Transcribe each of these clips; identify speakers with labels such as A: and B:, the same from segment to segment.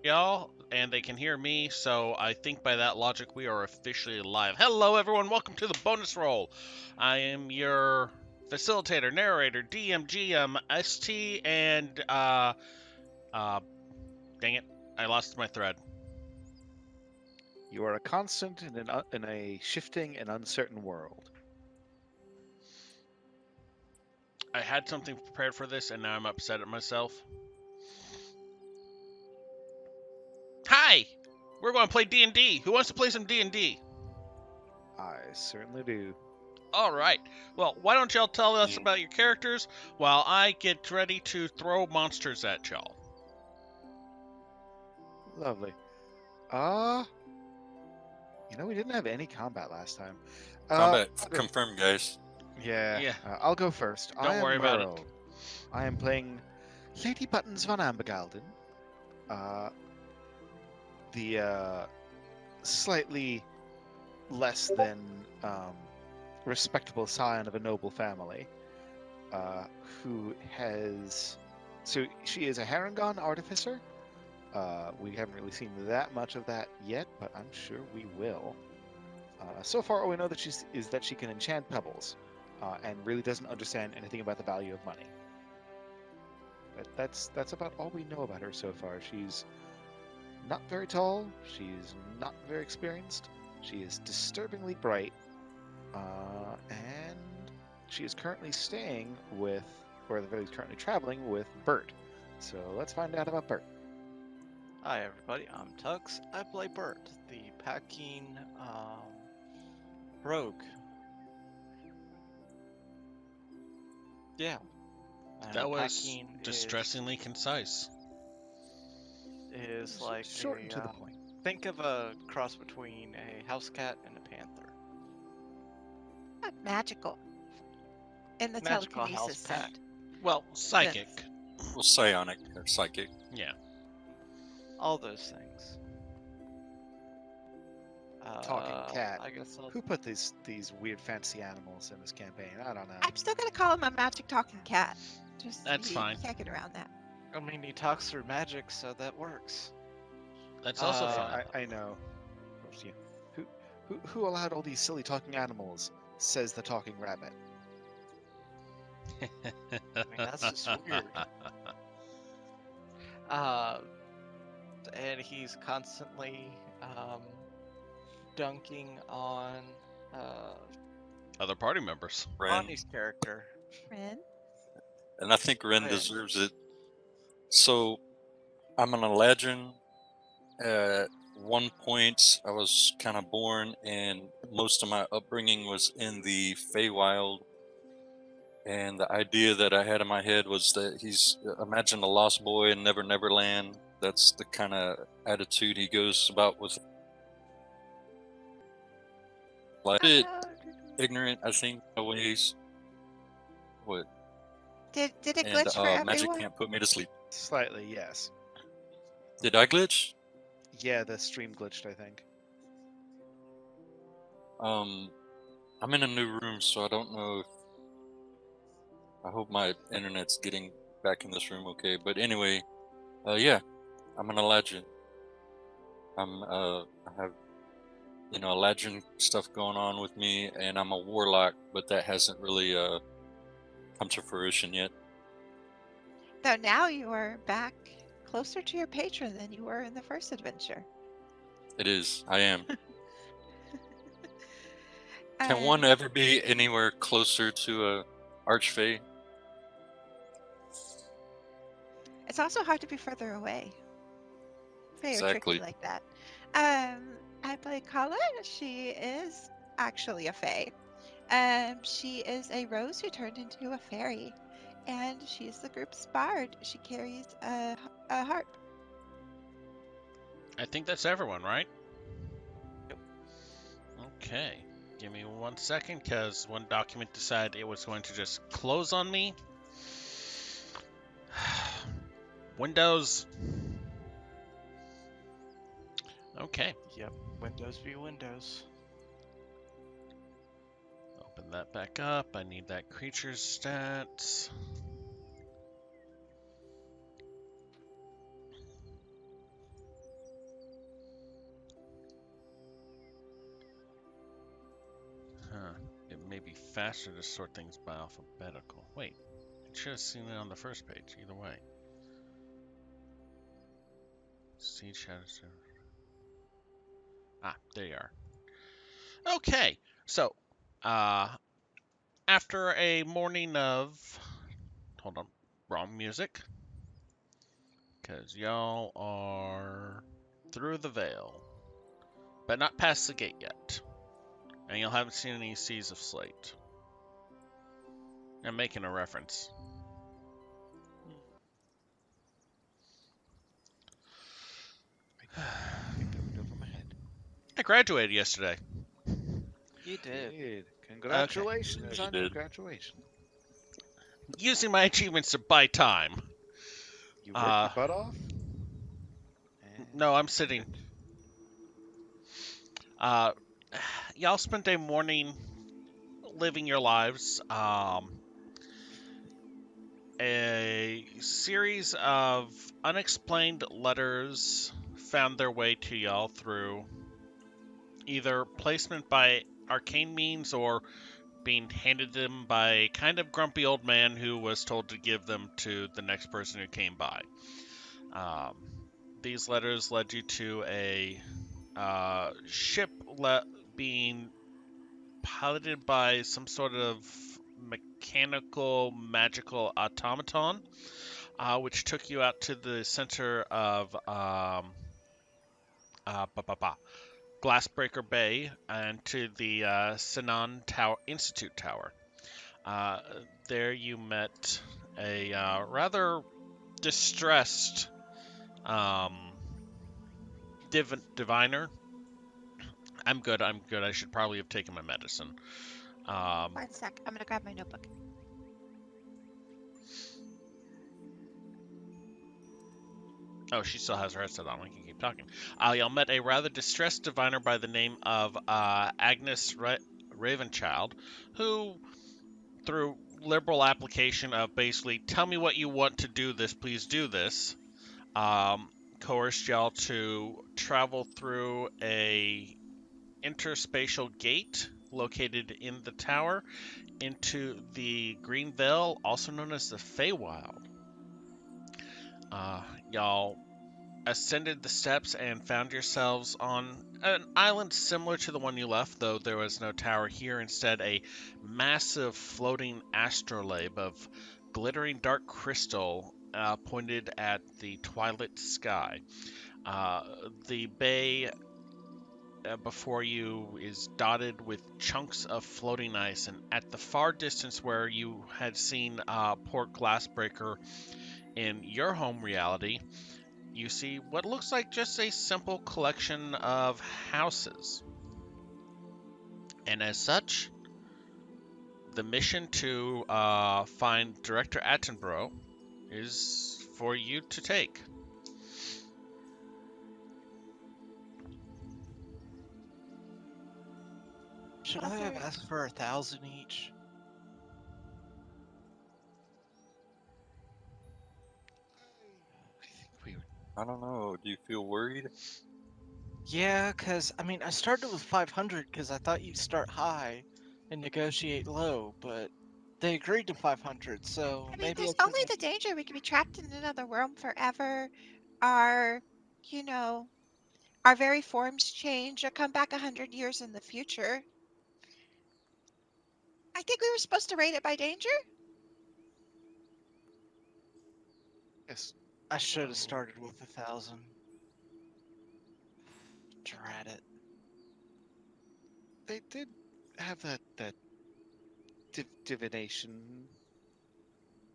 A: y'all, and they can hear me, so I think by that logic we are officially live. Hello, everyone. Welcome to the bonus roll. I am your facilitator, narrator, DM, GM, ST, and dang it, I lost my thread.
B: You are a constant in a shifting and uncertain world.
A: I had something prepared for this, and now I'm upset at myself. Hi, we're going to play D&D. Who wants to play some D&D?
B: I certainly do.
A: All right. Well, why don't y'all tell us about your characters while I get ready to throw monsters at y'all?
B: Lovely. We didn't have any combat last time.
C: Combat
B: I'll go.
C: confirmed, guys.
B: Yeah,
A: Yeah.
B: I'll go first.
A: Don't
B: I am
A: worry about it.
B: Merle. I am playing Lady Buttons von Ambergalden. The slightly less than respectable scion of a noble family, who has. So she is a Harangon artificer. We haven't really seen that much of that yet, but I'm sure we will. So far, all we know is that she can enchant pebbles, and really doesn't understand anything about the value of money. But that's about all we know about her so far. She's not very tall. She's not very experienced. She is disturbingly bright, and she is currently staying with, or at the very least, currently traveling with Bert. So let's find out about Bert.
D: Hi everybody, I'm Tux. I play Bert, the packing rogue. Yeah. And
A: That was
D: packing
A: distressingly concise.
D: is like
B: short and to the point.
D: Think of a cross between a house cat and a panther.
E: Magical. In the
D: Magical house
E: telekinesis
D: pet.
E: side.
A: Well, psychic.
E: Yes.
C: Well, psionic or psychic.
A: Yeah.
D: All those things.
B: Talking cat.
D: I guess I'll...
B: Who put these weird fancy animals in this campaign? I don't know.
E: I'm still gonna call him a magic talking cat. Just
A: That's fine.
E: You can't get around that.
D: I mean, he talks through magic, so that works.
A: That's also fine.
B: I know. Who allowed all these silly talking animals? Says the talking rabbit.
D: I mean, that's just weird. And he's constantly dunking on
A: Other party members.
C: Ren.
D: Bonnie's character.
E: Ren?
C: And I think Ren
D: Ren.
C: deserves it. So, I'm an Eladrin. At one point, I was kind of born, and most of my upbringing was in the feywild. And the idea that I had in my head was that imagine a lost boy in Never Never Land. That's the kind of attitude he goes about with. Like, a bit ignorant, I think, in ways. What?
E: Did it
C: And
E: glitch for everyone?
C: magic can't put me to sleep.
B: Slightly, yes.
C: Did I glitch?
B: Yeah, the stream glitched, I think.
C: I'm in a new room, so I don't know if... I hope my internet's getting back in this room okay. But anyway, yeah, I'm an Eladrin. I have, Eladrin stuff going on with me, and I'm a warlock, but that hasn't really come to fruition yet.
E: Though now you are back closer to your patron than you were in the first adventure.
C: It is. I am. Can one ever be anywhere closer to a archfey?
E: It's also hard to be further away. Fae are
C: Exactly.
E: tricky like that. I play Kala. She is actually a fae. She is a rose who turned into a fairy, and she's the group's bard. She carries a harp.
A: I think that's everyone, right?
D: Yep.
A: Okay. Give me 1 second, because one document decided it was going to just close on me. Windows. Okay.
D: Yep. Windows v Windows.
A: Open that back up. I need that creature's stats. faster to sort things by alphabetical. Wait, it should have seen it on the first page. Either way. Seed shadows. Ah, there you are. Okay, so after a morning of, hold on, wrong music, because y'all are through the veil, but not past the gate yet, and y'all haven't seen any seas of slate. I'm making a reference.
B: I think that went over my head.
A: I graduated yesterday.
D: You did.
B: Did. Congratulations
C: Yeah, you
B: on your
C: did.
B: graduation.
A: Using my achievements to buy time.
B: You worked your butt off?
A: No, I'm
B: And
A: sitting.
B: did
A: Uh, y'all spent a morning living your lives. A series of unexplained letters found their way to y'all through either placement by arcane means or being handed them by a kind of grumpy old man who was told to give them to the next person who came by. These letters led you to a ship being piloted by some sort of mechanical magical automaton, which took you out to the center of Glassbreaker Bay and to the Sinan Tower Institute Tower. There you met a rather distressed diviner. I'm good. I should probably have taken my medicine.
E: 1 sec. I'm gonna grab my notebook.
A: Oh, she still has her headset on. We can keep talking. Y'all met a rather distressed diviner by the name of Agnes Ravenchild, who, through liberal application of basically, tell me what you want to do this, please do this, coerced y'all to travel through a interspatial gate located in the tower into the Green Veil, also known as the Feywild. Y'all ascended the steps and found yourselves on an island similar to the one you left, though there was no tower here. Instead, a massive floating astrolabe of glittering dark crystal pointed at the twilight sky. The bay before you is dotted with chunks of floating ice, and at the far distance where you had seen Port Glassbreaker in your home reality, you see what looks like just a simple collection of houses. And as such, the mission to find Director Attenborough is for you to take.
D: Should I have asked for 1,000 each?
B: I think we were.
C: I don't know. Do you feel worried?
D: Yeah, cause I mean I started with 500 because I thought you'd start high and negotiate low, but they agreed to 500, so
E: I mean,
D: maybe
E: there's
D: I
E: only
D: should.
E: the danger we could be trapped in another realm forever. Our, you know, our very forms change or come back 100 years in the future. I think we were supposed to rate it by danger.
B: Yes.
D: I should have
B: Oh.
D: started with 1,000. Drat it.
B: They did have that divination,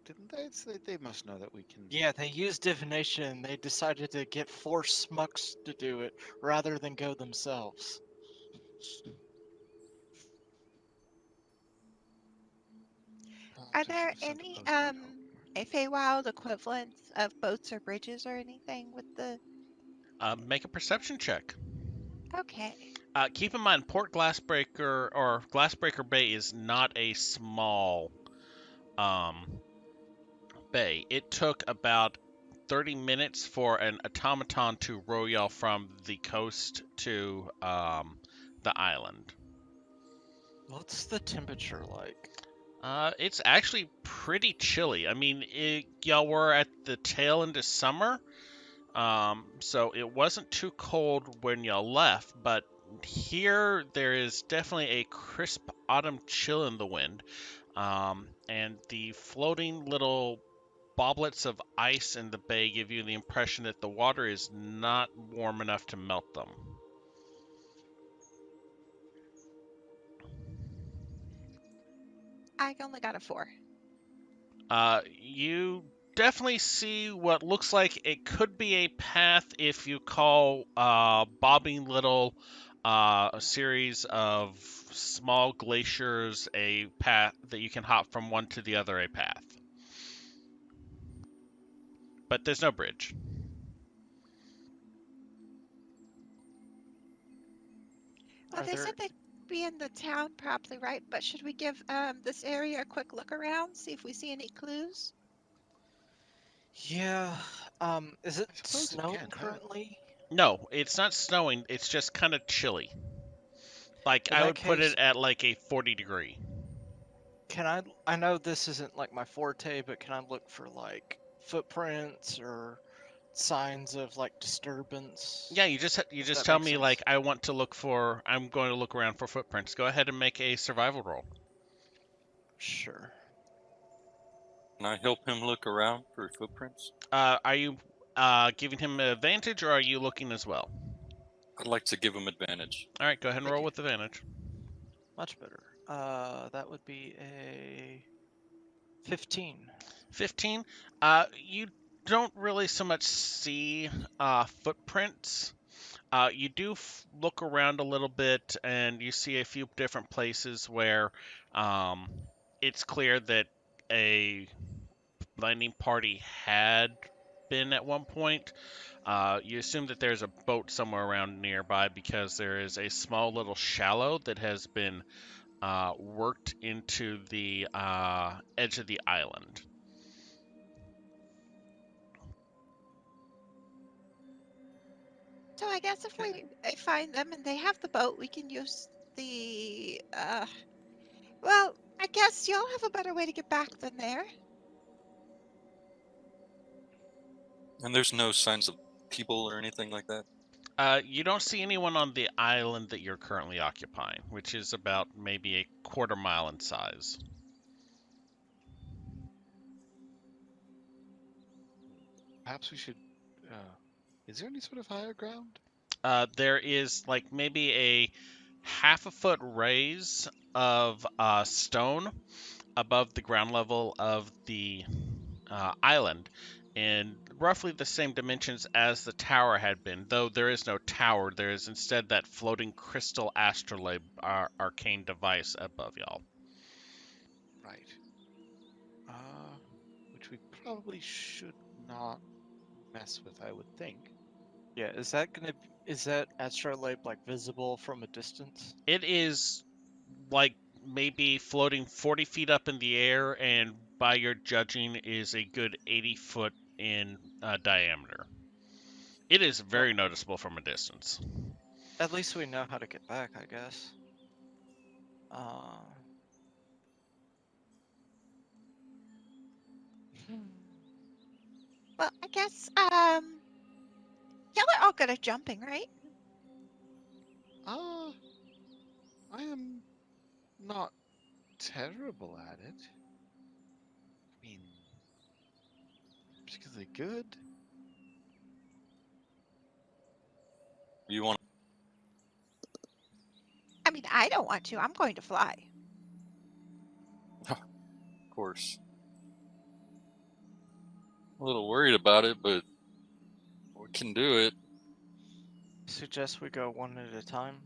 B: didn't they? So they must know that we can.
D: Yeah, they used divination. They decided to get 4 smucks to do it rather than go themselves.
E: Are
B: Just
E: there
B: should've sent a
E: any
B: post out.
E: Feywild equivalents of boats or bridges or anything with the?
A: Make a perception check.
E: Okay.
A: Keep in mind, Port Glassbreaker or Glassbreaker Bay is not a small bay. It took about 30 minutes for an automaton to row y'all from the coast to the island.
D: What's the temperature like?
A: It's actually pretty chilly. I mean, y'all were at the tail end of summer, so it wasn't too cold when y'all left, but here there is definitely a crisp autumn chill in the wind, and the floating little boblets of ice in the bay give you the impression that the water is not warm enough to melt them.
E: I only got a 4.
A: You definitely see what looks like it could be a path if you call bobbing little a series of small glaciers a path that you can hop from one to the other a path. But there's no bridge.
E: Well,
D: Are
E: they
D: there?
E: said they'd be in the town probably, right? But should we give this area a quick look around, see if we see any clues?
D: Yeah. Is it
B: I suppose we
D: snowing
B: can, yeah.
D: currently?
A: No, it's not snowing. It's just kind of chilly. Like
D: In
A: I
D: that
A: would put
D: case,
A: it at like a 40 degree.
D: can I? I know this isn't like my forte, but can I look for like footprints or signs of like disturbance?
A: Yeah, you
D: If
A: just
D: that
A: tell
D: makes
A: me
D: sense.
A: like I'm going to look around for footprints. Go ahead and make a survival roll.
D: Sure.
C: Can I help him look around for footprints?
A: Are you giving him an advantage, or are you looking as well?
C: I'd like to give him advantage.
A: All right, go ahead and
D: Thank
A: roll
D: you.
A: with advantage.
D: Much better. That would be a 15.
A: 15. You don't really so much see footprints. You do look around a little bit, and you see a few different places where um, it's clear that a landing party had been at one point. You assume that there's a boat somewhere around nearby because there is a small little shallow that has been worked into the edge of the island.
E: So I guess if we find them and they have the boat, we can use the. Well, I guess you'll have a better way to get back than there.
C: And there's no signs of people or anything like that?
A: You don't see anyone on the island that you're currently occupying, which is about maybe a quarter mile in size.
B: Perhaps we should. Is there any sort of higher ground?
A: There is like maybe a half a foot raise of stone above the ground level of the island, and roughly the same dimensions as the tower had been, though there is no tower. There is instead that floating crystal astrolabe arcane device above y'all.
B: Right. Which we probably should not mess with, I would think.
D: Yeah, is that astrolabe like visible from a distance?
A: It is like maybe floating 40 feet up in the air, and by your judging, is a good 80 foot in diameter. It is very noticeable from a distance.
D: At least we know how to get back, I guess. Uh,
E: Well, I guess y'all are all good at jumping, right?
B: Ah, I am not terrible at it. I mean, particularly good.
C: You want
E: I mean, I don't want to. I'm going to fly.
C: of course. A little worried about it, but we can do it.
D: suggest we go one at a time.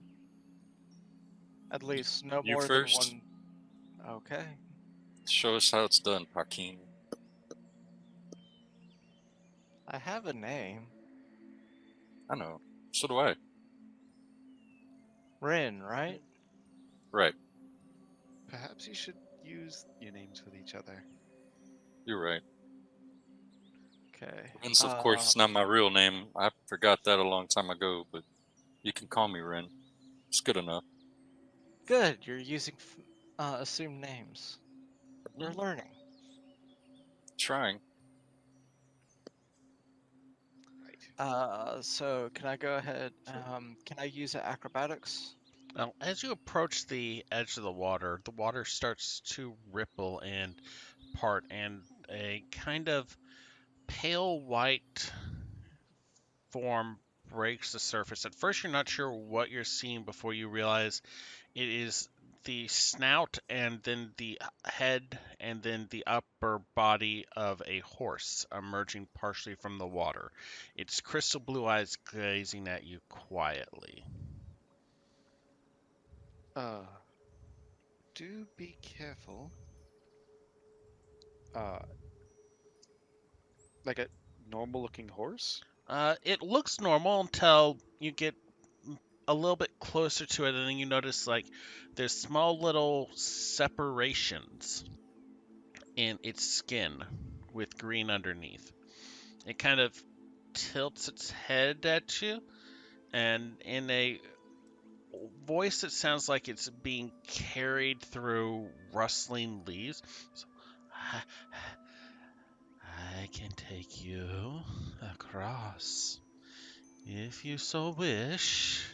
D: At least no
C: You
D: more
C: first.
D: than one. Okay.
C: Show us how it's done, Paquin.
D: I have a name.
C: I know. So do I.
D: Rin, right?
C: Right.
B: Perhaps you should use your names with each other.
C: You're right.
D: Okay.
C: Ren's, of course, it's not my real name. I forgot that a long time ago, but you can call me Ren. It's good enough.
D: Good, you're using assumed names. We're learning.
C: Trying.
D: So can I go ahead?
B: Sure.
D: Can I use acrobatics?
A: Now, as you approach the edge of the water starts to ripple and part, and a kind of pale white form breaks the surface. At first, you're not sure what you're seeing before you realize it is the snout and then the head and then the upper body of a horse emerging partially from the water. Its crystal blue eyes gazing at you quietly.
B: Do be careful. Uh, like a normal-looking horse?
A: It looks normal until you get a little bit closer to it, and then you notice like there's small little separations in its skin with green underneath. It kind of tilts its head at you, and in a voice that sounds like it's being carried through rustling leaves, so, I can take you across if you so wish.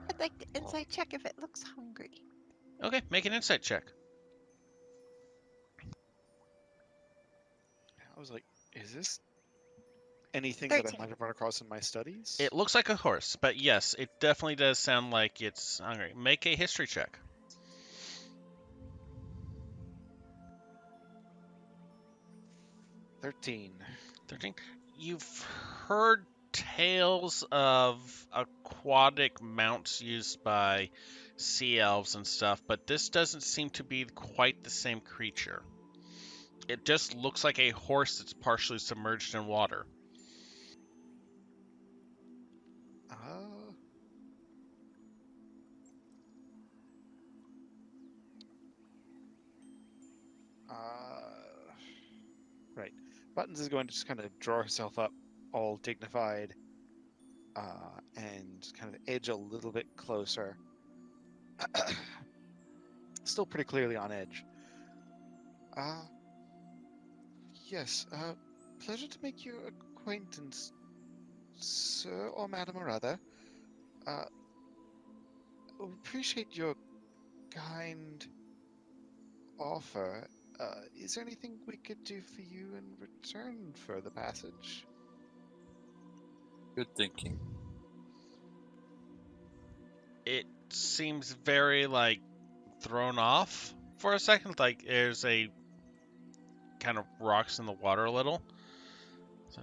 E: I'd like to insight check if it looks hungry.
A: Okay, make an insight check.
B: I was like, is this anything that I
E: 13.
B: might have run across in my studies?
A: It looks like a horse, but yes, it definitely does sound like it's hungry. Make a history check.
B: 13.
A: 13. You've heard tales of aquatic mounts used by sea elves and stuff, but this doesn't seem to be quite the same creature. It just looks like a horse that's partially submerged in water.
B: Right. Buttons is going to just kind of draw herself up, all dignified, and kind of edge a little bit closer. Still pretty clearly on edge. Yes, pleasure to make your acquaintance, sir or madam or other. Appreciate your kind offer. Is there anything we could do for you in return for the passage?
C: Good thinking.
A: It seems very, like, thrown off for a second. Like, there's a kind of rocks in the water a little. So,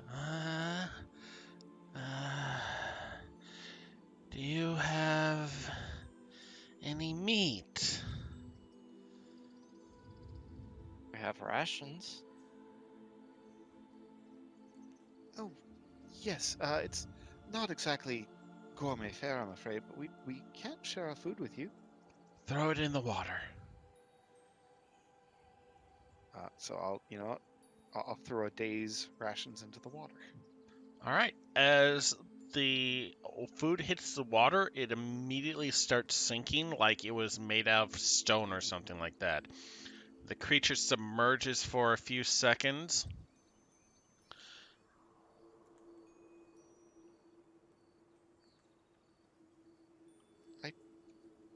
A: do you have any meat?
D: We have rations.
B: Oh, yes. It's not exactly gourmet fare, I'm afraid, but we can share our food with you.
A: Throw it in the water.
B: So I'll throw a day's rations into the water.
A: All right. As the food hits the water, it immediately starts sinking like it was made out of stone or something like that. The creature submerges for a few seconds.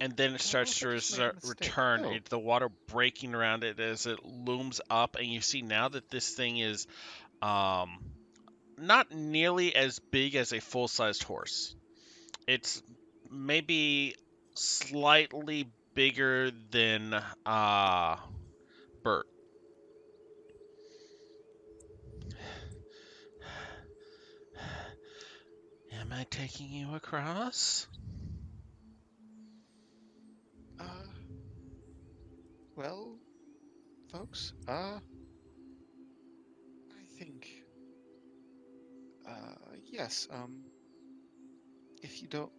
A: And then it starts to return, the water breaking around it as it looms up, and you see now that this thing is not nearly as big as a full-sized horse. It's maybe slightly bigger than Bert. Am I taking you across?
B: Well, folks, I think, yes, if you don't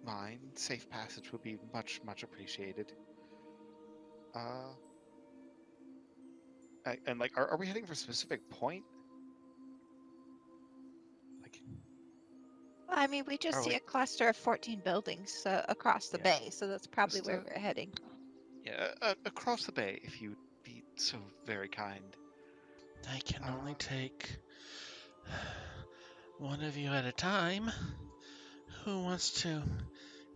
B: mind, safe passage would be much, much appreciated. And like, are we heading for a specific point? Like,
E: I mean, we just
B: Are
E: see
B: we-
E: a cluster of 14 buildings across the
B: Yeah.
E: bay, so that's probably
B: Just,
E: where we're heading.
B: Yeah, across the bay, if you'd be so very kind.
A: I can only
B: Uh,
A: take one of you at a time. Who wants to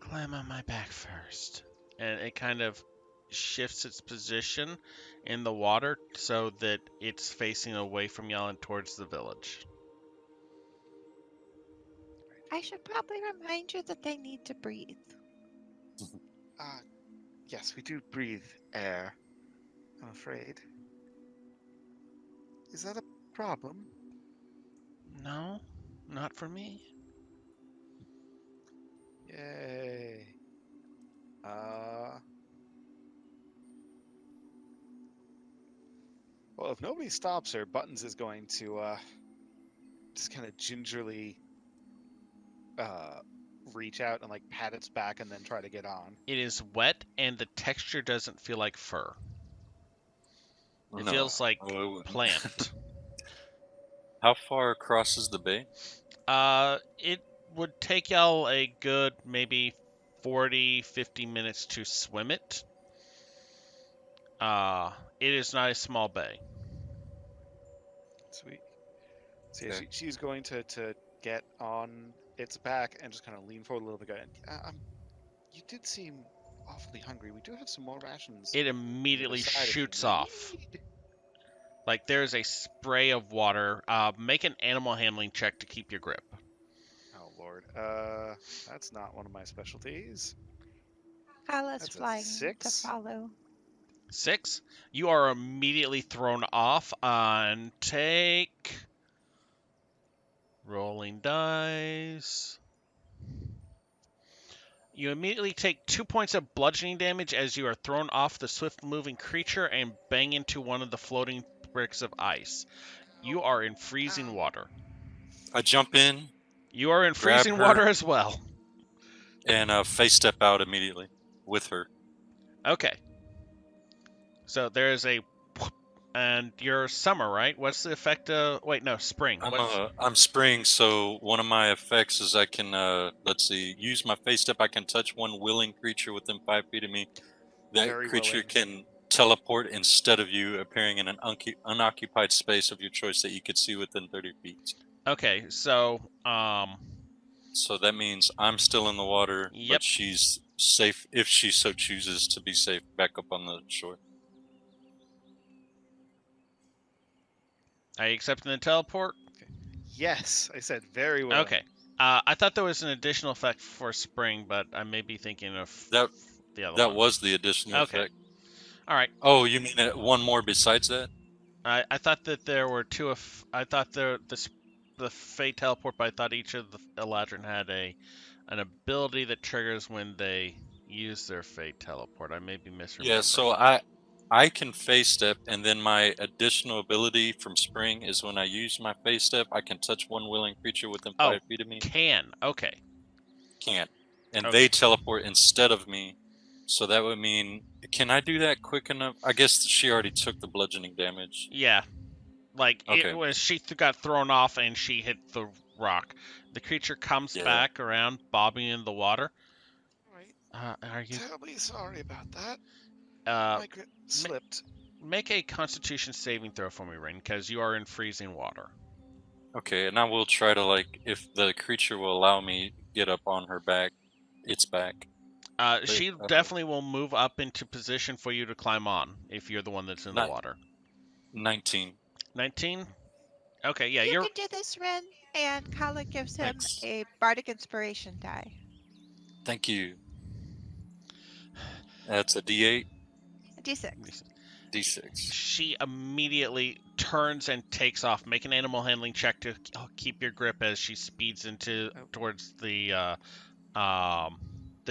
A: climb on my back first? And it kind of shifts its position in the water so that it's facing away from y'all and towards the village.
E: I should probably remind you that they need to breathe.
B: uh, yes, we do breathe air, I'm afraid. Is that a problem?
A: No, not for me.
B: Yay. Well, if nobody stops her, Buttons is going to just kind of gingerly reach out and like pat its back and then try to get on.
A: It is wet and the texture doesn't feel like fur. It
C: No.
A: feels like
C: Oh, it wouldn't.
A: plant.
C: How far across is the bay?
A: It would take y'all a good maybe 40, 50 minutes to swim it. It is not a small bay.
B: Sweet. So yeah,
C: Okay.
B: she's going to get on its back and just kind of lean forward a little bit. You did seem awfully hungry. We do have some more rations.
A: It
B: on the other
A: immediately
B: side if you
A: shoots off.
B: need.
A: Like there's a spray of water. Make an animal handling check to keep your grip.
B: Oh lord. That's not one of my specialties.
E: Kala's
B: That's a
E: flying to
B: 6.
E: follow.
A: 6. You are immediately thrown off and take rolling dice. You immediately take 2 points of bludgeoning damage as you are thrown off the swift-moving creature and bang into one of the floating bricks of ice. You are in freezing water.
C: I jump in,
A: You are in
C: grab
A: freezing
C: her.
A: water as well.
C: and face step out immediately with her.
A: Okay. So there is a... And you're summer, right? What's the effect of... Wait, no, spring.
C: I'm spring, so one of my effects is I can, let's see, use my face step. I can touch one willing creature within 5 feet of me. That
B: Very
C: creature
B: willing.
C: can teleport instead of you, appearing in an unoccupied space of your choice that you could see within 30 feet.
A: Okay, so...
C: So that means I'm still in the water,
A: Yep.
C: but she's safe if she so chooses to be safe back up on the shore.
A: Are you accepting the teleport?
B: Yes, I said very willing.
A: Okay. I thought there was an additional effect for spring, but I may be thinking of
C: That
A: the other
C: that
A: one.
C: was the additional
A: Okay.
C: effect.
A: All right.
C: Oh, you mean one more besides that?
A: I thought that there were two of. I thought the Fate teleport, but I thought each of the Eladrin had an ability that triggers when they use their Fate teleport. I may be misremembering.
C: Yeah, so I can face step, and then my additional ability from spring is when I use my face step, I can touch one willing creature within 5 feet of me.
A: Can. Okay.
C: Can't. And
A: Okay.
C: they teleport instead of me. So that would mean, can I do that quick enough? I guess she already took the bludgeoning damage.
A: Yeah. Like
C: Okay.
A: it was, she got thrown off and she hit the rock. The creature comes
C: Yeah.
A: back around, bobbing in the water.
B: Right.
A: Are you?
B: Terribly sorry about that.
A: Uh,
B: My grip slipped.
A: Make a Constitution saving throw for me, Rain, because you are in freezing water.
C: Okay, and I will try to, like, if the creature will allow me, get up on her back, its back.
A: She definitely will move up into position for you to climb on if you're the one that's in the water.
C: 19.
A: 19? Okay, yeah,
E: You can do this, Ren. And Kala gives him
C: Thanks.
E: a bardic inspiration die.
C: Thank you. That's a D8.
E: A D6.
C: D6.
A: She immediately turns and takes off. Make an animal handling check to keep your grip as she speeds towards the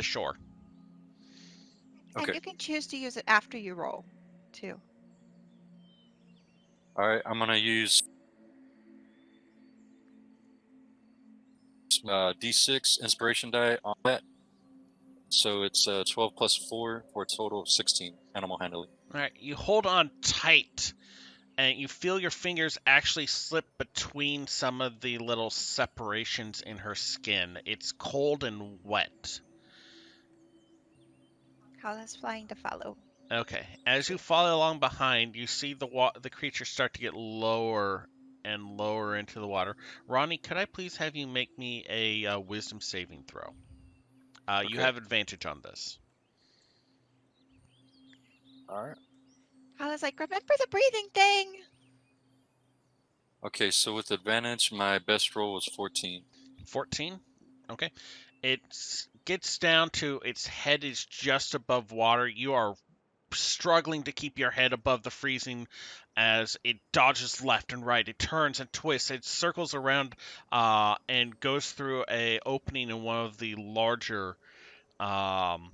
A: shore.
E: And
C: Okay.
E: you can choose to use it after you roll, too.
C: All right, I'm gonna use D6 inspiration die on that. So it's 12 plus 4 for a total of 16 animal handling.
A: All right, you hold on tight and you feel your fingers actually slip between some of the little separations in her skin. It's cold and wet.
E: Kala's flying to follow.
A: Okay, as you follow along behind, you see the creature start to get lower and lower into the water. Ronnie, could I please have you make me a wisdom saving throw? You
C: Okay.
A: have advantage on this.
C: All right.
E: Kala's like, remember the breathing thing.
C: Okay, so with advantage, my best roll was 14.
A: 14? Okay. It gets down to its head is just above water. You are struggling to keep your head above the freezing as it dodges left and right. It turns and twists. It circles around and goes through a opening in one of the larger um,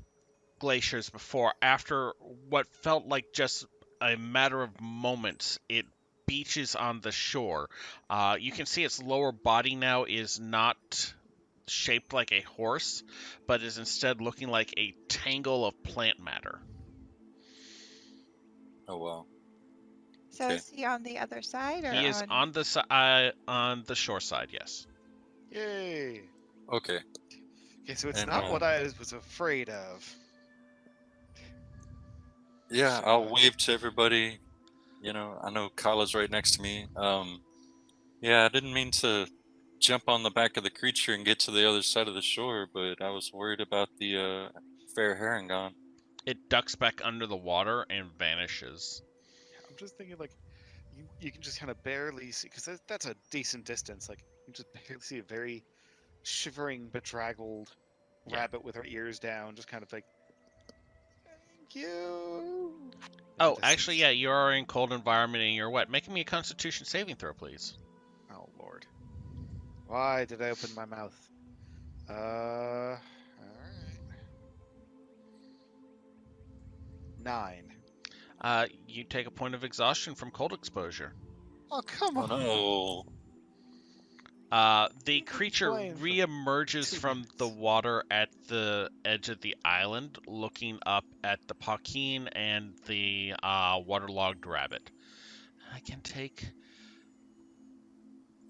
A: glaciers before. After what felt like just a matter of moments, it beaches on the shore. You can see its lower body now is not shaped like a horse, but is instead looking like a tangle of plant matter.
C: Oh, wow.
E: So
C: Okay.
E: is he on the other side or
A: He is
E: on?
A: on the shore side, yes.
B: Yay!
C: Okay.
B: Okay, so it's
C: And,
B: not what I was afraid of.
C: yeah,
B: So,
C: I'll wave to everybody. You know, I know Kala's right next to me. Yeah, I didn't mean to jump on the back of the creature and get to the other side of the shore, but I was worried about the fair Harangon.
A: It ducks back under the water and vanishes.
B: I'm just thinking like, you can just kind of barely see because that's a decent distance. Like you can just barely see a very shivering, bedraggled
A: Yeah.
B: rabbit with her ears down, just kind of like, thank you.
A: Oh, actually, yeah, you are in cold environment and you're wet. Making me a Constitution saving throw, please.
B: Oh Lord, why did I open my mouth? All right. 9.
A: You take a point of exhaustion from cold exposure.
B: Oh come
C: Oh
B: on.
C: no.
A: The
B: You've been
A: creature
B: playing for
A: reemerges
B: 2
A: from the
B: minutes.
A: water at the edge of the island, looking up at the Paquin and the waterlogged rabbit. I can take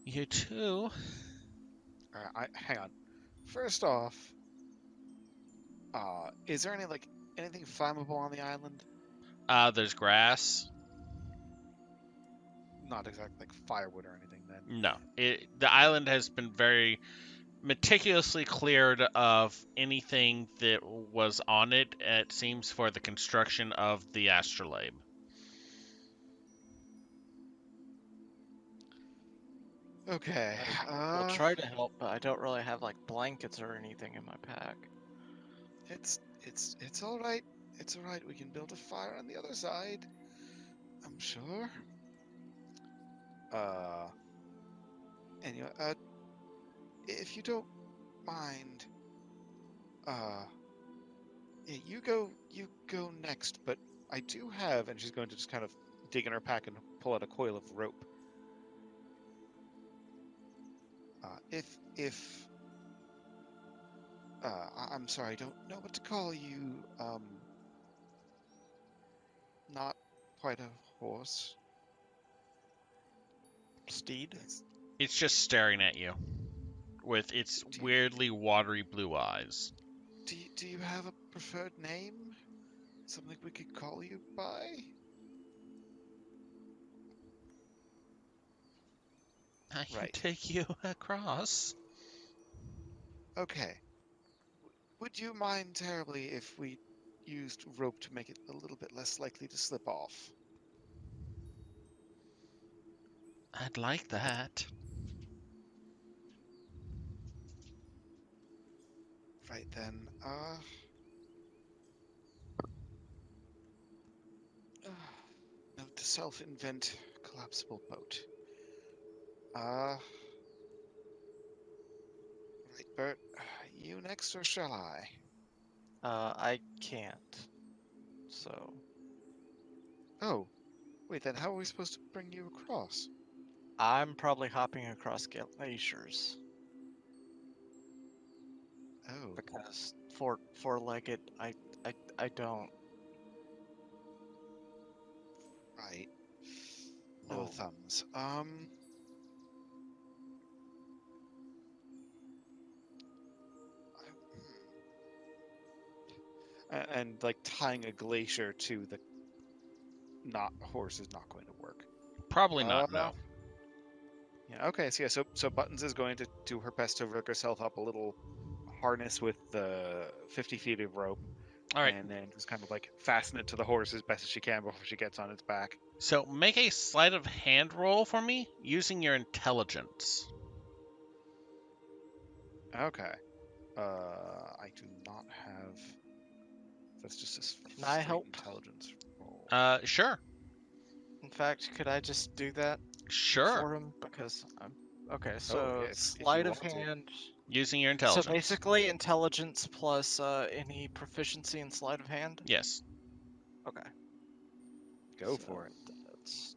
A: you too.
B: All right, hang on. First off, is there anything flammable on the island?
A: There's grass.
B: Not exactly like firewood or anything then.
A: No, the island has been very meticulously cleared of anything that was on it. It seems for the construction of the astrolabe.
B: Okay.
D: We'll try to help, but I don't really have like blankets or anything in my pack.
B: It's all right. It's all right. We can build a fire on the other side. I'm sure. Uh. Anyway, if you don't mind, yeah, you go next. But I do have, and she's going to just kind of dig in her pack and pull out a coil of rope. If I'm sorry, I don't know what to call you. Not quite a horse.
D: Steed?
A: It's just staring at you with its
B: Do you-
A: weirdly watery blue eyes.
B: Do you have a preferred name? Something we could call you by?
A: I can
B: Right.
A: take you across.
B: Okay. Would you mind terribly if we used rope to make it a little bit less likely to slip off?
A: I'd like that.
B: Right then, note to self invent collapsible boat. Right, Bert, you next or shall I?
D: I can't. So
B: Oh, wait, then how are we supposed to bring you across?
D: I'm probably hopping across glaciers
B: Oh,
D: because four-legged, I don't.
B: right. of thumbs. And like tying a glacier to the horse is not going to work.
A: Probably not, no.
B: Yeah. Okay. So yeah. So Buttons is going to do her best to rig herself up a little harness with the 50 feet of rope,
A: All right.
B: and then just kind of like fasten it to the horse as best as she can before she gets on its back.
A: So make a sleight of hand roll for me using your intelligence.
B: Okay. I do not have. That's just a
D: Can I
B: straight
D: help?
B: intelligence roll.
A: Sure.
D: In fact, could I just do that
A: Sure.
D: for him? Because I'm okay. So
B: yeah, if you
D: sleight of
B: want to.
D: hand.
A: Using your intelligence.
D: So basically, intelligence plus any proficiency in sleight of hand.
A: Yes.
D: Okay.
B: Go
D: So
B: for it.
D: That's,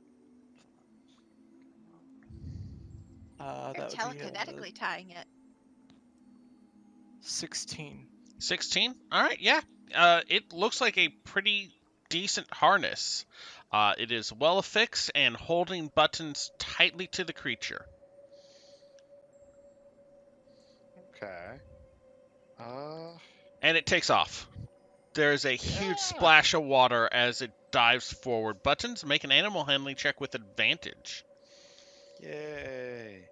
E: You're
D: that would be
E: telekinetically tying it.
D: 16.
A: 16? All right, yeah. It looks like a pretty decent harness. It is well affixed and holding Buttons tightly to the creature.
B: Okay.
A: And it takes off. There's a huge
B: Yeah.
A: splash of water as it dives forward. Buttons, make an animal handling check with advantage.
B: Yay.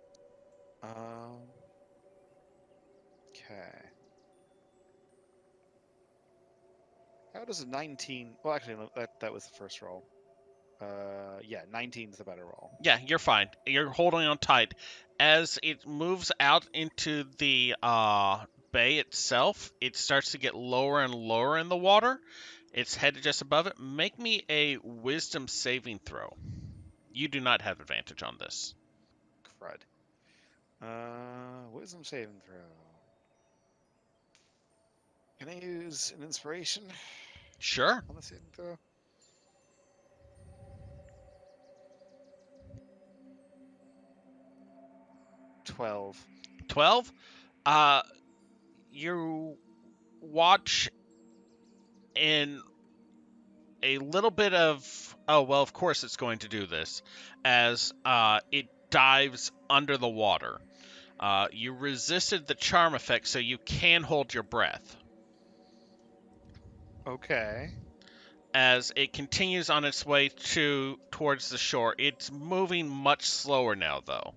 B: Okay. How does a 19? Well, actually, no, that was the first roll. Yeah, 19's the better roll.
A: Yeah, you're fine. You're holding on tight. As it moves out into the bay itself, it starts to get lower and lower in the water. It's headed just above it. Make me a wisdom saving throw. You do not have advantage on this.
B: Crud. Wisdom saving throw. Can I use an inspiration
A: Sure.
B: on the saving throw? $12.
A: 12. You watch in a little bit of, oh well, of course it's going to do this, as it dives under the water. You resisted the charm effect, so you can hold your breath.
B: Okay.
A: As it continues on its way towards the shore, it's moving much slower now, though.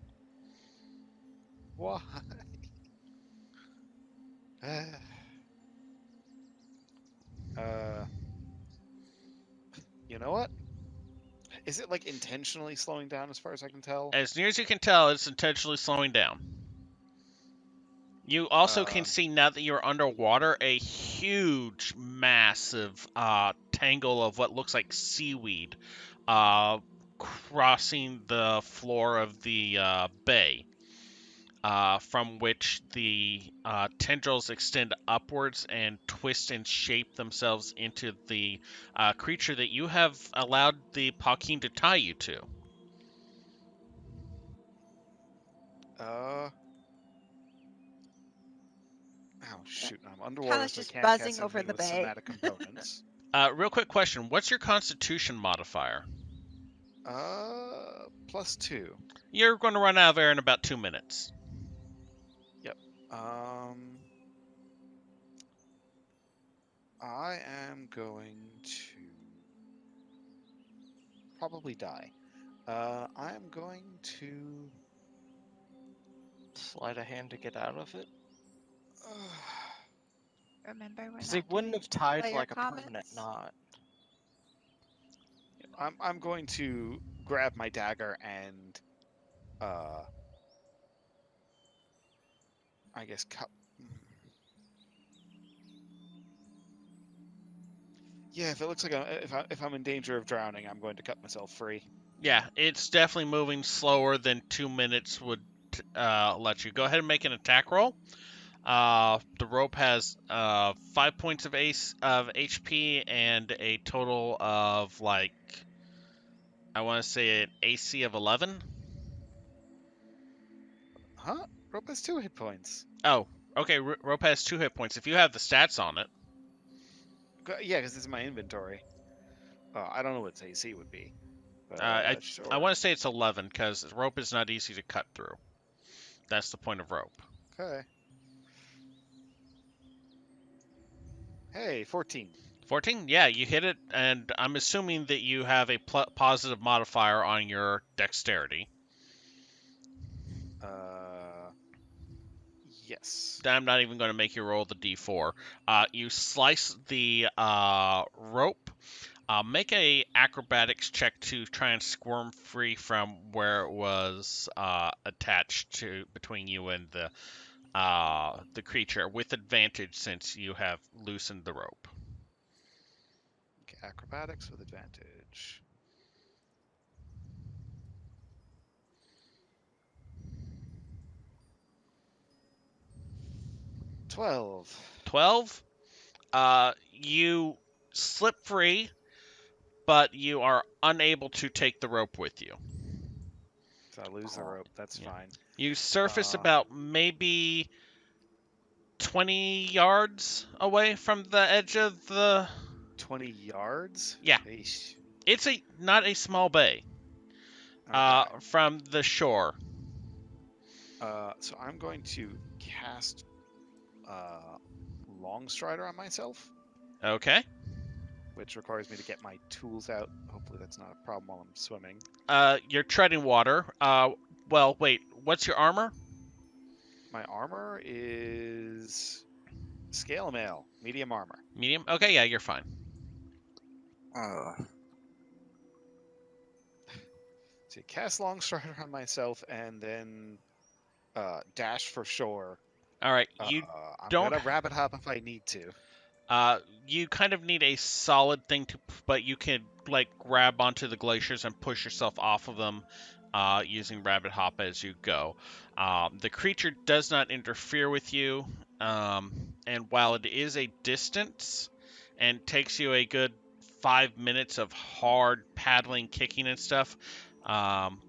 B: Why? You know what? Is it like intentionally slowing down as far as I can tell?
A: As near as you can tell, it's intentionally slowing down. You also can see, now that you're underwater, a huge, massive tangle of what looks like seaweed crossing the floor of the bay, from which the tendrils extend upwards and twist and shape themselves into the creature that you have allowed the Paquin to tie you to.
B: Oh shoot! I'm underwater,
E: Kala's
B: so I
E: just
B: can't
E: buzzing
B: cast
E: over
B: anything
E: the
B: with
E: bay.
B: somatic components.
A: Real quick question. What's your Constitution modifier?
B: +2.
A: You're going to run out of air in about 2 minutes.
B: I am going to probably die. I am going to.
D: Sleight of hand to get out of it.
E: Remember, we're
D: Because
E: not
D: they wouldn't
E: doing
D: have tied
E: player
D: like a permanent
E: comments.
D: knot.
B: I'm going to grab my dagger and I guess cut. Yeah, if it looks like if I'm in danger of drowning, I'm going to cut myself free.
A: Yeah, it's definitely moving slower than 2 minutes would let you. Go ahead and make an attack roll. The rope has 5 points of HP and a total of, like, I want to say an AC of 11.
B: Huh? Rope has 2 hit points.
A: Oh, okay. Rope has 2 hit points. If you have the stats on it.
B: Yeah, because this is my inventory. I don't know what its AC would be.
A: I
B: Sure.
A: want to say it's 11 because rope is not easy to cut through. That's the point of rope.
B: Okay. Hey, 14.
A: 14? Yeah, you hit it, and I'm assuming that you have a positive modifier on your dexterity.
B: Yes.
A: I'm not even going to make you roll the d4. You slice the rope. Make a acrobatics check to try and squirm free from where it was attached to between you and the creature with advantage since you have loosened the rope.
B: Okay, acrobatics with advantage. 12.
A: 12. You slip free, but you are unable to take the rope with you.
B: So I lose the rope. That's
A: Yeah.
B: fine.
A: You surface about maybe 20 yards away from the edge of the...
B: 20 yards?
A: Yeah.
B: Eesh.
A: It's not a small bay
B: Okay.
A: from the shore.
B: So I'm going to cast Long Strider on myself,
A: Okay.
B: which requires me to get my tools out. Hopefully that's not a problem while I'm swimming.
A: You're treading water. Well, wait. What's your armor?
B: My armor is Scale Mail, medium armor.
A: Medium? Okay, yeah, you're fine.
B: So cast Long Strider on myself and then dash for shore.
A: All right.
B: I'm
A: don't-
B: gonna rabbit hop if I need to.
A: You kind of need a solid thing but you can like grab onto the glaciers and push yourself off of them using rabbit hop as you go. The creature does not interfere with you, and while it is a distance and takes you a good 5 minutes of hard paddling, kicking, and stuff,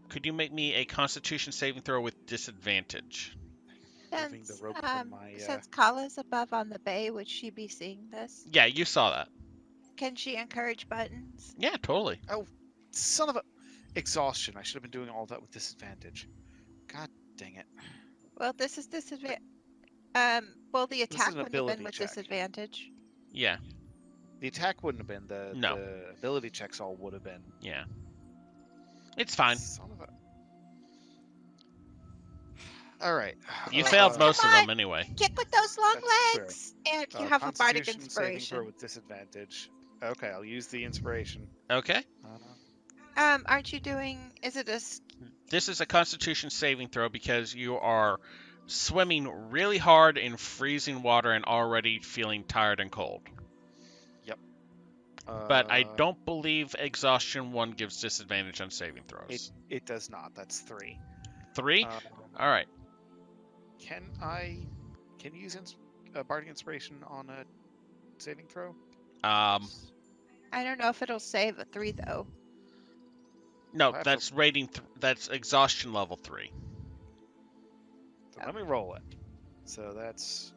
A: could you make me a Constitution saving throw with disadvantage?
B: Moving the rope from my.
E: Since Kala's above on the bay, would she be seeing this?
A: Yeah, you saw that.
E: Can she encourage buttons?
A: Yeah, totally.
B: Oh, son of a. Exhaustion. I should have been doing all that with disadvantage. God dang it.
E: Well, this is disadvantage. Well, the
B: is
E: attack
B: an
E: wouldn't have
B: ability
E: been with
B: check.
E: disadvantage.
A: Yeah.
B: The attack wouldn't have been.
A: No.
B: The ability checks all would have been.
A: Yeah. It's fine.
B: Son of a. All right.
A: You failed most
E: come
A: of them
E: on.
A: anyway.
E: Kick with those long
B: That's true.
E: legs, and you have a bardic
B: Constitution saving throw
E: inspiration.
B: with disadvantage. Okay, I'll use the inspiration.
A: Okay.
E: Aren't you doing? Is it a?
A: This is a Constitution saving throw because you are swimming really hard in freezing water and already feeling tired and cold.
B: Yep.
A: But I don't believe Exhaustion 1 gives disadvantage on saving throws.
B: It does not. That's 3.
A: 3? All right.
B: Can you use bardic inspiration on a saving throw?
E: I don't know if it'll save a 3 though.
A: No, that's rating. That's Exhaustion level 3.
B: So let me roll it. So that's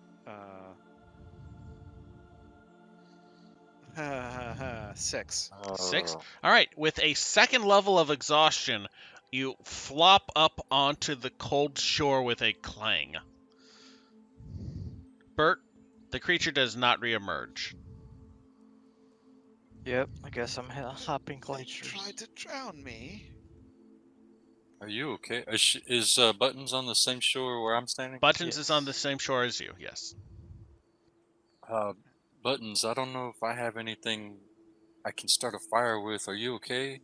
B: 6.
A: 6. All right. With a second level of exhaustion, you flop up onto the cold shore with a clang. Bert, the creature does not reemerge.
D: Yep, I guess I'm hopping glaciers.
B: Tried to drown me.
C: Are you okay? Is Buttons on the same shore where I'm standing?
A: Buttons is on the same shore as you, yes.
C: Buttons, I don't know if I have anything I can start a fire with. Are you okay?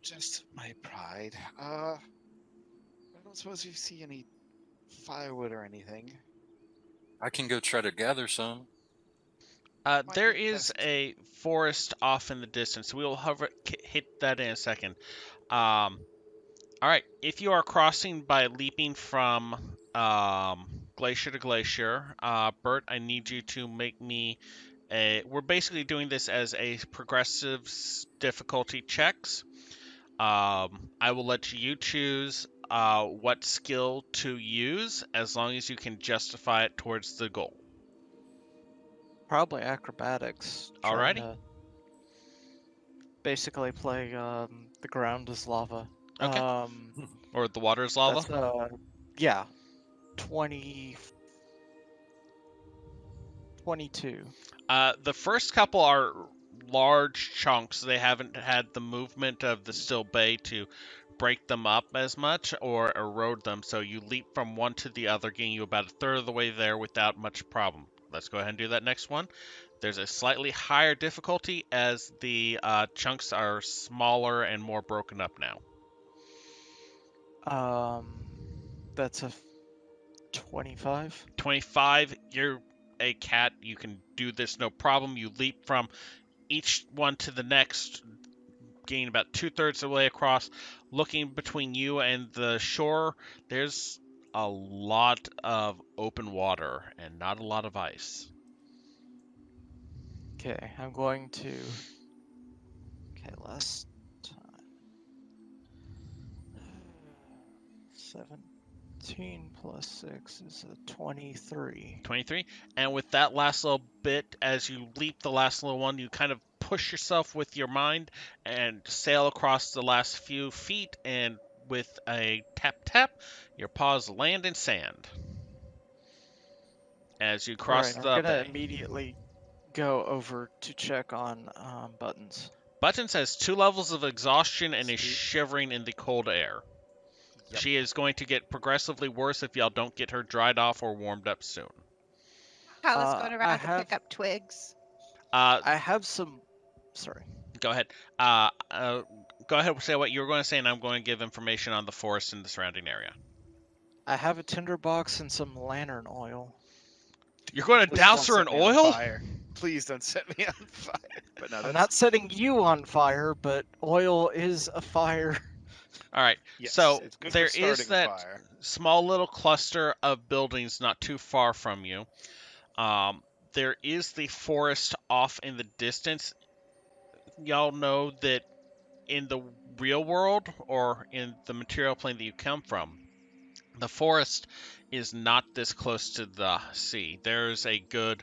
B: Just my pride. I don't suppose you see any firewood or anything.
C: I can go try to gather some.
A: There is a forest off in the distance. We will hit that in a second. All right. If you are crossing by leaping from glacier to glacier, Bert, I need you to make me a. We're basically doing this as a progressive difficulty checks. I will let you choose what skill to use as long as you can justify it towards the goal.
D: Probably acrobatics.
A: Alrighty.
D: basically play the ground is lava.
A: Okay. Or the water is lava?
D: That's yeah, 20, 22.
A: The first couple are large chunks. They haven't had the movement of the still bay to break them up as much or erode them, so you leap from one to the other, getting you about a third of the way there without much problem. Let's go ahead and do that next one. There's a slightly higher difficulty as the chunks are smaller and more broken up now.
D: That's a 25.
A: 25, you're a cat. You can do this no problem. You leap from each one to the next, gain about 2/3 of the way across. Looking between you and the shore, there's a lot of open water and not a lot of ice.
D: Okay, I'm going to. Okay, last time. 17 plus 6 is a 23.
A: 23. And with that last little bit, as you leap the last little one, you kind of push yourself with your mind and sail across the last few feet, and with a tap tap, your paws land in sand. As you cross
D: Alright,
A: the
D: I'm gonna
A: bay.
D: immediately go over to check on Buttons.
A: Buttons has 2 levels of exhaustion and is
B: Sweet.
A: shivering in the cold air.
B: Yep.
A: She is going to get progressively worse if y'all don't get her dried off or warmed up soon.
E: Kala's going
D: I
E: around to
D: have-
E: pick up twigs.
D: I have some. Sorry.
A: Go ahead. Go ahead and say what you were going to say, and I'm going to give information on the forest and the surrounding area.
D: I have a tinderbox and some lantern oil.
A: You're going to
B: Please
A: douse
B: don't
A: her in
B: set me on
A: oil?
B: fire. Please don't set me on fire. But no,
D: I'm
B: that's
D: not setting you on fire, but oil is a fire.
A: All right.
B: yes,
A: So
B: it's good
A: there
B: for
A: is
B: starting
A: that
B: a fire.
A: small little cluster of buildings not too far from you. There is the forest off in the distance. Y'all know that in the real world, or in the material plane that you come from, the forest is not this close to the sea. There's a good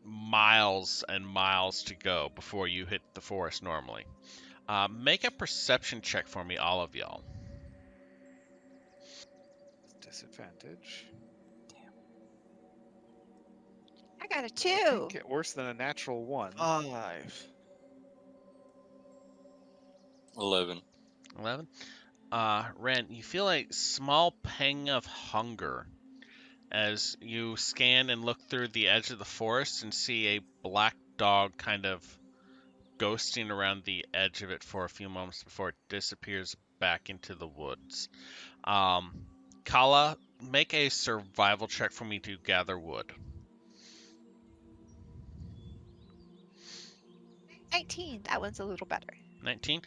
A: miles and miles to go before you hit the forest normally. Make a perception check for me, all of y'all.
B: Disadvantage.
E: I got a
B: It
E: 2.
B: can't get worse than a natural 1.
D: 5.
C: 11.
A: 11. Ren, you feel a small pang of hunger as you scan and look through the edge of the forest and see a black dog kind of ghosting around the edge of it for a few moments before it disappears back into the woods. Kala, make a survival check for me to gather wood.
E: 19. That one's a little better.
A: 19.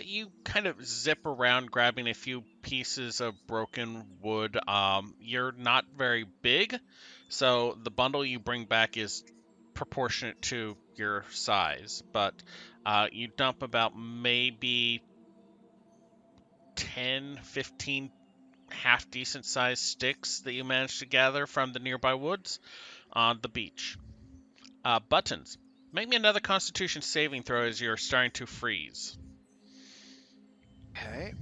A: You kind of zip around grabbing a few pieces of broken wood. You're not very big, so the bundle you bring back is proportionate to your size, but you dump about maybe 10, 15 half decent sized sticks that you managed to gather from the nearby woods on the beach. Buttons. Make me another Constitution saving throw as you're starting to freeze.
B: Okay.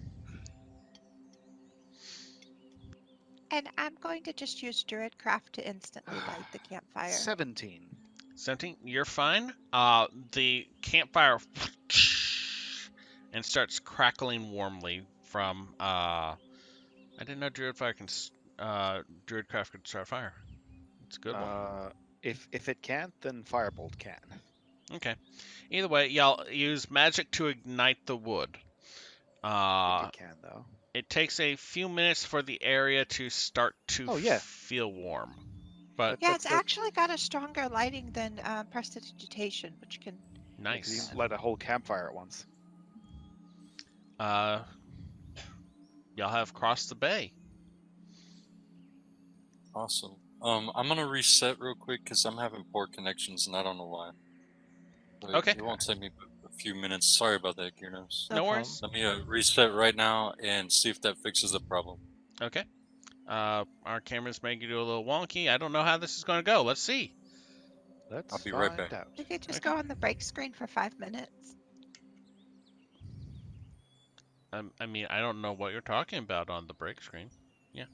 E: And I'm going to just use Druidcraft to instantly light the campfire.
B: 17.
A: 17, you're fine. The campfire and starts crackling warmly from. I didn't know Druidcraft could start fire. It's a good one.
B: If it can't, then Firebolt can.
A: Okay. Either way, y'all use magic to ignite the wood.
B: I think it can, though.
A: It takes a few minutes for the area to start to
B: Oh, yeah.
A: feel warm. But
E: Yeah, it's actually got a stronger lighting than Prestidigitation, which can...
A: nice.
B: You light a whole campfire at once.
A: Y'all have crossed the bay.
C: Awesome. I'm gonna reset real quick because I'm having poor connections and I don't know why. But
A: Okay.
C: It won't take me but a few minutes. Sorry about that, Kiernos.
A: No worries.
C: Let me reset right now and see if that fixes the problem.
A: Okay. Our cameras may do a little wonky. I don't know how this is going to go. Let's see.
B: Let's
C: I'll be right
B: find
C: back.
B: out.
E: You could just
A: Okay.
E: go on the break screen for 5 minutes.
A: I mean, I don't know what you're talking about on the break screen. Yeah.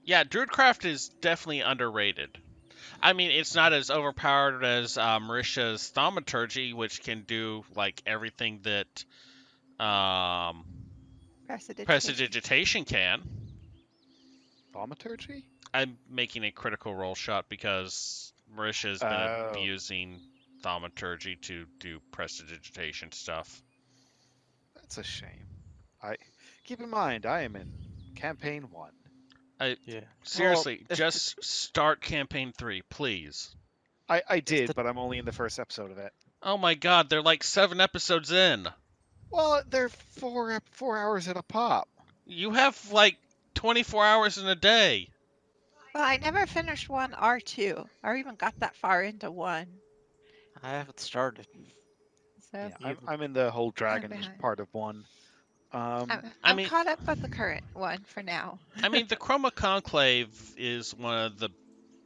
A: Yeah, Druidcraft is definitely underrated. I mean, it's not as overpowered as Marisha's Thaumaturgy, which can do like everything that
E: Prestidigitation.
A: Prestidigitation can.
B: Thaumaturgy?
A: I'm making a critical roll shot because Marisha's been abusing Thaumaturgy to do Prestidigitation stuff.
B: That's a shame. Keep in mind, I am in campaign 1.
D: Yeah.
A: Seriously,
D: Well,
A: just start campaign 3, please.
B: I did,
D: the-
B: but I'm only in the first episode of it.
A: Oh my god, they're like 7 episodes in.
B: Well, they're 4 hours at a pop.
A: You have like 24 hours in a day.
E: Well, I never finished 1 or 2, or even got that far into 1.
D: I haven't started.
E: So
B: Yeah, I'm in the whole dragon
E: behind.
B: part of 1.
E: I'm
A: mean-
E: caught up with the current one for now.
A: I mean, the Chroma Conclave is one of the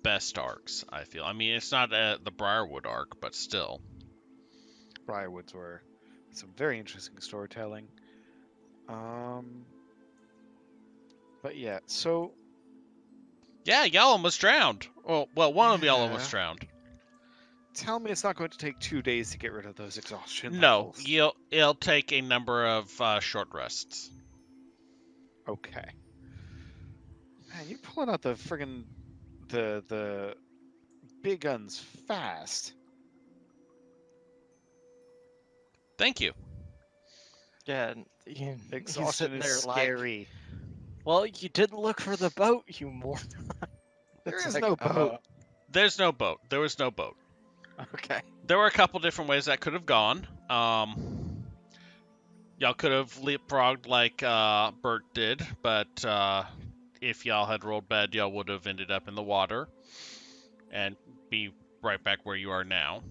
A: best arcs, I feel. I mean, it's not the Briarwood arc, but still.
B: Briarwoods were some very interesting storytelling. But yeah, so
A: Yeah, y'all almost drowned. Well, one of y'all
B: Yeah.
A: almost drowned.
B: tell me it's not going to take 2 days to get rid of those exhaustion
A: No,
B: levels.
A: it'll take a number of short rests.
B: Okay. Man, you're pulling out the friggin' the big guns fast.
A: Thank you.
D: Yeah, and he's
B: Exhaustion
D: sitting
B: is
D: there like,
B: scary.
D: well, you didn't look for the boat, you moron.
B: There
D: It's
B: is
D: like,
B: no boat.
A: There's no boat. There was no boat.
D: Okay.
A: There were a couple different ways that could have gone. Y'all could have leapfrogged like Bert did, but if y'all had rolled bad, y'all would have ended up in the water and be right back where you are now.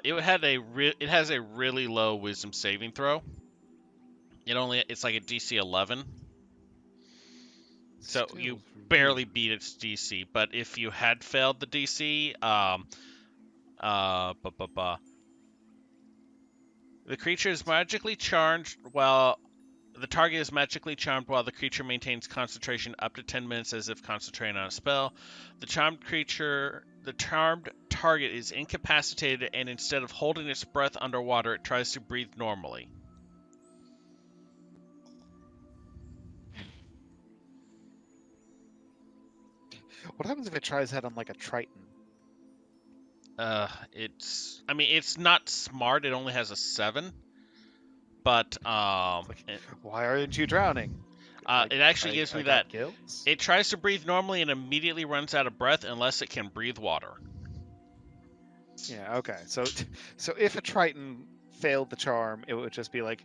A: It has a really low Wisdom saving throw. It's like a DC 11, so
B: Still
A: you
B: really-
A: barely beat its DC. But if you had failed the DC, the creature is magically charged while the target is magically charmed while the creature maintains concentration up to 10 minutes as if concentrating on a spell. The charmed target is incapacitated, and instead of holding its breath underwater, it tries to breathe normally.
B: What happens if it tries that on like a Triton?
A: It's not smart. It only has a 7, but
B: Why aren't you drowning?
A: it actually gives me
B: I
A: that.
B: got gills?
A: It tries to breathe normally and immediately runs out of breath unless it can breathe water.
B: Yeah, okay. So if a Triton failed the charm, it would just be like,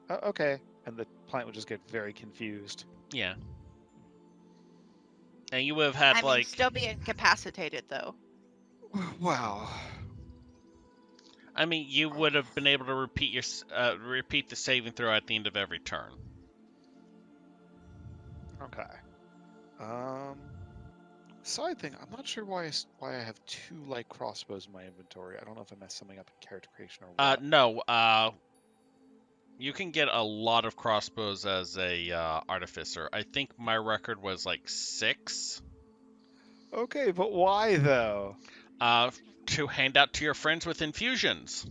B: oh, okay, and the plant would just get very confused.
A: Yeah. And you would have had
E: I mean,
A: like
E: still be incapacitated though.
B: Wow.
A: I mean, you would have been able to repeat the saving throw at the end of every turn.
B: Okay. Side thing, I'm not sure why I have 2 light crossbows in my inventory. I don't know if I messed something up in character creation or what.
A: No. You can get a lot of crossbows as a artificer. I think my record was like 6.
B: Okay, but why though?
A: To hand out to your friends with infusions.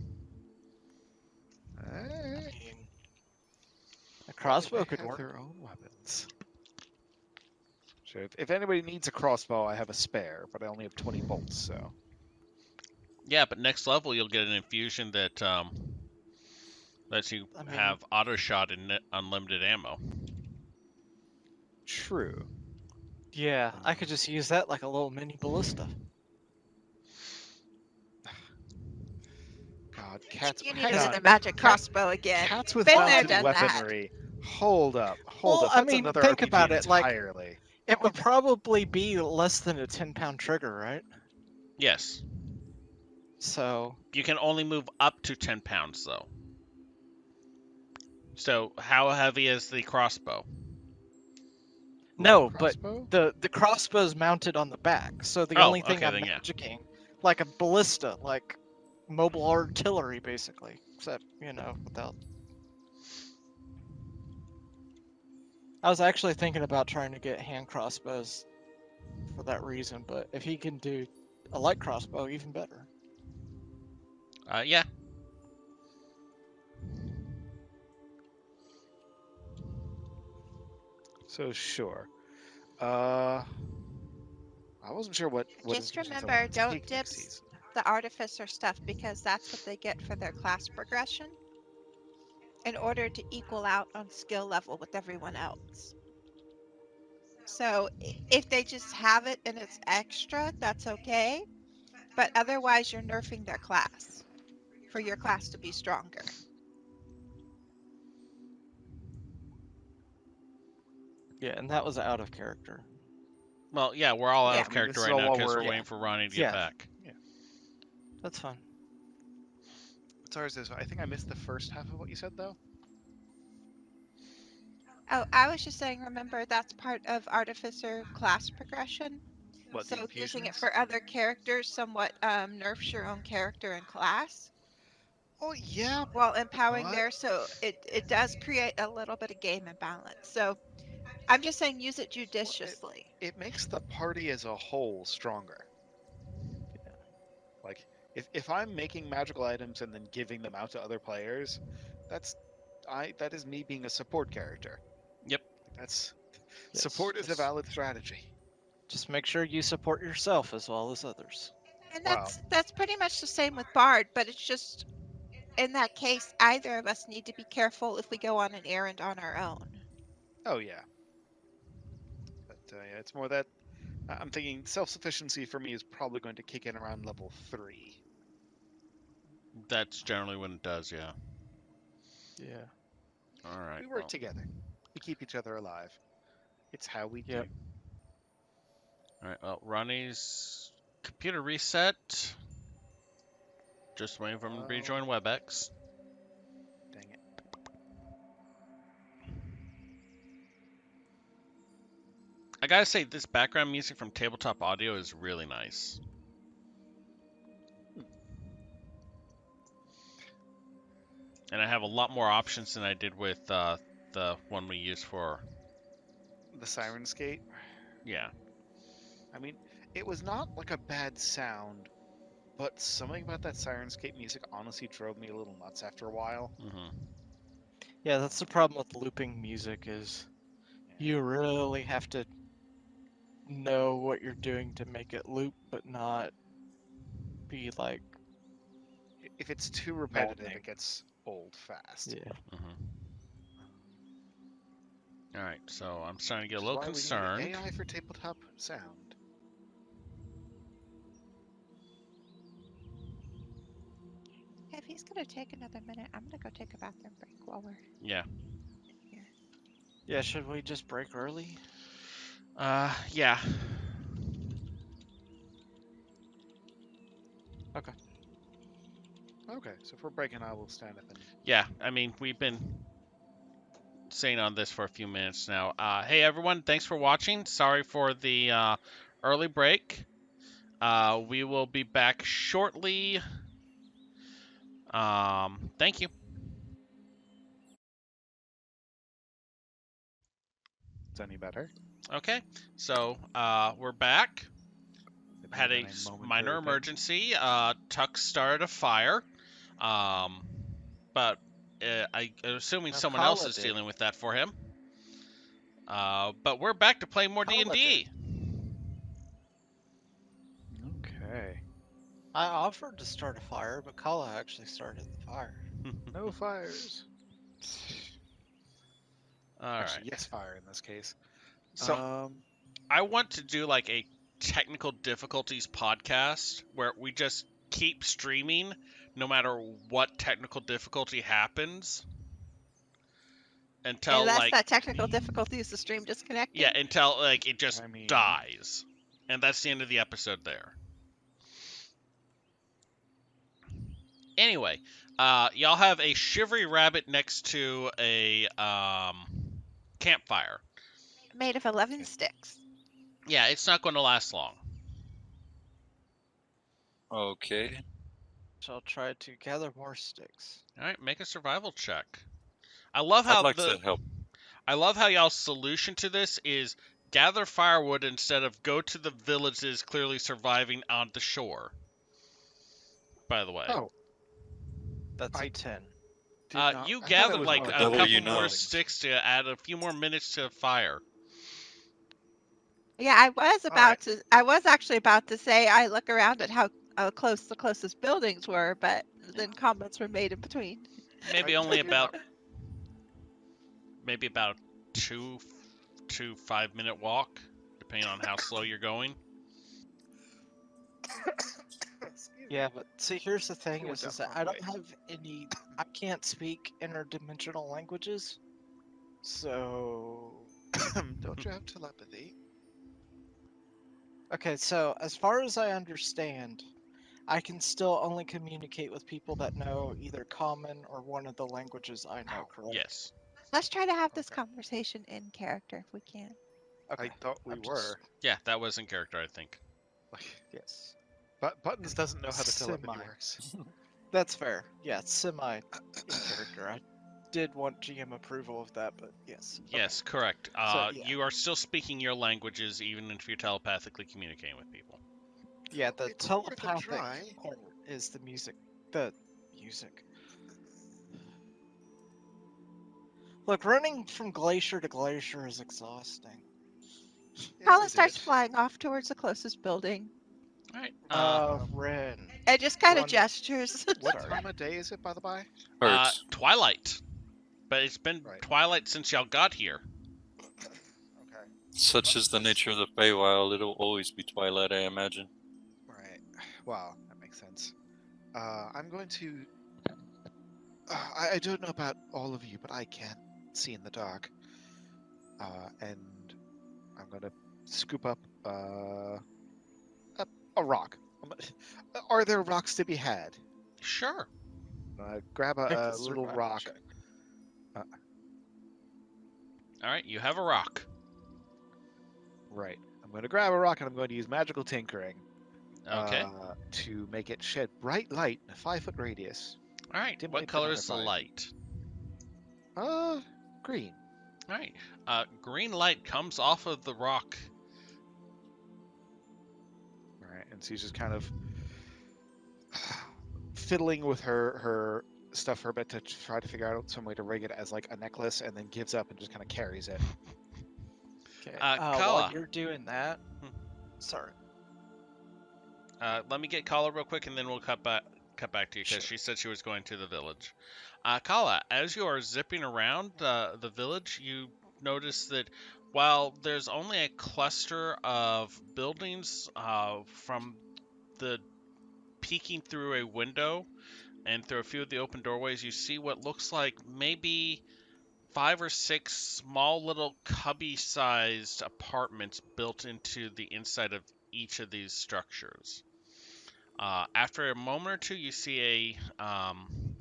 D: I
B: Eh,
D: mean, a crossbow
B: they
D: could
B: have
D: work.
B: their own weapons. Sure. If anybody needs a crossbow, I have a spare, but I only have 20 bolts, so.
A: Yeah, but next level you'll get an infusion that lets you
D: I mean-
A: have auto shot and unlimited ammo.
B: True.
D: Yeah, I could just use that like a little mini ballista.
B: God, cats.
E: You need
B: hang
E: another
B: on.
E: magic crossbow again.
B: Cats with
E: Been there,
B: mounted
E: done that.
B: weaponry. Hold up.
D: Well,
B: That's
D: I mean,
B: another
D: think
B: RPG
D: about it, like-
B: entirely.
D: It would probably be less than a 10-pound trigger, right?
A: Yes.
D: So,
A: You can only move up to 10 pounds, though. So, how heavy is the crossbow?
D: no,
B: Light
D: but
B: crossbow?
D: the crossbow's mounted on the back, so the
A: Oh,
D: only thing
A: okay,
D: I'm
A: then yeah.
D: magicking, like a ballista, like mobile artillery, basically. Except, without. I was actually thinking about trying to get hand crossbows for that reason, but if he can do a light crossbow, even better.
A: Yeah.
B: So sure. I wasn't sure what
E: Just
B: information I
E: remember,
B: wanted to
E: don't
B: take
E: dip
B: next season.
E: the artificer stuff because that's what they get for their class progression in order to equal out on skill level with everyone else. So if they just have it and it's extra, that's okay. But otherwise, you're nerfing their class for your class to be stronger.
D: Yeah, and that was out of character.
A: Well, yeah, we're all out
E: Yeah.
A: of character
B: This is
A: right
B: all
A: now
B: while
A: because we're
B: we're-
A: waiting for Ronnie to get
D: Yeah.
A: back.
D: That's fine.
B: What's ours is? I think I missed the first half of what you said, though.
E: Oh, I was just saying, remember, that's part of artificer class progression.
B: What the
E: So using it
B: infusions?
E: for other characters somewhat nerfs your own character and class
B: Oh yeah,
E: while empowering
B: but
E: theirs. So it does create a little bit of game imbalance. So I'm just saying use it judiciously.
B: it makes the party as a whole stronger.
D: Yeah.
B: Like if I'm making magical items and then giving them out to other players, that is me being a support character.
A: Yep.
B: That's
D: Yes,
B: support is a valid strategy.
D: Just make sure you support yourself as well as others.
E: And
B: Wow.
E: that's pretty much the same with Bard, but it's just in that case, either of us need to be careful if we go on an errand on our own.
B: Oh yeah. But yeah, it's more that I'm thinking self-sufficiency for me is probably going to kick in around level 3.
A: That's generally when it does, yeah.
D: Yeah.
A: All right.
B: We work together. We keep each other alive. It's how we
D: Yep.
B: do.
A: All right. Well, Ronnie's computer reset. Just waiting for him to
B: Oh.
A: rejoin WebEx.
B: Dang it.
A: I gotta say, this background music from Tabletop Audio is really nice. And I have a lot more options than I did with the one we used for.
B: The Sirenscape.
A: Yeah.
B: I mean, it was not like a bad sound, but something about that Sirenscape music honestly drove me a little nuts after a while.
A: Mm-hmm.
D: Yeah, that's the problem with looping music is you really have to know what you're doing to make it loop, but not be like,
B: If it's too repetitive,
D: Maddening.
B: it gets old fast.
D: yeah.
A: Mm-hmm. All right. So I'm starting to get a
B: Which is
A: little
B: why we
A: concerned.
B: need AI for tabletop sound.
E: If he's gonna take another minute, I'm gonna go take a bathroom break while we're
A: Yeah.
E: here.
D: Yeah, should we just break early?
A: Yeah.
B: Okay, so if we're breaking, I will stand up and.
A: Yeah. I mean, we've been saying on this for a few minutes now. Hey everyone, thanks for watching. Sorry for the early break. We will be back shortly. Thank you.
B: Is any better?
A: Okay, so we're back.
B: It may
A: Had
B: have
A: a
B: been momentary
A: minor
B: thing.
A: emergency. Tuck started a fire. But I'm assuming
D: No,
A: someone else
D: Kala
A: is
D: did.
A: dealing with that for him. But we're back to play more
D: Kala
A: D&D.
B: Okay.
D: I offered to start a fire, but Kala actually started the fire.
B: No fires.
A: All
B: Actually,
A: right.
B: yes, fire in this case.
A: So I want to do like a technical difficulties podcast where we just keep streaming no matter what technical difficulty happens until
E: Unless
A: like
E: that technical difficulty is the stream disconnecting.
A: yeah, until like it just
B: I mean-
A: dies. And that's the end of the episode there. Anyway, y'all have a shivery rabbit next to a campfire.
E: Made of 11 sticks.
A: Yeah, it's not going to last long.
C: Okay.
D: Shall try to gather more sticks.
A: All right, make a survival check. I love
C: I'd
A: how
C: like to help.
A: I love how y'all's solution to this is gather firewood instead of go to the villages clearly surviving on the shore. By the way,
B: Oh,
D: That's a
B: I
D: 10.
B: did not.
A: you
B: I thought it
A: gathered
B: was
A: like
B: more
A: a
C: Double
A: couple
C: you
A: more
C: know.
A: sticks to add a few more minutes to the fire.
E: Yeah, I was
B: All right.
E: about to. I was actually about to say I look around at how close the closest buildings were, but then comments were made in between.
A: Maybe
B: I
A: only
B: did not.
A: maybe about 2 to 5 minute walk, depending on how slow you're going.
B: Excuse me.
D: Yeah, but see, here's the
B: It
D: thing
B: went down
D: is
B: the
D: that
B: wrong
D: I don't
B: way.
D: have any. I can't speak interdimensional languages, so.
B: Don't you have telepathy?
D: Okay, so as far as I understand, I can still only communicate with people that know either common or one of the languages I know,
B: Ow.
D: correct?
A: Yes.
E: Let's try to have this
B: Okay.
E: conversation in character if we can.
D: Okay.
B: I thought we
D: I'm
B: were.
D: just-
A: Yeah, that was in character, I think.
B: Like,
D: Yes.
B: but Buttons doesn't know how the telepathy
D: Semi.
B: works.
D: That's fair. Yeah, it's semi in character. I did want GM approval of that, but yes. Okay.
A: Yes, correct.
D: So yeah.
A: You are still speaking your languages even if you're telepathically communicating with people.
D: Yeah, the
B: It's worth a
D: telepathic
B: try.
D: part is the music. The music. Look, running from glacier to glacier is exhausting.
B: Yes,
E: Kala
B: it
E: starts
B: is.
E: flying off towards the closest building
A: All right.
D: Ren.
E: and just kind of
D: One-
E: gestures.
B: What
D: Sorry.
B: time of day is it, by the by?
C: Hurts.
A: Twilight. But it's been
B: Right.
A: twilight since y'all got here.
B: Okay.
C: Such is the nature of the feywild. It'll always be twilight, I imagine.
B: Right. Wow, that makes sense. I'm going to. I don't know about all of you, but I can't see in the dark. And I'm gonna scoop up a rock. Are there rocks to be had?
A: Sure.
B: Grab
D: Make
B: a
D: a
B: little
D: survival
B: rock.
D: check.
A: All right, you have a rock.
B: Right. I'm going to grab a rock and I'm going to use magical tinkering
A: Okay.
B: to make it shed bright light in a 5-foot radius.
A: All right.
B: Dim
A: What
B: light, but
A: color
B: not
A: is the
B: a 5.
A: light?
B: Green.
A: All right. Green light comes off of the rock.
B: Right, and she's just kind of fiddling with her stuff for a bit to try to figure out some way to rig it as like a necklace, and then gives up and just kind of carries it.
D: Okay.
A: Kala.
D: While you're doing that,
A: Hmm.
D: sorry.
A: Let me get Kala real quick, and then we'll cut back to you because
D: Sure.
A: she said she was going to the village. Kala, as you are zipping around the village, you notice that while there's only a cluster of buildings from the peeking through a window and through a few of the open doorways, you see what looks like maybe 5 or 6 small little cubby-sized apartments built into the inside of each of these structures. After a moment or two, you see a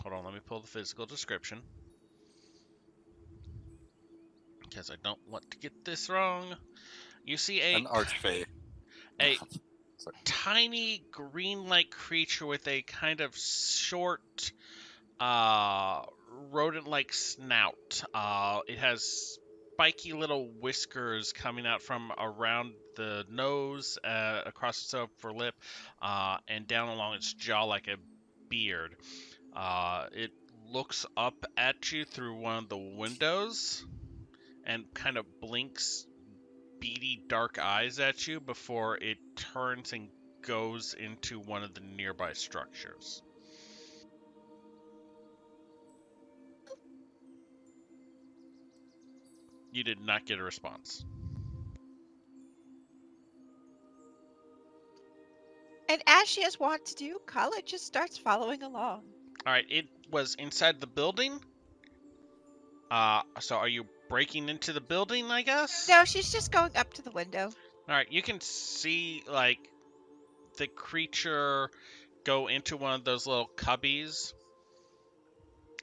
A: hold on, let me pull the physical description because I don't want to get this wrong. You see
C: An archfey.
A: a
C: Sorry.
A: tiny green-like creature with a kind of short rodent-like snout. It has spiky little whiskers coming out from around the nose, across its upper lip, and down along its jaw like a beard. It looks up at you through one of the windows and kind of blinks beady dark eyes at you before it turns and goes into one of the nearby structures. You did not get a response.
E: And as she is wont to do, Kala just starts following along.
A: All right, it was inside the building. So are you breaking into the building, I guess?
E: No, she's just going up to the window.
A: All right, you can see like the creature go into one of those little cubbies,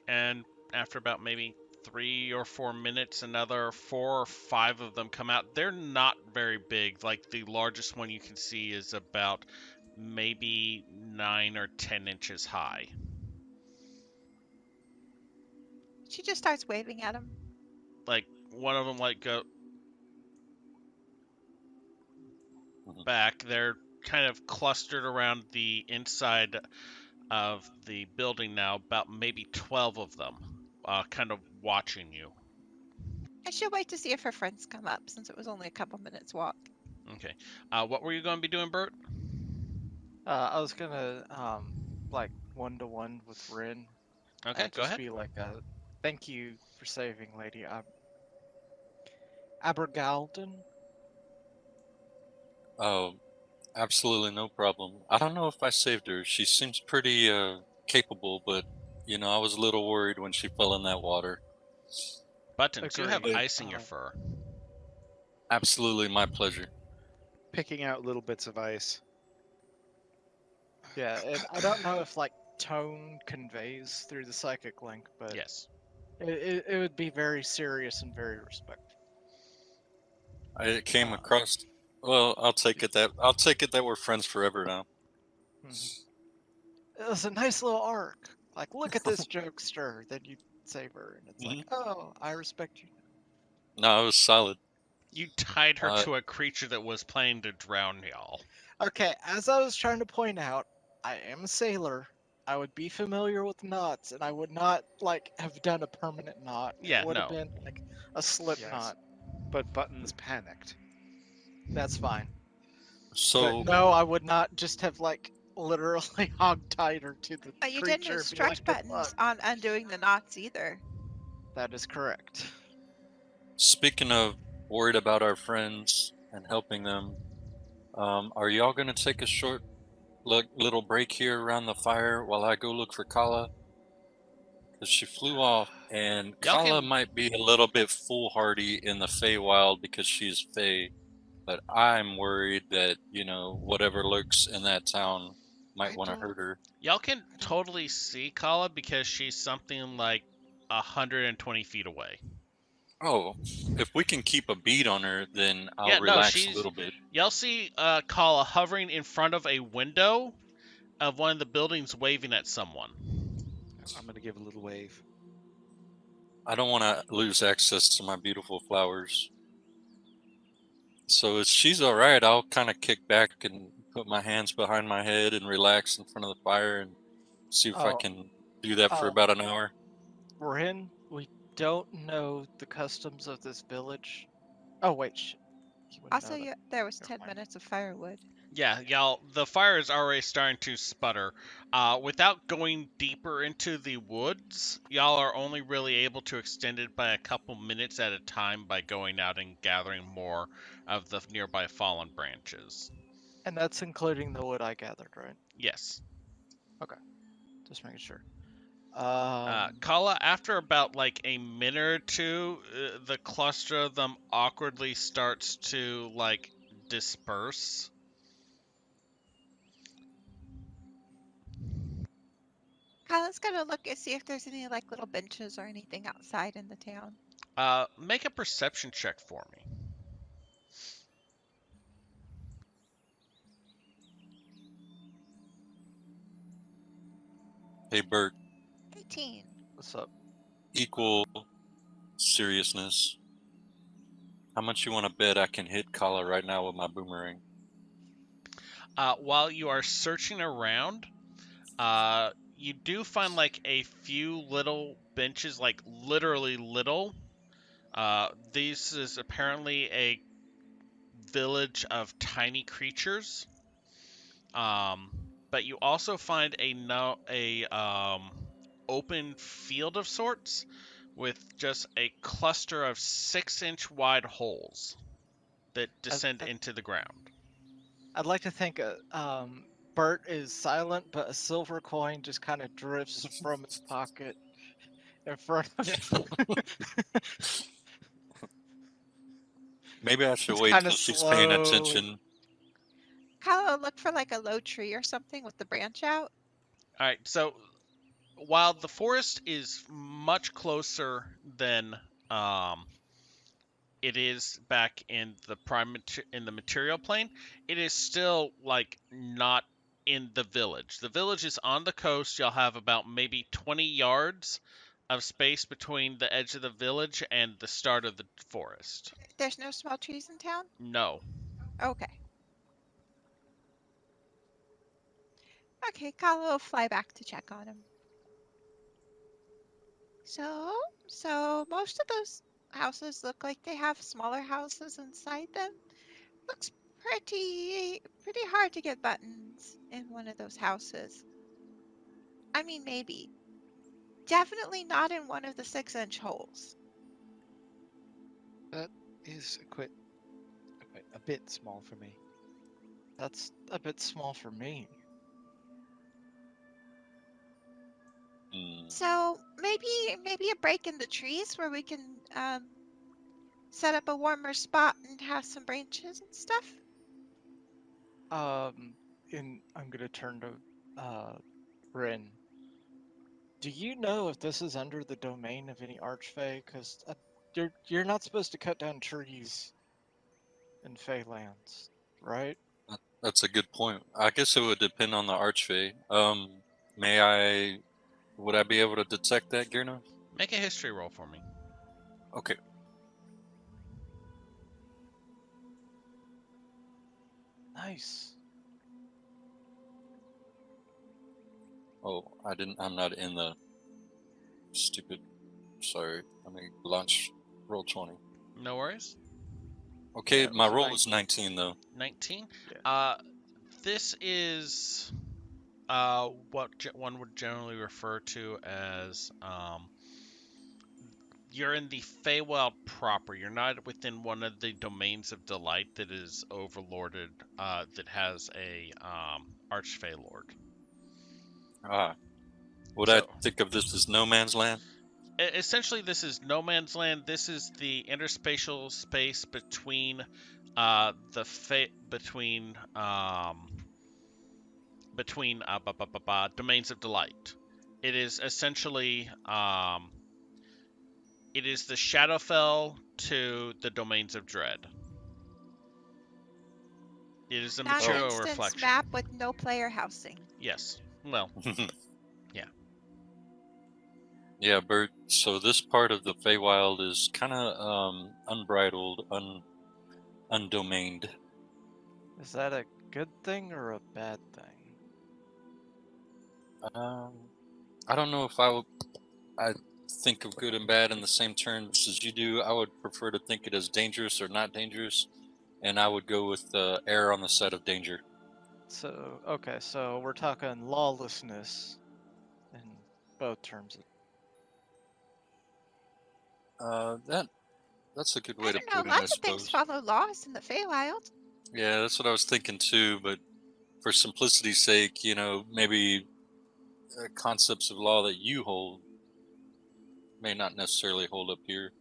A: and after about maybe 3 or 4 minutes, another 4 or 5 of them come out. They're not very big. Like the largest one you can see is about maybe 9 or 10 inches high.
E: She just starts waving at him.
A: Like one of them go
C: Mhm.
A: back. They're kind of clustered around the inside of the building now, about maybe 12 of them, kind of watching you.
E: And she'll wait to see if her friends come up, since it was only a couple minutes walk.
A: Okay. What were you going to be doing, Bert?
D: I was gonna like 1-to-1 with Rin
A: Okay,
D: and
A: go
D: just
A: ahead.
D: be like a thank you for saving Lady Abergalden.
C: Oh, absolutely no problem. I don't know if I saved her. She seems pretty capable, but I was a little worried when she fell in that water.
A: Buttons, you have
D: Agreed.
A: ice in your fur.
C: Absolutely my pleasure.
B: Picking out little bits of ice.
D: Yeah, and I don't know if like tone conveys through the psychic link, but
A: Yes.
D: it would be very serious and very respectful.
C: I came
D: Uh,
C: across. Well, I'll take it that we're friends forever now.
D: It was a nice little arc. Like, look at this jokester. Then you save her, and it's like, oh, I respect you.
C: No, it was solid.
A: You tied her
C: Uh,
A: to a creature that was planning to drown y'all.
D: Okay, as I was trying to point out, I am a sailor. I would be familiar with knots, and I would not like have done a permanent knot.
A: Yeah,
D: It would have
A: no.
D: been like a slip
B: Yes.
D: knot.
B: But Buttons panicked.
D: That's fine.
C: so
D: But no, I would not just have like literally hog-tied her to the
E: But you didn't
D: creature and be like,
E: instruct
D: good luck.
E: Buttons on undoing the knots either.
D: That is correct.
C: speaking of worried about our friends and helping them, are y'all gonna take a short little break here around the fire while I go look for Kala? Because she flew off, and
A: Y'all
C: Kala
A: can.
C: might be a little bit foolhardy in the Feywild because she's Fey, but I'm worried that whatever lurks in that town might
D: I
C: want to
D: don't.
C: hurt her.
A: Y'all can
D: I don't.
A: totally see Kala because she's something like 120 feet away.
C: Oh, if we can keep a bead on her, then I'll
A: Yeah, no,
C: relax a
A: she's.
C: little bit.
A: Y'all see Kala hovering in front of a window of one of the buildings, waving at someone.
B: I'm going to give a little wave.
C: I don't want to lose access to my beautiful flowers. So if she's all right, I'll kind of kick back and put my hands behind my head and relax in front of the fire and see if I
D: Oh,
C: can do that for
D: oh,
C: about an hour.
D: Rin, we don't know the customs of this village. Oh wait, you wouldn't
E: Also,
D: know that.
E: there was
D: Never
E: 10
D: mind.
E: minutes of firewood.
A: Yeah, y'all, the fire is already starting to sputter. Without going deeper into the woods, y'all are only really able to extend it by a couple minutes at a time by going out and gathering more of the nearby fallen branches.
D: And that's including the wood I gathered, right?
A: Yes.
D: Just making sure.
A: Kala, after about like a minute or two, the cluster of them awkwardly starts to like disperse.
E: Kyla's gonna look and see if there's any like little benches or anything outside in the town.
A: Make a perception check for me.
C: Hey, Bert,
E: 18.
D: What's up?
C: equal seriousness. How much you want to bet I can hit Kala right now with my boomerang?
A: While you are searching around, you do find like a few little benches, like literally little. This is apparently a village of tiny creatures. Um, but you also find a open field of sorts with just a cluster of 6-inch wide holes that descend
D: I'd,
A: into the ground.
D: I'd like to think Bert is silent, but a silver coin just kind of drifts from his pocket in front of him.
C: Maybe I should
D: It's
C: wait
D: kind of
C: till she's paying
D: slowly.
C: attention.
E: Kyla, look for like a low tree or something with the branch out.
A: All right, so while the forest is much closer than um, it is back in the material plane, it is still like not in the village. The village is on the coast. You'll have about maybe 20 yards of space between the edge of the village and the start of the forest.
E: There's no small trees in town?
A: No.
E: Okay. Okay, Kala will fly back to check on him. So most of those houses look like they have smaller houses inside them. Looks pretty hard to get buttons in one of those houses. I mean, maybe. Definitely not in one of the 6-inch holes.
B: That is a bit small for me.
D: That's a bit small for me.
C: Hmm.
E: So maybe a break in the trees where we can set up a warmer spot and have some branches and stuff.
D: And I'm gonna turn to Rin. Do you know if this is under the domain of any archfey? Because you're not supposed to cut down trees in fey lands, right?
C: That's a good point. I guess it would depend on the archfey. Would I be able to detect that, Girna?
A: Make a history roll for me.
C: Okay.
D: Nice.
C: Oh, I'm not in the stupid. Sorry. Let me launch roll 20.
A: No worries.
C: Okay,
D: Yeah, it
C: my
D: was a
C: roll was 19 though.
A: 19.
D: Yeah.
A: This is what one would generally refer to as you're in the feywild proper. You're not within one of the domains of delight that is overlorded, that has a archfey lord.
C: Ah. Would I
A: So
C: think of this as no man's land?
A: essentially, this is no man's land. This is the interspatial space between domains of delight. It is essentially it is the Shadowfell to the domains of dread. It is a
E: Not an
A: material
E: instance
A: reflection.
E: map with no player housing.
A: Yes. Well,
C: Yeah, Bert. So this part of the Feywild is kind of unbridled, undomained.
D: Is that a good thing or a bad thing?
C: I don't know if I think of good and bad in the same terms as you do. I would prefer to think it as dangerous or not dangerous, and I would go with err on the side of danger.
D: So, okay, so we're talking lawlessness in both terms.
C: That's a good
E: I
C: way to
E: don't know,
C: put it, I
E: lots of things
C: suppose.
E: follow laws in the Feywild.
C: Yeah, that's what I was thinking too. But for simplicity's sake, maybe concepts of law that you hold may not necessarily hold up here.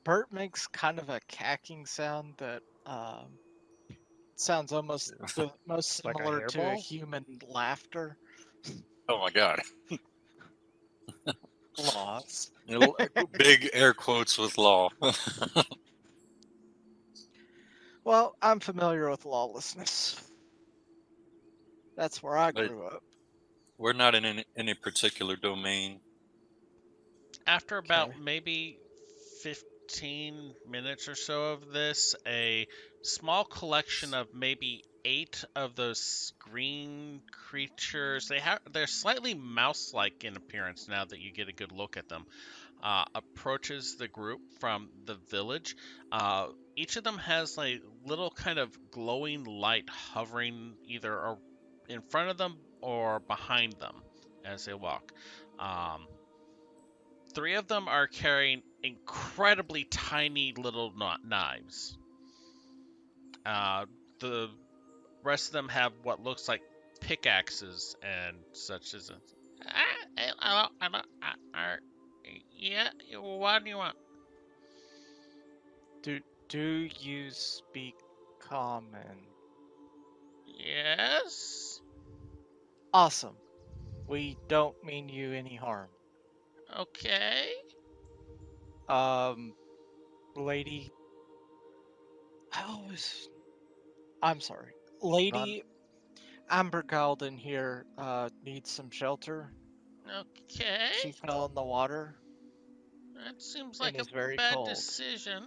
D: Bert makes kind of a cacking sound that sounds almost the most
B: Like a
D: similar to a
B: hairball?
D: human laughter.
C: Oh my god.
D: Laws.
C: Big air quotes with law.
D: Well, I'm familiar with lawlessness. That's where I
C: But
D: grew up.
C: we're not in any particular domain.
A: after about
D: Okay.
A: maybe 15 minutes or so of this, a small collection of maybe 8 of those green creatures, they're slightly mouse-like in appearance now that you get a good look at them, approaches the group from the village. Each of them has a little kind of glowing light hovering either in front of them or behind them as they walk. Um, 3 of them are carrying incredibly tiny little knives. The rest of them have what looks like pickaxes and such as. Yeah, what do you want?
D: Do you speak common?
A: Yes.
D: Awesome. We don't mean you any harm.
A: Okay.
D: Lady. I'm sorry. Lady, Amber Galden here needs some shelter.
A: Okay.
D: She fell in the water
A: That seems
D: and
A: like a
D: is very
A: bad
D: cold.
A: decision.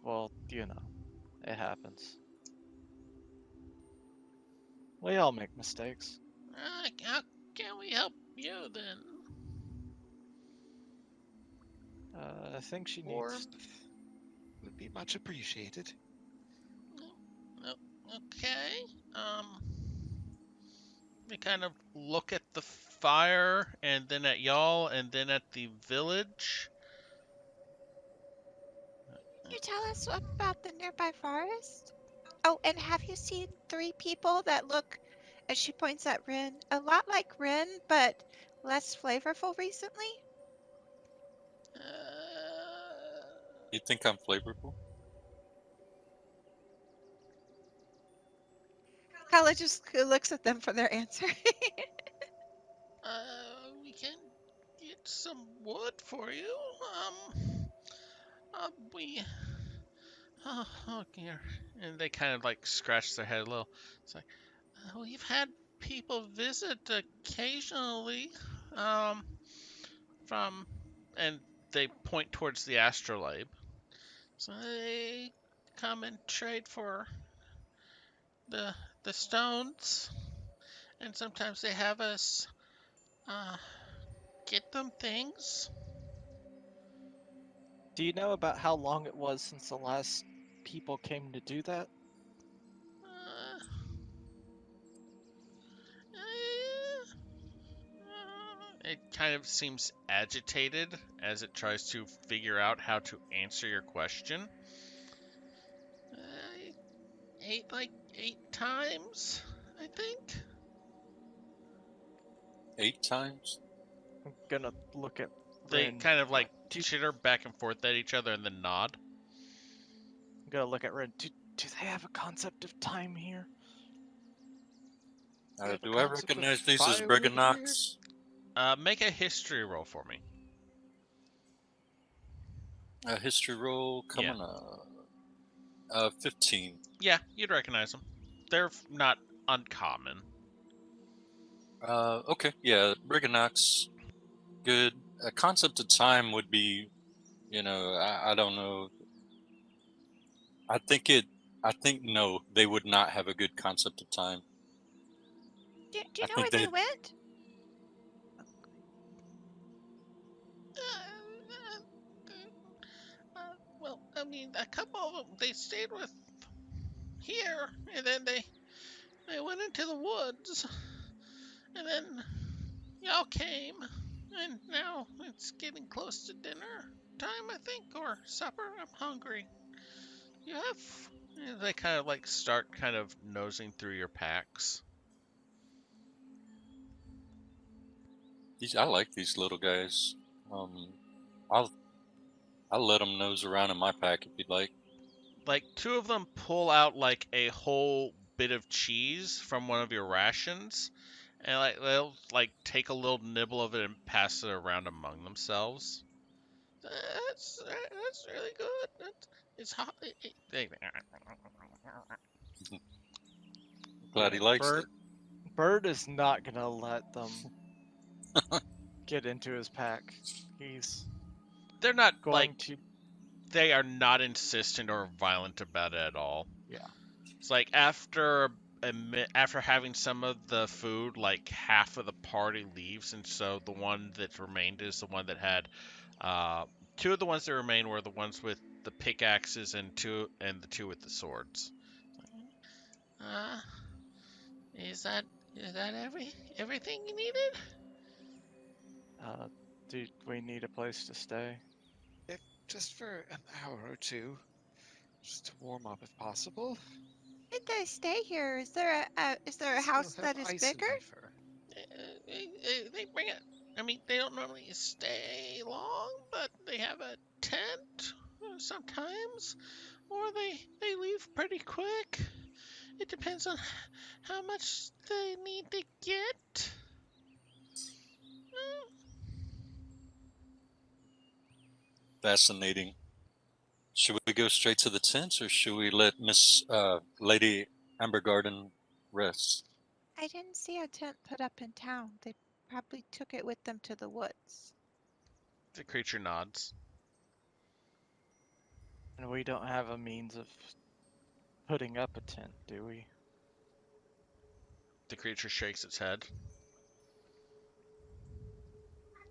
D: Well, you know, it happens. We all make mistakes.
A: How can we help you then?
D: I think she
B: Warmth
D: needs.
B: would be much appreciated.
A: Okay. We kind of look at the fire, and then at y'all, and then at the village.
E: Can you tell us about the nearby forest? Oh, and have you seen 3 people that look, as she points at Rin, a lot like Rin, but less flavorful recently?
C: You think I'm flavorful?
E: Kala just looks at them for their answer.
A: We can get some wood for you. We. Oh dear. And they kind of like scratch their head a little. It's like, we've had people visit occasionally. Um, from, and they point towards the astrolabe. So they come and trade for the the stones, and sometimes they have us uh, get them things.
D: Do you know about how long it was since the last people came to do that?
A: Uh, it kind of seems agitated as it tries to figure out how to answer your question. Eight times, I think.
C: 8 times?
D: I'm gonna look at
A: They
D: Rin.
A: kind of like
D: Do
A: chitter back and forth at each other and then nod.
D: I'm gonna look at Rin. Do they have a concept of time here?
B: We have a
C: Do I
B: concept of
C: recognize these as
B: fire over here.
C: Briganox?
A: Make a history roll for me.
C: A history roll
A: Yeah.
C: coming up. 15.
A: Yeah, you'd recognize them. They're not uncommon.
C: Okay, yeah, Briganox, good. A concept of time would be, I don't know. I think no, they would not have a good concept of time.
E: Do you
C: I
E: know where
C: think
E: they
C: they,
E: went?
A: Well, I mean, a couple of them, they stayed with here, and then they went into the woods, and then y'all came, and now it's getting close to dinner time, I think, or supper. I'm hungry. You have. And they kind of like start kind of nosing through your packs.
C: I like these little guys. I'll let them nose around in my pack if you'd like.
A: Like two of them pull out like a whole bit of cheese from one of your rations, and like they'll like take a little nibble of it and pass it around among themselves. That's really good. It's hot.
C: Glad he likes it.
D: Bird is not gonna let them get into his pack. He's
A: They're not
D: going
A: like
D: to.
A: they are not insistent or violent about it at all.
D: Yeah.
A: It's like after after having some of the food, like half of the party leaves, and so the one that remained is the one that had. Two of the ones that remain were the ones with the pickaxes, and the two with the swords. Uh, is that everything you needed?
D: Do we need a place to stay?
B: If just for an hour or two, just to warm up if possible.
E: Did they stay here? Is there a
B: Still
E: house
B: have
E: that is
B: ice in
E: bigger?
B: my fur.
A: They bring it. I mean, they don't normally stay long, but they have a tent sometimes, or they leave pretty quick. It depends on how much they need to get.
C: Fascinating. Should we go straight to the tents, or should we let Miss Lady Amber Garden rests.
E: I didn't see a tent put up in town. They probably took it with them to the woods.
A: The creature nods.
D: And we don't have a means of putting up a tent, do we?
A: The creature shakes its head.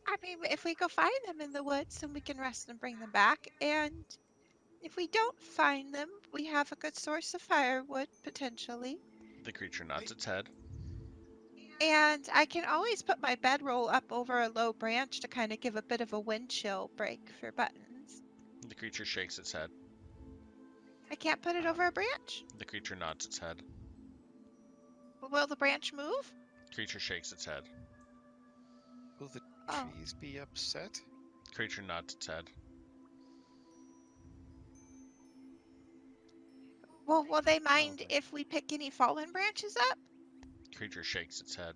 E: I mean, if we go find them in the woods, then we can rest and bring them back. And if we don't find them, we have a good source of firewood, potentially.
A: The creature nods its head.
E: And I can always put my bedroll up over a low branch to kind of give a bit of a wind chill break for Buttons.
A: The creature shakes its head.
E: I can't put it over a branch.
A: The creature nods its head.
E: Will the branch move?
A: The creature shakes its head.
B: Will the
E: Oh.
B: trees be upset?
A: The creature nods its head.
E: Well, will they mind
B: Probably.
E: if we pick any fallen branches up?
A: The creature shakes its head.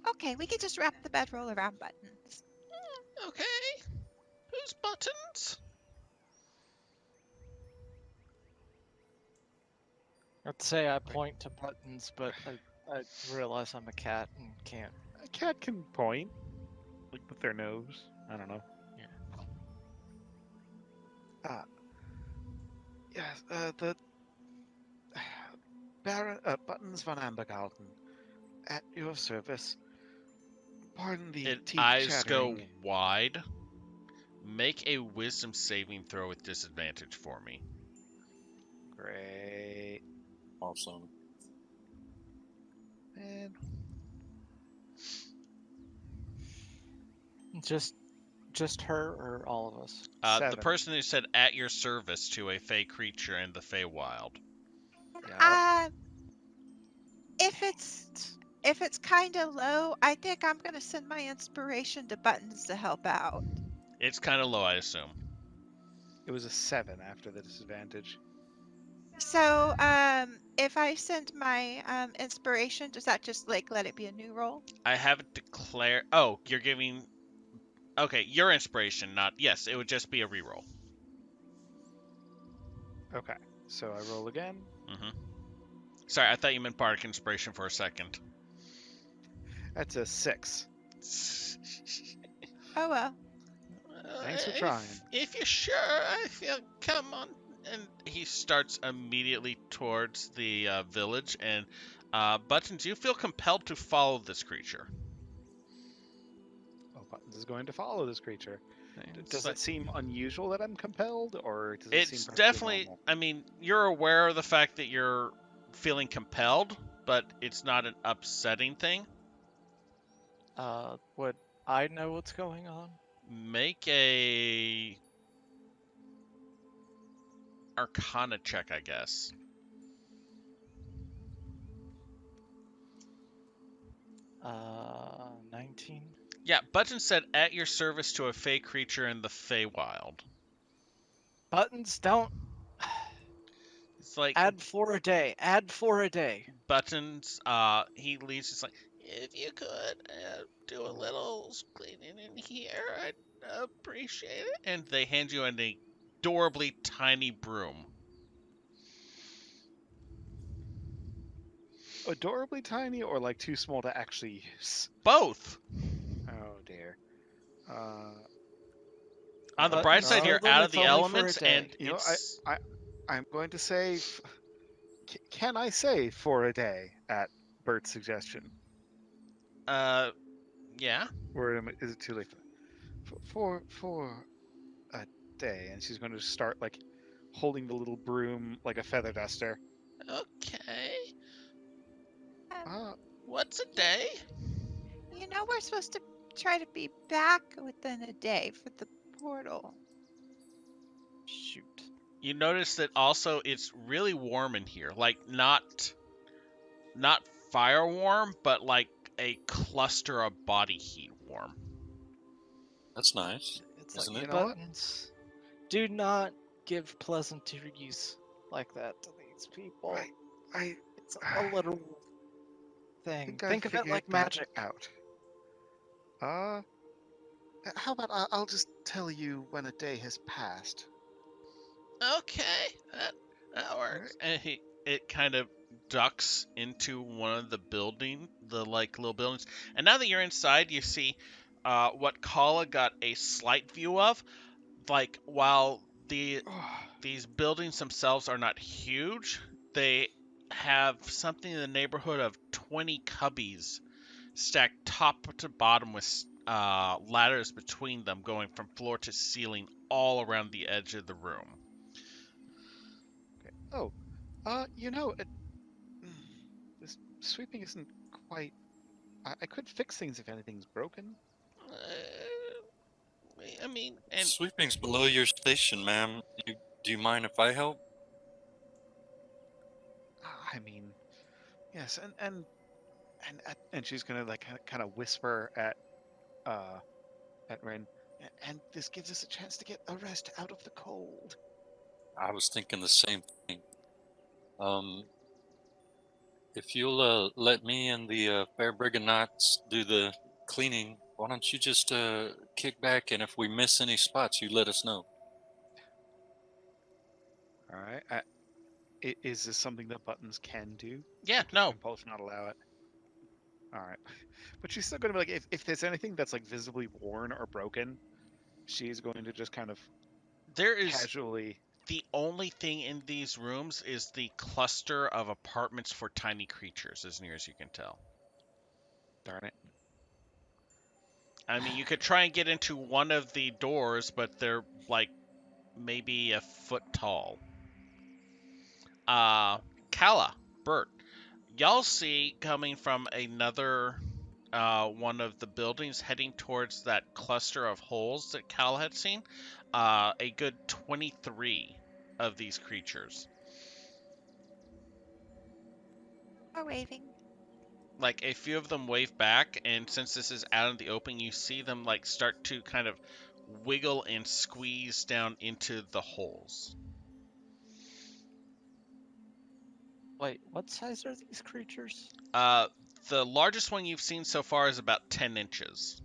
E: Okay, we could just wrap the bedroll around Buttons.
A: Okay. Who's Buttons?
D: I'd say I point to Buttons, but I realize I'm a cat and can't.
B: A cat can point, like with their nose. I don't know.
D: Yeah.
B: Yes, the Baron Buttons von Ambergalten, at your service. Pardon the
A: Its
B: teeth
A: eyes go
B: chattering.
A: wide. Make a wisdom saving throw with disadvantage for me.
B: Great.
C: Awesome.
B: Man,
D: Just her or all of us?
A: The
B: 7.
A: person who said at your service to a fey creature in the feywild.
B: Yeah.
E: If it's kind of low, I think I'm gonna send my inspiration to Buttons to help out.
A: It's kind of low, I assume.
B: It was a 7 after the disadvantage.
E: So, if I send my inspiration, does that just like let it be a new roll?
A: I haven't declared. Oh, you're giving. Okay, your inspiration, not. Yes, it would just be a reroll.
B: Okay, so I roll again.
A: Mm-hmm. Sorry, I thought you meant bardic inspiration for a second.
B: That's a 6.
E: Oh well.
B: Thanks for trying.
A: If you're sure, I feel. Come on. And he starts immediately towards the village. And Buttons, you feel compelled to follow this creature.
B: Oh, Buttons is going to follow this creature.
A: It's
B: Does
A: like-
B: it seem unusual that I'm compelled, or does it
A: It's
B: seem perfectly
A: definitely.
B: normal?
A: I mean, you're aware of the fact that you're feeling compelled, but it's not an upsetting thing.
D: Would I know what's going on?
A: Make a Arcana check, I guess.
D: 19.
A: Yeah, Button said at your service to a fey creature in the Feywild.
D: Buttons, don't
A: It's like
D: add 4 a day. Add 4 a day.
A: Buttons, he leaves. It's like, if you could do a little cleaning in here, I'd appreciate it. And they hand you an adorably tiny broom.
B: Adorably tiny, or like too small to actually use?
A: Both.
B: Oh dear.
A: On the
D: But
A: bright
D: it's
A: side, you're
D: still
A: out of
D: it's
A: the
D: only for a
A: elements,
D: day.
A: and
B: You know,
A: it's.
B: I'm going to say, can I say for a day at Bert's suggestion,
A: Yeah.
B: or is it too late for a day? And she's going to start like holding the little broom like a feather duster.
A: Okay.
B: Uh,
A: What's a day?
E: You know we're supposed to try to be back within a day for the portal.
D: Shoot.
A: You notice that also it's really warm in here. Like not fire warm, but like a cluster of body heat warm.
C: That's nice.
D: It's
C: Isn't
D: like
C: it?
B: You know what?
D: Buttons. Do not give pleasantries like that to these people.
B: I
D: It's a literal thing.
B: I
D: Think of it
B: figured
D: like
B: that
D: magic.
B: out. How about I'll just tell you when a day has passed.
A: Okay, that works. And it kind of ducks into one of the little buildings. And now that you're inside, you see what Kala got a slight view of. Like, while these buildings themselves are not huge, they have something in the neighborhood of 20 cubbies stacked top to bottom with ladders between them going from floor to ceiling all around the edge of the room.
B: Okay. Oh, this sweeping isn't quite. I could fix things if anything's broken.
A: I mean, and
C: Sweeping's below your station, ma'am. Do you mind if I help?
B: I mean, yes, and she's gonna like kind of whisper at Ren, and this gives us a chance to get a rest out of the cold.
C: I was thinking the same thing. If you'll let me and the Fair Brigand Knights do the cleaning, why don't you just kick back, and if we miss any spots, you let us know.
B: All right. Is this something that Buttons can do?
A: yeah,
B: Or does
A: no.
B: Impulse not allow it? All right. But she's still going to be like, if there's anything that's like visibly worn or broken, she's going to just kind of
A: There is
B: casually.
A: the only thing in these rooms is the cluster of apartments for tiny creatures, as near as you can tell.
B: Darn it.
A: I mean, you could try and get into one of the doors, but they're like maybe a foot tall. Kala, Bert, y'all see coming from another one of the buildings heading towards that cluster of holes that Cal had seen, a good 23 of these creatures.
E: Or waving.
A: Like, a few of them wave back, and since this is out in the open, you see them like start to kind of wiggle and squeeze down into the holes.
D: Wait, what size are these creatures?
A: The largest one you've seen so far is about 10 inches.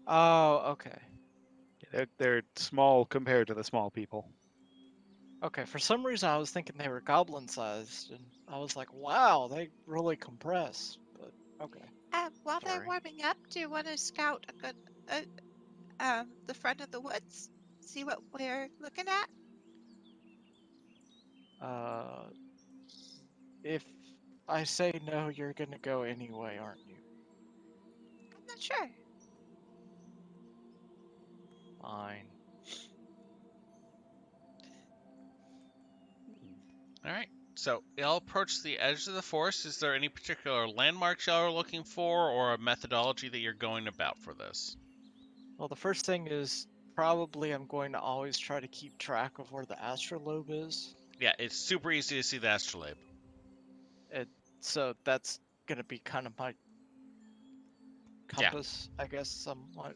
D: Oh, okay.
B: They're small compared to the small people.
D: Okay, for some reason I was thinking they were goblin-sized, and I was like, wow, they really compress. But okay.
E: While they're
B: Sorry.
E: warming up, do you want to scout a good, the front of the woods? See what we're looking at?
D: If I say no, you're gonna go anyway, aren't you?
E: I'm not sure.
D: Fine.
A: All right. So y'all approach the edge of the forest. Is there any particular landmarks y'all are looking for, or a methodology that you're going about for this?
D: Well, the first thing is probably I'm going to always try to keep track of where the astrolabe is.
A: Yeah, it's super easy to see the astrolabe.
D: So that's gonna be kind of my
A: Yeah.
D: compass, I guess, somewhat.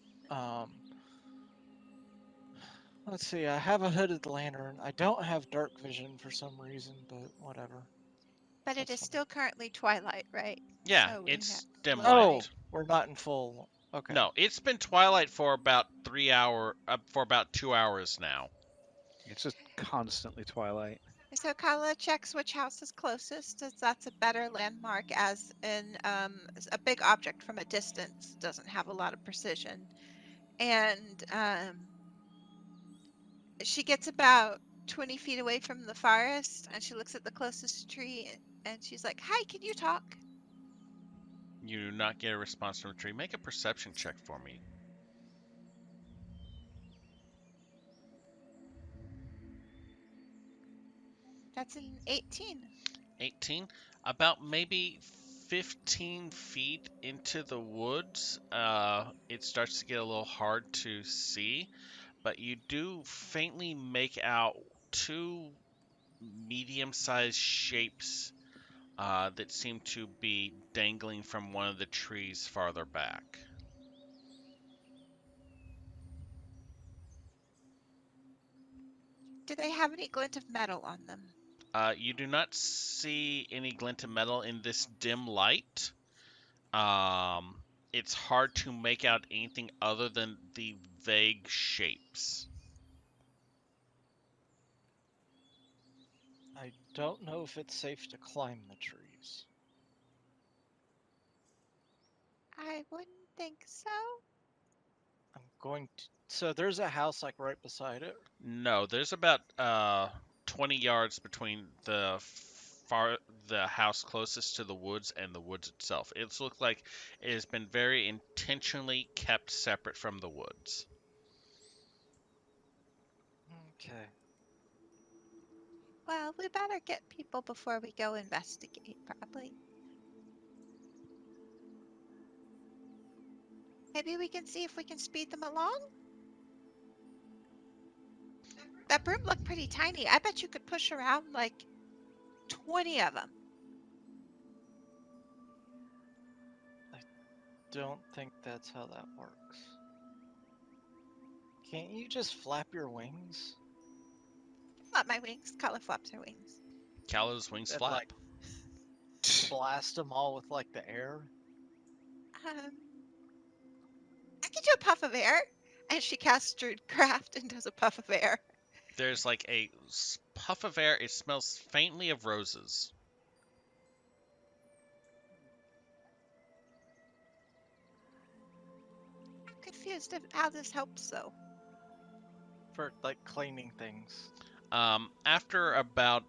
D: Let's see, I have a hooded lantern. I don't have dark vision for some reason, but whatever.
E: But it
D: That's
E: is
D: fine.
E: still currently twilight, right?
A: Yeah,
E: So we
A: it's
E: have
A: dim
E: low
A: light.
D: Oh, we're not in full. Okay.
A: No, it's been twilight for about 2 hours now.
B: It's just constantly twilight.
E: So Kala checks which house is closest, as that's a better landmark, as in a big object from a distance doesn't have a lot of precision. And she gets about 20 feet away from the forest, and she looks at the closest tree, and she's like, "Hi, can you talk?"
A: You do not get a response from the tree. Make a perception check for me.
E: That's an 18.
A: 18. About maybe 15 feet into the woods, it starts to get a little hard to see, but you do faintly make out two medium-sized shapes that seem to be dangling from one of the trees farther back.
E: Do they have any glint of metal on them?
A: You do not see any glint of metal in this dim light. It's hard to make out anything other than the vague shapes.
D: I don't know if it's safe to climb the trees.
E: I wouldn't think so.
D: I'm going to. So there's a house like right beside it.
A: No, there's about 20 yards between the house closest to the woods and the woods itself. It's looked like it has been very intentionally kept separate from the woods.
D: Okay.
E: Well, we better get people before we go investigate, probably. Maybe we can see if we can speed them along? That broom looked pretty tiny. I bet you could push around like 20 of them.
D: Don't think that's how that works. Can't you just flap your wings?
E: Flap my wings. Color flaps her wings.
A: Callow's wings
D: And,
A: flap.
D: like, blast them all with like the air?
E: I can do a puff of air. And she casts Druidcraft and does a puff of air.
A: There's like a puff of air. It smells faintly of roses.
E: I'm confused of how this helps, though.
D: For like cleaning things.
A: After about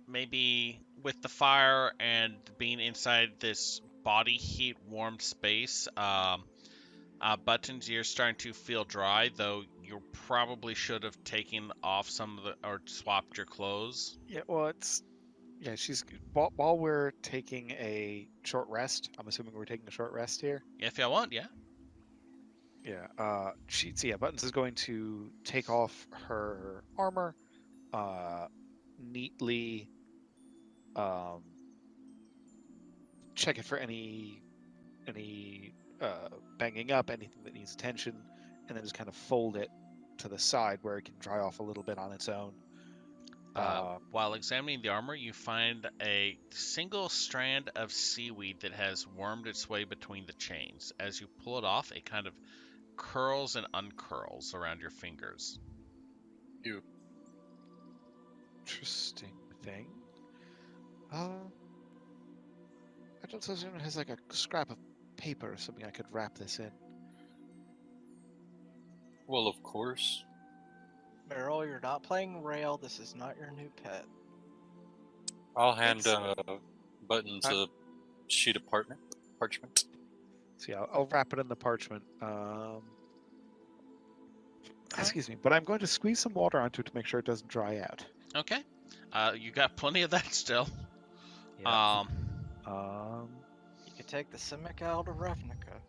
A: maybe with the fire and being inside this body heat warmed space, Buttons, you're starting to feel dry, though you probably should have taken off some of the or swapped your clothes.
B: Yeah, well, she's while we're taking a short rest. I'm assuming we're taking a short rest here.
A: If you want, yeah.
B: Yeah. Buttons is going to take off her armor, neatly, check it for any banging up, anything that needs attention, and then just kind of fold it to the side where it can dry off a little bit on its own.
A: While examining the armor, you find a single strand of seaweed that has wormed its way between the chains. As you pull it off, it kind of curls and uncurls around your fingers.
C: You.
B: Interesting thing. I don't suppose anyone has like a scrap of paper or something I could wrap this in.
C: Well, of course.
D: Meryl, you're not playing Rail. This is not your new pet.
C: I'll hand
B: It's-
C: Buttons
B: I-
C: a sheet of parchment.
B: So yeah, I'll wrap it in the parchment. Excuse me, but I'm going to squeeze some water onto it to make sure it doesn't dry out.
A: Okay. You got plenty of that still.
B: Yeah.
D: You could take the Simic out of Ravnica.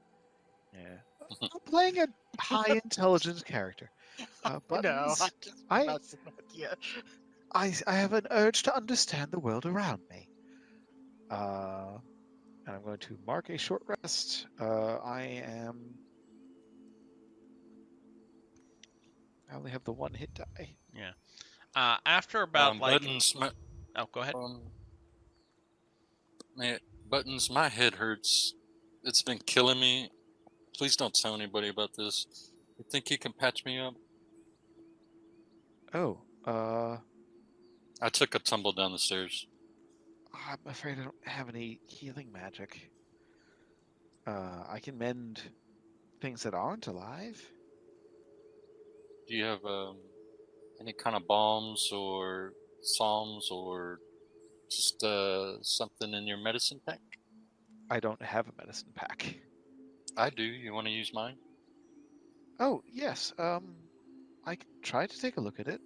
B: Yeah. I'm playing a high intelligence character. Buttons,
D: I'm just
B: I-
D: messing with you.
B: I have an urge to understand the world around me. And I'm going to mark a short rest. I only have the one hit die.
A: After about
C: Buttons,
A: oh, go ahead.
C: Buttons, my head hurts. It's been killing me. Please don't tell anybody about this. You think you can patch me up?
B: Oh,
C: I took a tumble down the stairs.
B: I'm afraid I don't have any healing magic. I can mend things that aren't alive.
C: Do you have any kind of bombs or psalms or just something in your medicine pack?
B: I don't have a medicine pack.
C: I do. You want to use mine?
B: Oh, yes. I can try to take a look at it.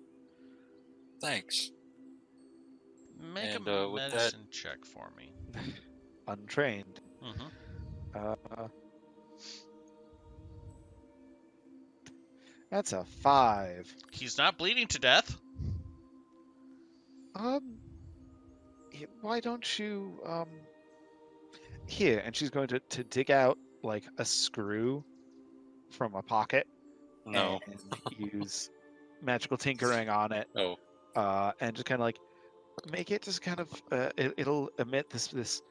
C: Thanks.
A: Make
C: And,
A: a
C: with that-
A: medicine check for me.
B: Untrained.
A: Mm-hmm.
B: That's a 5.
A: He's not bleeding to death.
B: Why don't you, here, and she's going to dig out, like, a screw from a pocket
C: No.
B: and use magical tinkering on it,
C: Oh.
B: and just kind of, like, make it just kind of, it'll emit this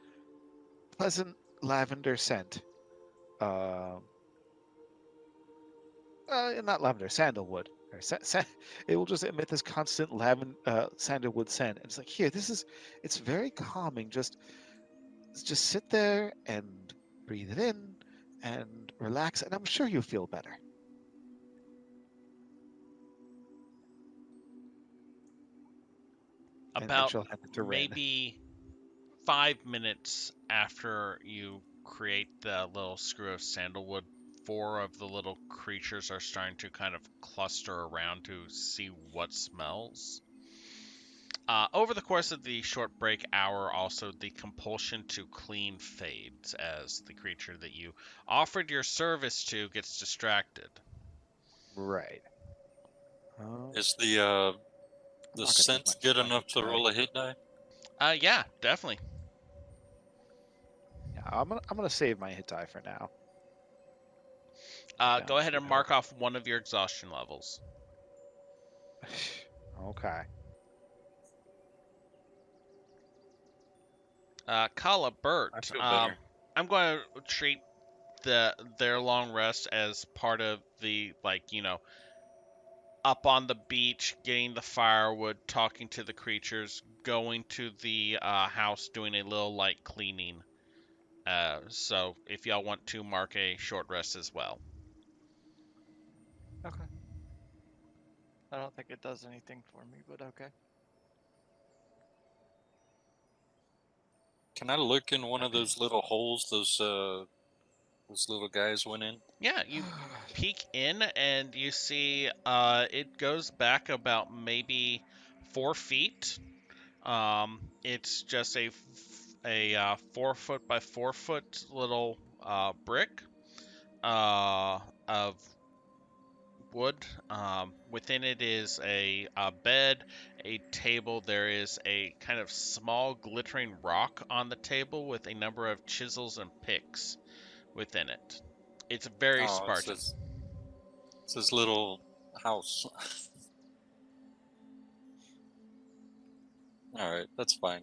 B: pleasant lavender scent. Not lavender, sandalwood. It will just emit this constant sandalwood scent. And it's like, here, it's very calming. Just sit there and breathe it in and relax, and I'm sure you'll feel better. And
A: About
B: she'll hand it to Rin.
A: maybe 5 minutes after you create the little screw of sandalwood, four of the little creatures are starting to kind of cluster around to see what smells. Over the course of the short break hour, also, the compulsion to clean fades as the creature that you offered your service to gets distracted.
B: Right.
C: Is
B: I'm
C: the
B: not gonna use
C: scent
B: my
C: good
B: lucky
C: enough to
B: die.
C: roll a hit die?
A: Yeah, definitely.
B: Yeah, I'm gonna save my hit die for now.
A: Go ahead and mark off one of your exhaustion levels.
B: Okay.
A: Kala, Bert,
C: I feel better.
A: I'm going to treat their long rest as part of the, up on the beach, getting the firewood, talking to the creatures, going to the house, doing a little light cleaning. So if y'all want to mark a short rest as well.
D: Okay. I don't think it does anything for me, but okay.
C: Can I look in one of those little holes those little guys went in?
A: Yeah, you peek in and you see it goes back about maybe 4 feet. It's just a 4 foot by 4 foot little brick of wood. Within it is a bed, a table. There is a kind of small glittering rock on the table with a number of chisels and picks within it. It's very
C: Oh,
A: Spartan.
C: it's his little house. All right, that's fine.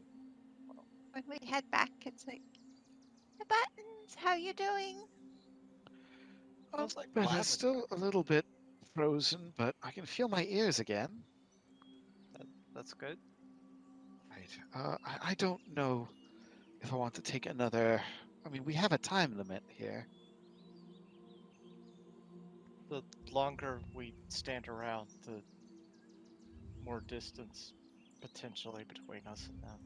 E: When we head back, it's like, the buttons, how you doing?
D: Smells like
B: But
D: lavender.
B: it's still a little bit frozen, but I can feel my ears again.
D: That's good.
B: Right. I don't know if I want to take another. I mean, we have a time limit here.
D: The longer we stand around, the more distance potentially between us and them.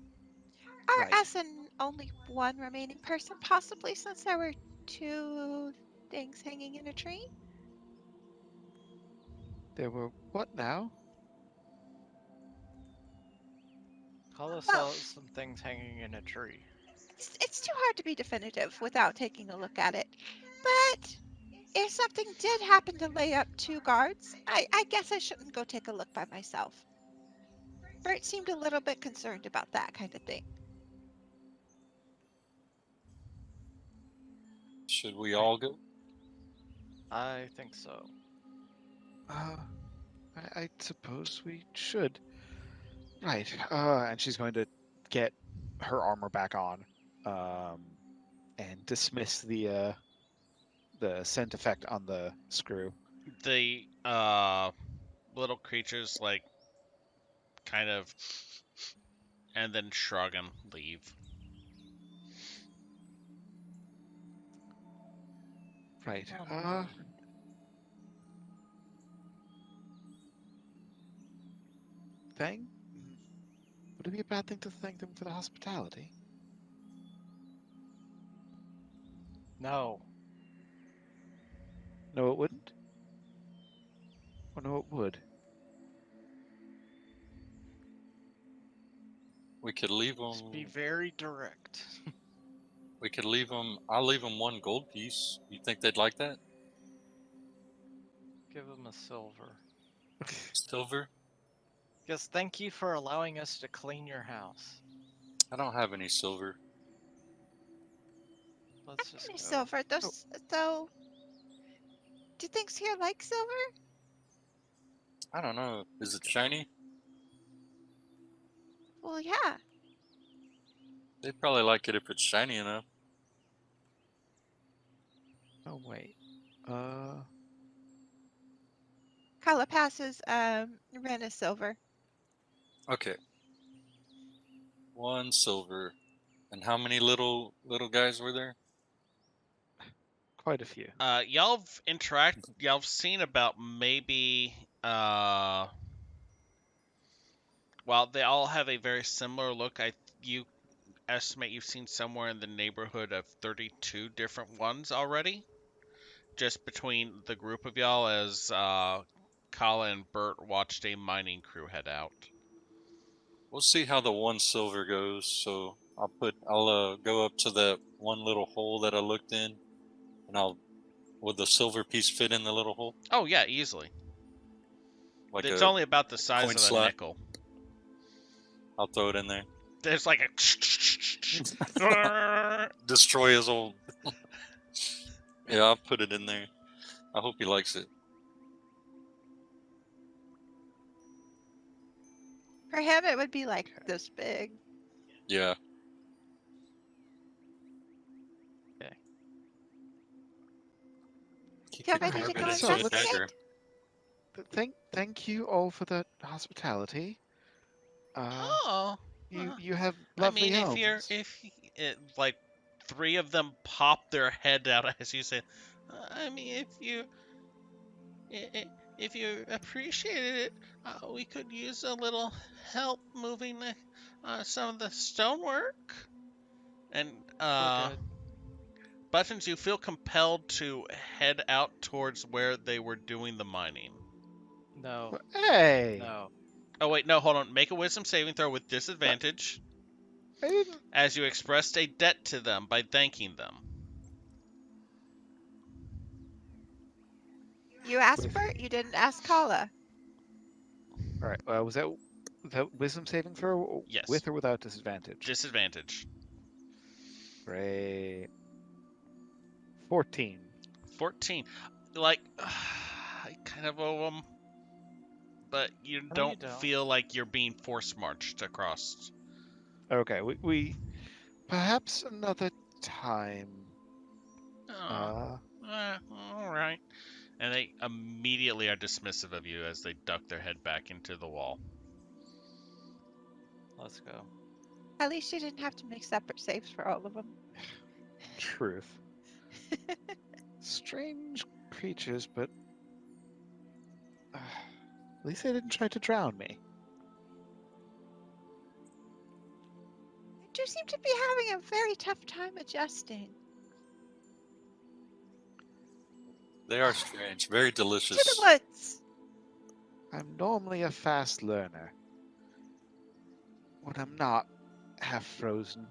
E: Or
B: Right.
E: as an only one remaining person, possibly, since there were two things hanging in a tree?
B: There were what now?
D: Kala
E: Well,
D: saw some things hanging in a tree.
E: it's too hard to be definitive without taking a look at it. But if something did happen to lay up two guards, I guess I shouldn't go take a look by myself. Bert seemed a little bit concerned about that kind of thing.
C: Should we all go?
D: I think so.
B: I suppose we should. Right. And she's going to get her armor back on, and dismiss the scent effect on the screw.
A: The little creatures kind of and then shrug and leave.
B: Right. Thing? Would it be a bad thing to thank them for the hospitality?
D: No.
B: No, it wouldn't. Or no, it would.
C: We could leave them.
D: Just be very direct.
C: We could leave them. I'll leave them one gold piece. You think they'd like that?
D: Give them a silver.
C: Silver?
D: Yes, thank you for allowing us to clean your house.
C: I don't have any silver.
D: Let's just
E: Any
D: go.
E: silver, though. Do things here like silver?
C: I don't know. Is it shiny?
E: Well, yeah.
C: They'd probably like it if it's shiny enough.
B: Oh wait.
E: Kala passes Ren a silver.
C: Okay. 1 silver. And how many little guys were there?
B: Quite a few.
A: Y'all've seen about maybe well, they all have a very similar look. You estimate you've seen somewhere in the neighborhood of 32 different ones already, just between the group of y'all as Kala and Bert watched a mining crew head out.
C: We'll see how the 1 silver goes. So I'll go up to that one little hole that I looked in, and would the silver piece fit in the little hole?
A: Oh yeah, easily.
C: Like
A: It's
C: a
A: only about the size
C: coin
A: of a
C: slot?
A: nickel.
C: I'll throw it in there.
A: There's like a
C: Destroy his old. Yeah, I'll put it in there. I hope he likes it.
E: For him, it would be like this big.
C: Yeah.
D: Okay.
C: Keep
E: Feel
C: it
E: ready to
C: carved
E: go
C: into
B: So
C: a
B: let's-
C: dagger.
B: Thank you all for the hospitality.
A: Oh.
B: You have
A: I
B: lovely
A: mean,
B: homes.
A: like 3 of them pop their head out as you say, I mean, if you appreciated it, we could use a little help moving some of the stonework. And
D: We're good.
A: Buttons, you feel compelled to head out towards where they were doing the mining.
D: No.
B: Hey,
D: No.
A: Oh wait, no, hold on. Make a wisdom saving throw with disadvantage,
B: I didn't.
A: as you expressed a debt to them by thanking them.
E: You asked Bert, you didn't ask Kala.
B: All right. Was that wisdom saving throw
A: Yes.
B: with or without disadvantage?
A: Disadvantage.
B: Great. 14.
A: 14. Like, I kind of owe them, but you
D: No, you
A: don't
D: don't.
A: feel like you're being force marched across.
B: Okay. We perhaps another time.
A: Oh, all right. And they immediately are dismissive of you as they duck their head back into the wall.
D: Let's go.
E: At least you didn't have to make separate saves for all of them.
B: Truth. Strange creatures, but at least they didn't try to drown me.
E: You do seem to be having a very tough time adjusting.
C: They are strange. Very
E: To the
C: delicious.
E: woods!
B: I'm normally a fast learner. When I'm not half frozen.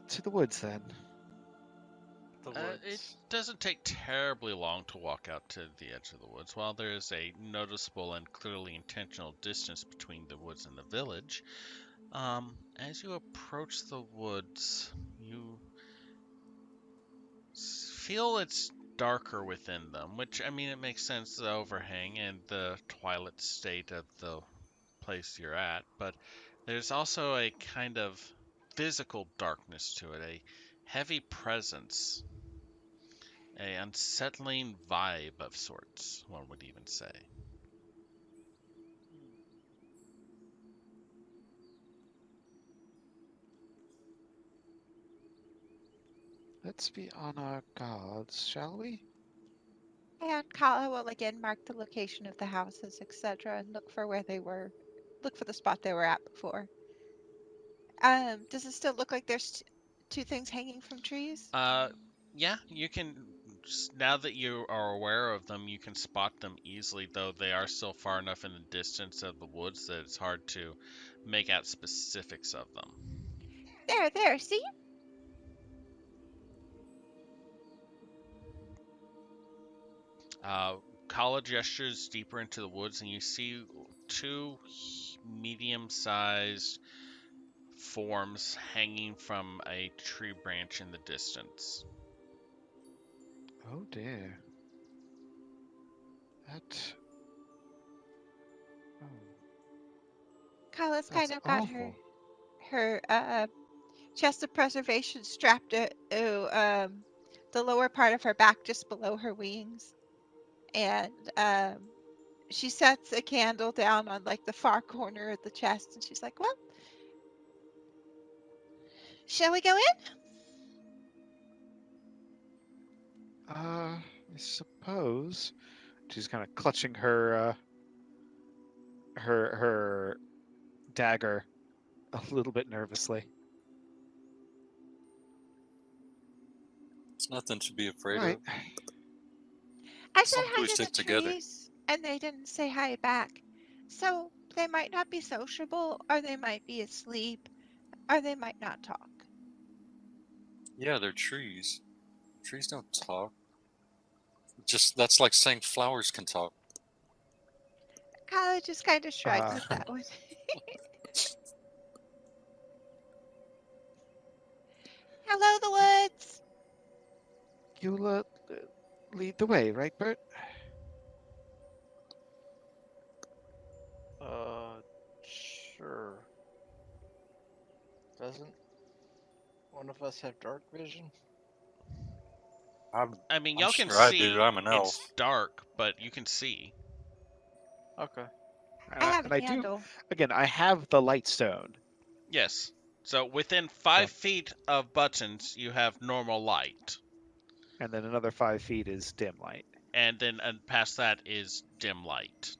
B: To the woods then.
D: The
A: It
D: woods.
A: doesn't take terribly long to walk out to the edge of the woods. While there is a noticeable and clearly intentional distance between the woods and the village, as you approach the woods, you feel it's darker within them, which, I mean, it makes sense, the overhang and the twilight state of the place you're at, but there's also a kind of physical darkness to it, a heavy presence, a unsettling vibe of sorts, one would even say.
B: Let's be on our guards, shall we?
E: And Kala will again mark the location of the houses, etc., and look for where they were. Look for the spot they were at before. Does it still look like there's two things hanging from trees?
A: Yeah, you can, now that you are aware of them, you can spot them easily, though they are still far enough in the distance of the woods that it's hard to make out specifics of them.
E: There, see?
A: Kala gestures deeper into the woods, and you see 2 medium-sized forms hanging from a tree branch in the distance.
B: Oh dear. That. Oh,
E: Kala's
B: that's
E: kind of got
B: awful.
E: her chest of preservation strapped to the lower part of her back, just below her wings, and she sets a candle down on like the far corner of the chest, and she's like, "Well, shall we go in?"
B: I suppose she's kind of clutching her her dagger a little bit nervously.
C: It's nothing to be afraid
B: Right.
C: of.
E: I said
C: Something
E: hi
C: we
E: to the
C: stick together.
E: trees, and they didn't say hi back. So they might not be sociable, or they might be asleep, or they might not talk.
C: Yeah, they're trees. Trees don't talk. Just that's like saying flowers can talk.
E: Kala just kind of shrugs
B: Uh,
E: at that one. Hello, the woods.
B: You'll lead the way, right, Bert?
D: Sure. Doesn't one of us have dark vision?
C: I'm
A: I mean,
C: I'm
A: y'all can
C: sure I do.
A: see.
C: I'm an elf.
A: It's dark, but you can see.
D: Okay.
E: I have a
B: And I do.
E: candle.
B: Again, I have the light stone.
A: Yes. So within
B: So,
A: 5 feet of buttons, you have normal light,
B: and then another 5 feet is dim light.
A: and then past that is dim light.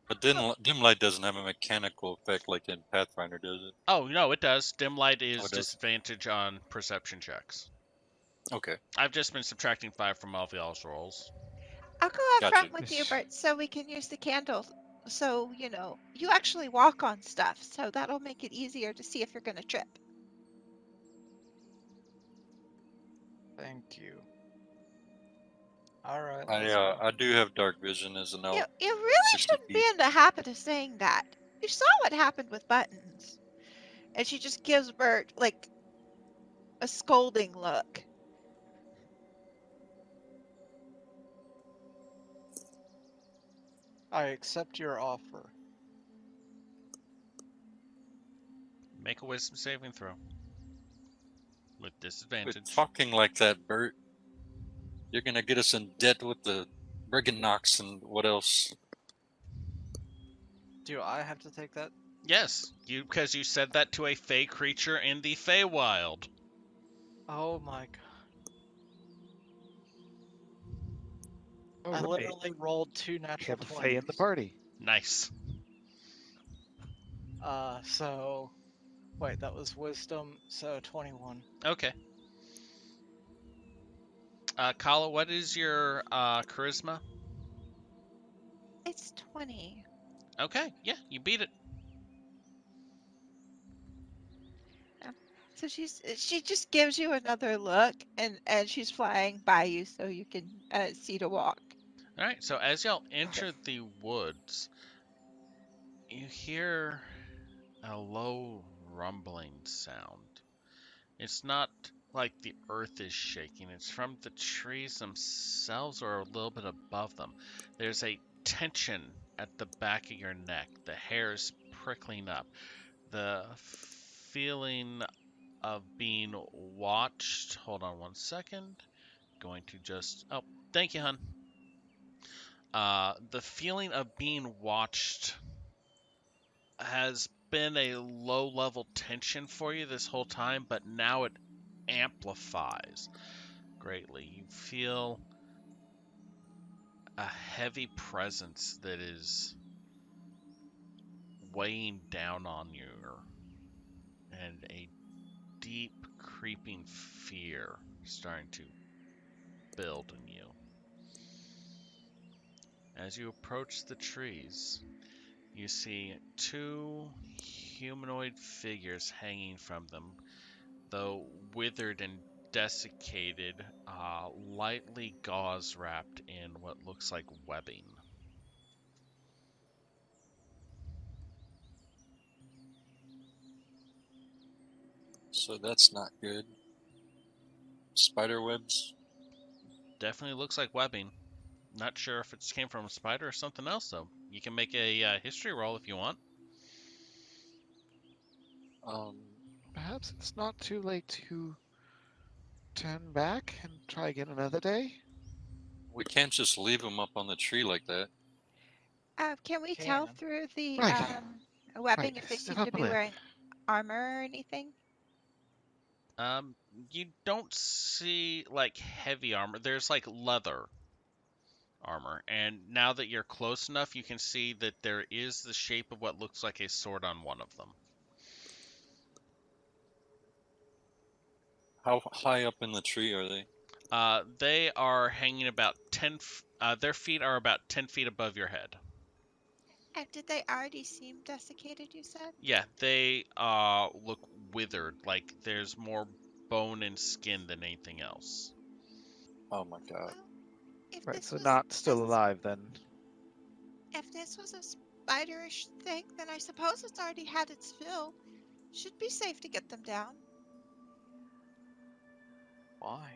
C: But dim light doesn't have a mechanical effect like in Pathfinder, does it?
A: Oh no, it does. Dim light
C: Oh,
A: is
C: it does.
A: disadvantage on perception checks.
C: Okay,
A: I've just been subtracting 5 from all of y'all's rolls.
E: I'll go up
C: gotcha.
E: front with you, Bert, so we can use the candle. So, you actually walk on stuff, so that'll make it easier to see if you're going to trip.
D: Thank you. All right.
C: I
D: Let's go.
C: I do have dark vision as an
E: You,
C: elf.
E: you really
C: 60
E: shouldn't be
C: feet.
E: in the habit of saying that. You saw what happened with Buttons. And she just gives Bert, like, a scolding look.
D: I accept your offer.
A: Make a wisdom saving throw. With
C: Quit
A: disadvantage.
C: talking like that, Bert. You're gonna get us in debt with the Brigand Knox and what else?
D: Do I have to take that?
A: Yes, because you said that to a fey creature in the feywild.
D: Oh my god.
B: Oh,
D: I
B: right.
D: literally rolled 2
B: We
D: natural
B: have a Fae in the
D: 20s.
B: party.
A: Nice.
D: So wait, that was wisdom, so 21.
A: Okay. Kala, what is your charisma?
E: It's 20.
A: Okay, yeah, you beat it.
E: So she just gives you another look, and she's flying by you so you can see to walk.
A: All right, so as y'all enter the woods, you hear a low rumbling sound. It's not like the earth is shaking, it's from the trees themselves or a little bit above them. There's a tension at the back of your neck, the hair's prickling up, the feeling of being watched. Hold on one second. Going to just. Oh, thank you, hun. The feeling of being watched has been a low level tension for you this whole time, but now it amplifies greatly. You feel a heavy presence that is weighing down on you, and a deep creeping fear starting to build in you. As you approach the trees, you see two humanoid figures hanging from them, though withered and desiccated, lightly gauze wrapped in what looks like webbing.
C: So that's not good. Spider webs.
A: Definitely looks like webbing. Not sure if it came from a spider or something else, though. You can make a history roll if you want.
C: Um,
B: Perhaps it's not too late to turn back and try again another day.
C: We can't just leave them up on the tree like that.
E: Can we tell
D: Can.
E: through the
B: Right.
E: webbing
B: Right.
E: if they
B: Step
E: seem
B: up
E: to
B: a
E: be
B: little.
E: wearing armor or anything?
A: You don't see like heavy armor. There's like leather armor, and now that you're close enough, you can see that there is the shape of what looks like a sword on one of them.
C: How high up in the tree are they?
A: They are hanging about their feet are about 10 feet above your head.
E: And did they already seem desiccated, you said?
A: Yeah, they look withered, like there's more bone and skin than anything else.
C: Oh my god.
E: Well, if
B: Right.
E: this
B: So
E: was
B: not still
E: a,
B: alive then.
E: if this was a spiderish thing, then I suppose it's already had its fill. Should be safe to get them down.
D: Why?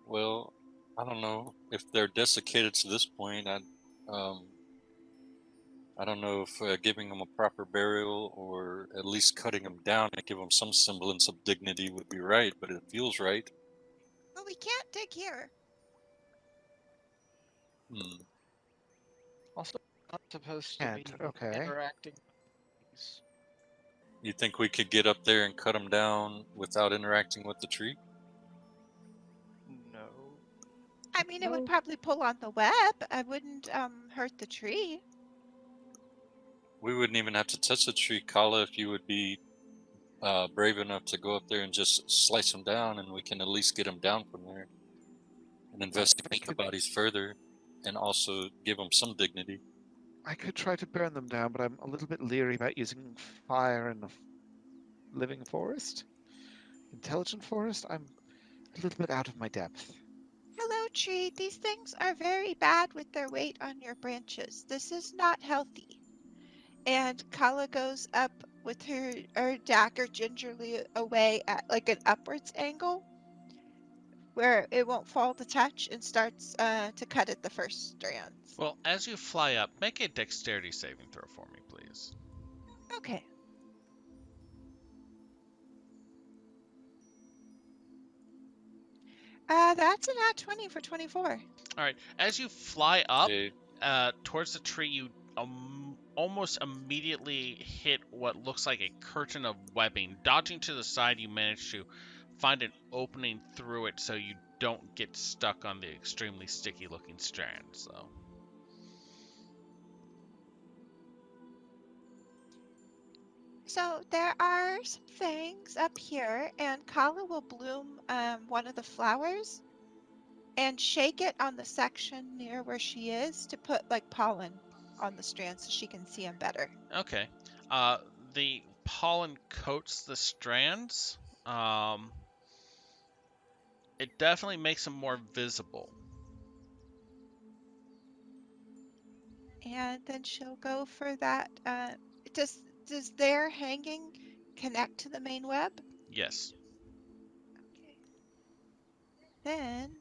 C: Well, I don't know if they're desiccated to this point. I don't know if giving them a proper burial or at least cutting them down and give them some semblance of dignity would be right, but it feels right.
E: Well, we can't dig here.
C: Hmm.
D: Also, not supposed to be
B: Can't. Okay.
D: interacting with these.
C: You think we could get up there and cut them down without interacting with the tree?
D: No.
E: I mean, it would
B: No.
E: probably pull on the web. I wouldn't hurt the tree.
C: We wouldn't even have to touch the tree, Kala, if you would be brave enough to go up there and just slice them down, and we can at least get them down from there and investigate the bodies further, and also give them some dignity.
B: I could try to burn them down, but I'm a little bit leery about using fire in a living forest. Intelligent forest? I'm a little bit out of my depth.
E: Hello, tree. These things are very bad with their weight on your branches. This is not healthy. And Kala goes up with her dagger gingerly away at like an upwards angle where it won't fall to touch and starts to cut at the first strands.
A: Well, as you fly up, make a dexterity saving throw for me, please.
E: Okay. That's an odd 20 for 24.
A: All right, as you fly up
C: Okay.
A: towards the tree, you almost immediately hit what looks like a curtain of webbing. Dodging to the side, you manage to find an opening through it so you don't get stuck on the extremely sticky looking strands. So.
E: So there are some things up here, and Kala will bloom one of the flowers and shake it on the section near where she is to put like pollen on the strands so she can see them better.
A: Okay. The pollen coats the strands. It definitely makes them more visible.
E: And then she'll go for that. Does their hanging connect to the main web?
A: Yes.
E: Okay. Then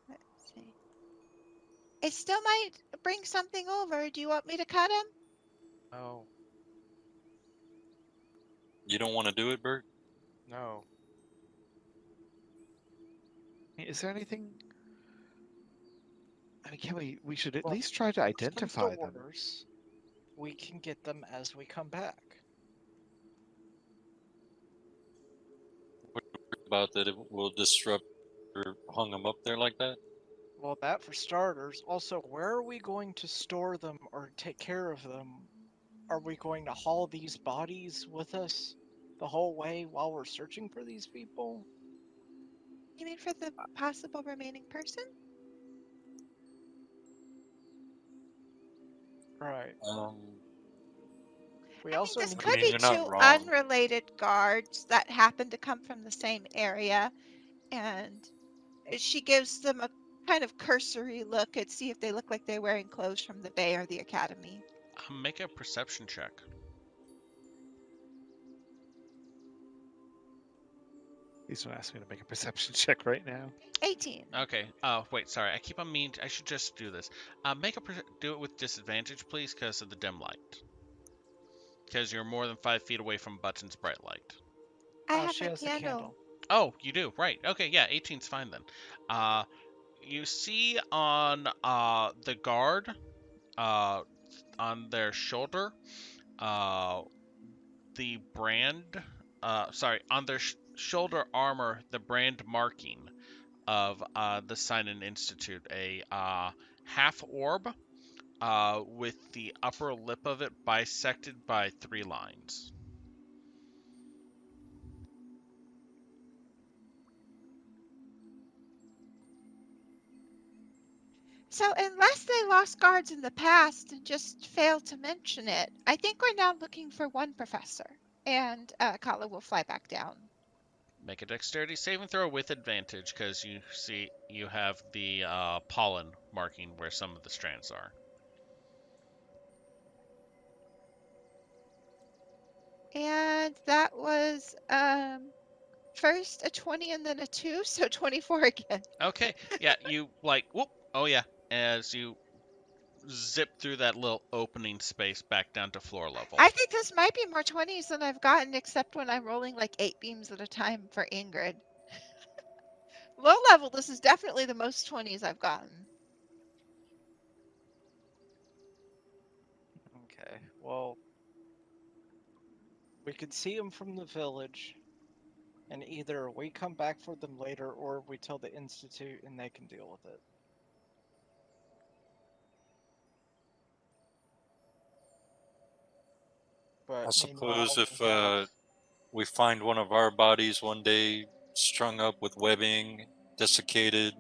E: let's see. It still might bring something over. Do you want me to cut him?
D: No.
C: You don't want to do it, Bert?
D: No.
B: Is there anything? I mean, can we should at
D: Well,
B: least try to
D: Worst comes
B: identify
D: to
B: them.
D: worst, we can get them as we come back.
C: About that it will disrupt or hung them up there like that?
D: Well, that for starters. Also, where are we going to store them or take care of them? Are we going to haul these bodies with us the whole way while we're searching for these people?
E: You mean for the possible remaining person?
D: Right. We
E: I mean,
D: also
E: this
D: need
E: could
C: mean,
E: be
C: you're not
E: two
C: wrong.
E: unrelated guards that happen to come from the same area, and she gives them a kind of cursory look and see if they look like they're wearing clothes from the Bay or the Academy.
A: Make a perception check.
B: Please don't ask me to make a perception check right now.
E: 18.
A: Okay. Wait. Sorry. I keep on meaning. I should just do this. Do it with disadvantage, please, because of the dim light. Because you're more than 5 feet away from Button's bright light.
E: I
D: Oh,
E: have
D: she
E: my
D: has the
E: candle.
D: candle.
A: Oh, you do, right? Okay, yeah, 18's fine then. You see on the guard, uh, on their shoulder, uh, the brand, sorry, on their shoulder armor, the brand marking of the Sinan Institute, a half orb with the upper lip of it bisected by 3 lines.
E: So, unless they lost guards in the past and just failed to mention it, I think we're now looking for one professor. And Kala will fly back down.
A: Make a dexterity saving throw with advantage because you see you have the pollen marking where some of the strands are.
E: And that was first a 20 and then a 2, so 24 again.
A: Okay, yeah, you like, whoop, oh yeah, as you zip through that little opening space back down to floor level.
E: I think this might be more 20s than I've gotten, except when I'm rolling like 8 beams at a time for Ingrid. Low level, this is definitely the most 20s I've gotten.
D: Okay, well, we could see them from the village, and either we come back for them later or we tell the Institute and they can deal with it. But
C: I suppose
D: meanwhile,
C: if we find one of our bodies one day strung up with webbing, desiccated,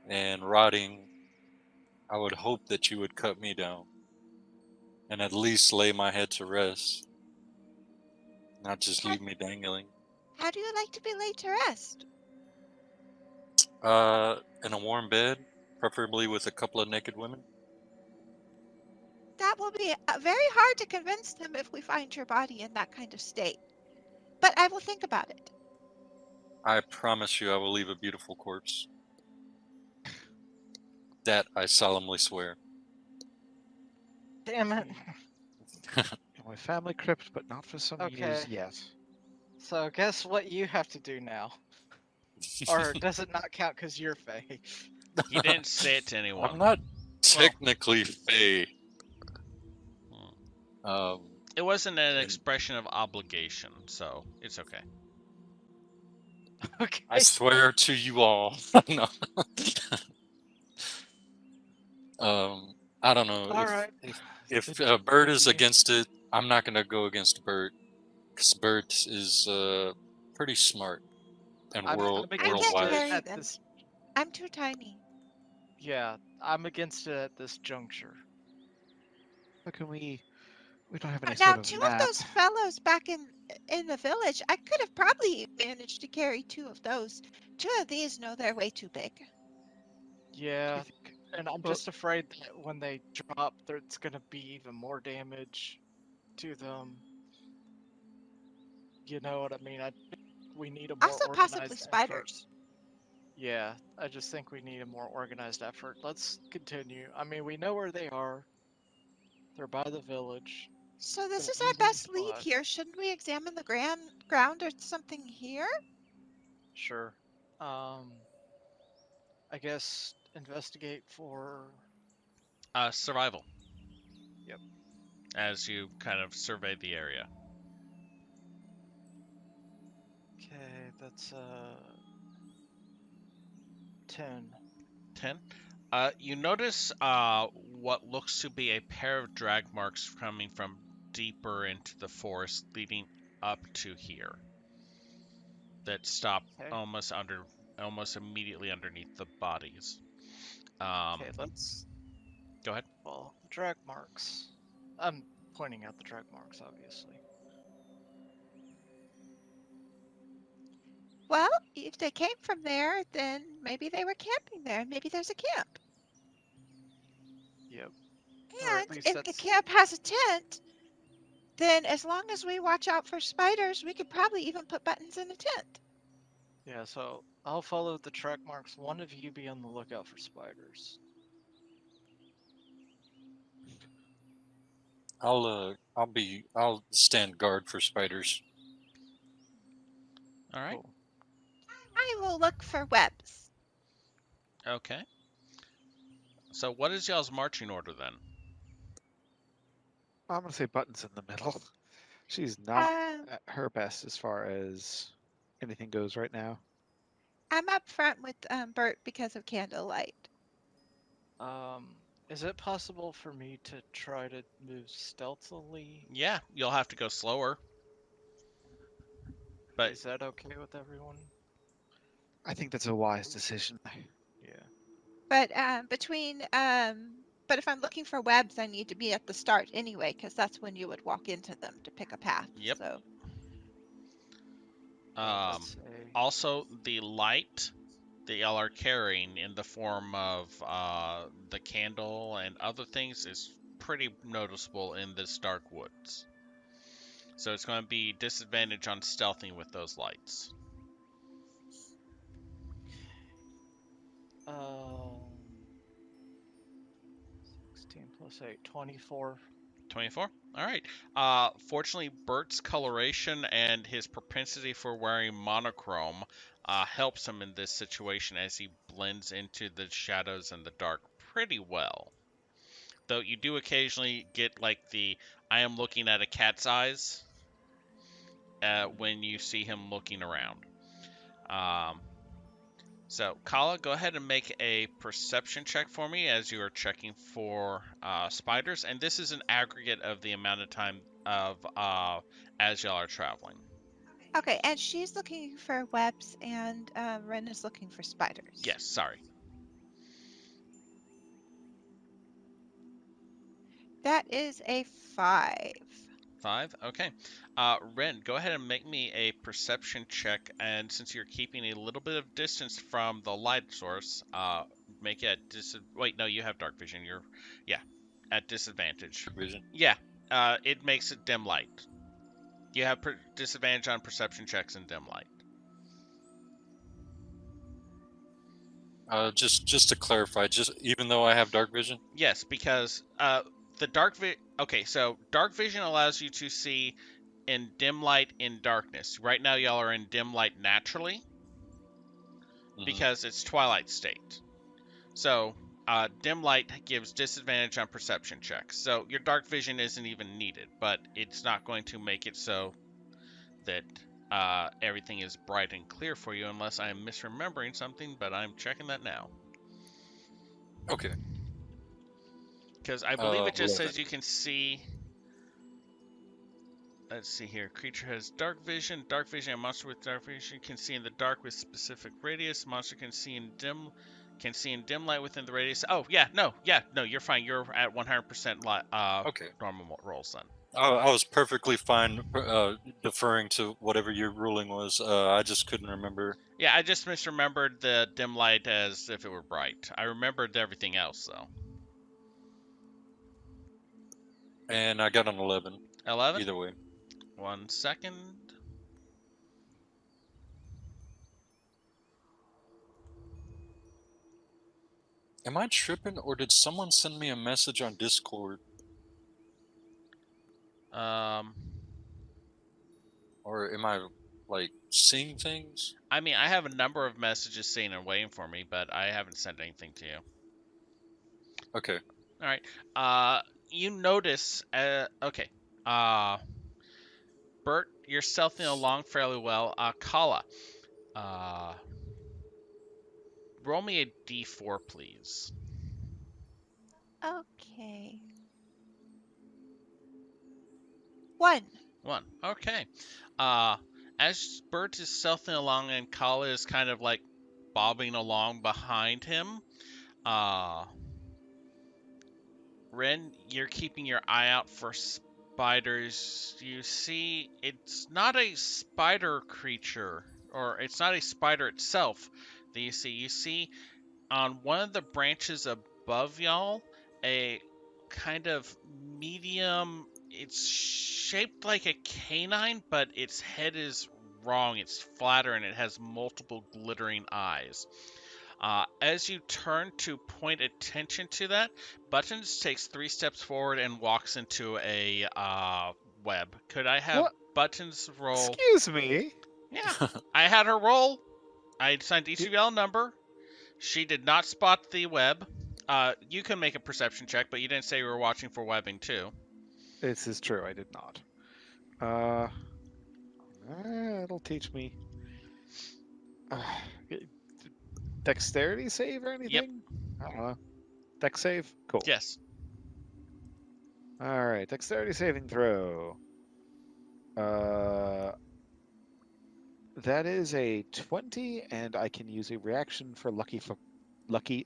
C: and rotting, I would hope that you would cut me down and at least lay my head to rest, not just leave me dangling.
E: How do you like to be laid to rest?
C: In a warm bed, preferably with a couple of naked women.
E: That will be very hard to convince them if we find your body in that kind of state. But I will think about it.
C: I promise you I will leave a beautiful corpse. That I solemnly swear.
D: damn it.
B: My family crypt, but not for some years
D: Okay.
B: yet.
D: So guess what you have to do now? Or does it not count because you're Faye?
A: He didn't say it to anyone.
C: I'm not technically Faye.
A: It wasn't an
C: and
A: expression of obligation, so it's okay.
D: Okay.
C: I swear to you all. No. I don't know.
D: All right.
C: If
D: Good-
C: Bird
D: good
C: is
D: to you.
C: against it, I'm not gonna go against Bird, because Bird is pretty smart and
D: I'm
E: I
D: against
E: can't
C: worldwide.
D: it
E: carry
D: at
E: them.
D: this.
E: I'm too tiny.
D: Yeah, I'm against it at this juncture.
B: How can we? We don't have any
E: Now,
B: sort of
E: 2 of
B: map.
E: those fellows back in the village, I could have probably managed to carry 2 of those. 2 of these know they're way too big.
D: Yeah,
B: I think.
D: and I'm
B: Well,
D: just afraid that when they drop, it's gonna be even more damage to them. You know what I mean? We need a more
E: Also, possibly
D: organized effort.
E: spiders.
D: Yeah, I just think we need a more organized effort. Let's continue. I mean, we know where they are. They're by the village.
E: So this
D: An
E: is our
D: easy
E: best lead
D: spot.
E: here. Shouldn't we examine the ground or something here?
D: Sure. Um, I guess investigate for.
A: Survival.
D: Yep.
A: As you kind of survey the area.
D: Okay, that's 10.
A: 10. You notice what looks to be a pair of drag marks coming from deeper into the forest, leading up to here. That stop
D: Okay.
A: almost immediately underneath the bodies.
D: Okay, let's.
A: Go ahead.
D: Well, the drag marks. I'm pointing out the drag marks, obviously.
E: Well, if they came from there, then maybe they were camping there. Maybe there's a camp.
D: Yep. Or at
E: And
D: least
E: if the
D: that's.
E: camp has a tent, then as long as we watch out for spiders, we could probably even put buttons in a tent.
D: Yeah, so I'll follow the track marks. One of you be on the lookout for spiders.
C: I'll stand guard for spiders.
A: All right.
D: Cool.
E: I will look for webs.
A: Okay. So what is y'all's marching order then?
B: I'm gonna say Button's in the middle. She's not
E: Um,
B: at her best as far as anything goes right now.
E: I'm up front with Bert because of candlelight.
D: Is it possible for me to try to move stealthily?
A: Yeah, you'll have to go slower. But
D: Is that okay with everyone?
B: I think that's a wise decision.
D: Yeah.
E: But but if I'm looking for webs, I need to be at the start anyway, because that's when you would walk into them to pick a path.
A: Yep.
E: So
D: Let's say.
A: also the light that y'all are carrying in the form of the candle and other things is pretty noticeable in this dark woods. So it's going to be disadvantage on stealthing with those lights.
D: Um, 16 plus 8, 24.
A: 24? Alright. Fortunately, Bert's coloration and his propensity for wearing monochrome helps him in this situation as he blends into the shadows and the dark pretty well. Though you do occasionally get like the I am looking at a cat's eyes when you see him looking around. So, Kala, go ahead and make a perception check for me as you are checking for spiders. And this is an aggregate of the amount of time of as y'all are traveling.
E: okay, and she's looking for webs, and Ren is looking for spiders.
A: Yes, sorry.
E: That is a 5.
A: 5? Okay. Ren, go ahead and make me a perception check. And since you're keeping a little bit of distance from the light source, make it wait, no, you have dark vision. You're, at disadvantage.
C: Vision.
A: Yeah, it makes it dim light. You have disadvantage on perception checks in dim light.
C: Just to clarify, just even though I have dark vision.
A: Yes, because the okay, so dark vision allows you to see in dim light in darkness. Right now, y'all are in dim light naturally because it's twilight state. So dim light gives disadvantage on perception checks. So your dark vision isn't even needed, but it's not going to make it so that everything is bright and clear for you unless I'm misremembering something, but I'm checking that now.
C: Okay.
A: Because I believe it just
C: 11.
A: says you can see. Let's see here. Creature has dark vision. Dark vision. A monster with dark vision can see in the dark with specific radius. Monster can see in dim light within the radius. Oh yeah, no, you're fine. You're at 100%
C: Okay.
A: normal rolls then.
C: I was perfectly fine deferring to whatever your ruling was. I just couldn't remember.
A: Yeah, I just misremembered the dim light as if it were bright. I remembered everything else though.
C: And I got an 11.
A: 11?
C: Either way.
A: 1 second.
C: Am I tripping, or did someone send me a message on Discord? Or am I, like, seeing things?
A: I mean, I have a number of messages saying and waiting for me, but I haven't sent anything to you.
C: Okay.
A: All right. You notice. Okay. Bert, you're stealthing along fairly well. Kala. Roll me a d4, please.
E: Okay. 1.
A: 1. Okay. As Bert is stealthing along and Kala is kind of like bobbing along behind him, Ren, you're keeping your eye out for spiders. You see, it's not a spider creature, or it's not a spider itself that you see. You see on one of the branches above y'all a kind of medium. It's shaped like a canine, but its head is wrong. It's flatter and it has multiple glittering eyes. As you turn to point attention to that, Buttons takes 3 steps forward and walks into a web. Could I have
B: What?
A: Buttons roll?
B: Excuse me.
A: Yeah, I had her roll. I assigned each of y'all a number. She did not spot the web. You can make a perception check, but you didn't say you were watching for webbing too.
B: This is true. I did not. It'll teach me. Dexterity save or anything? I don't know. Dex save? Cool.
A: Yes.
B: All right. Dexterity saving throw. That is a 20, and I can use a reaction for lucky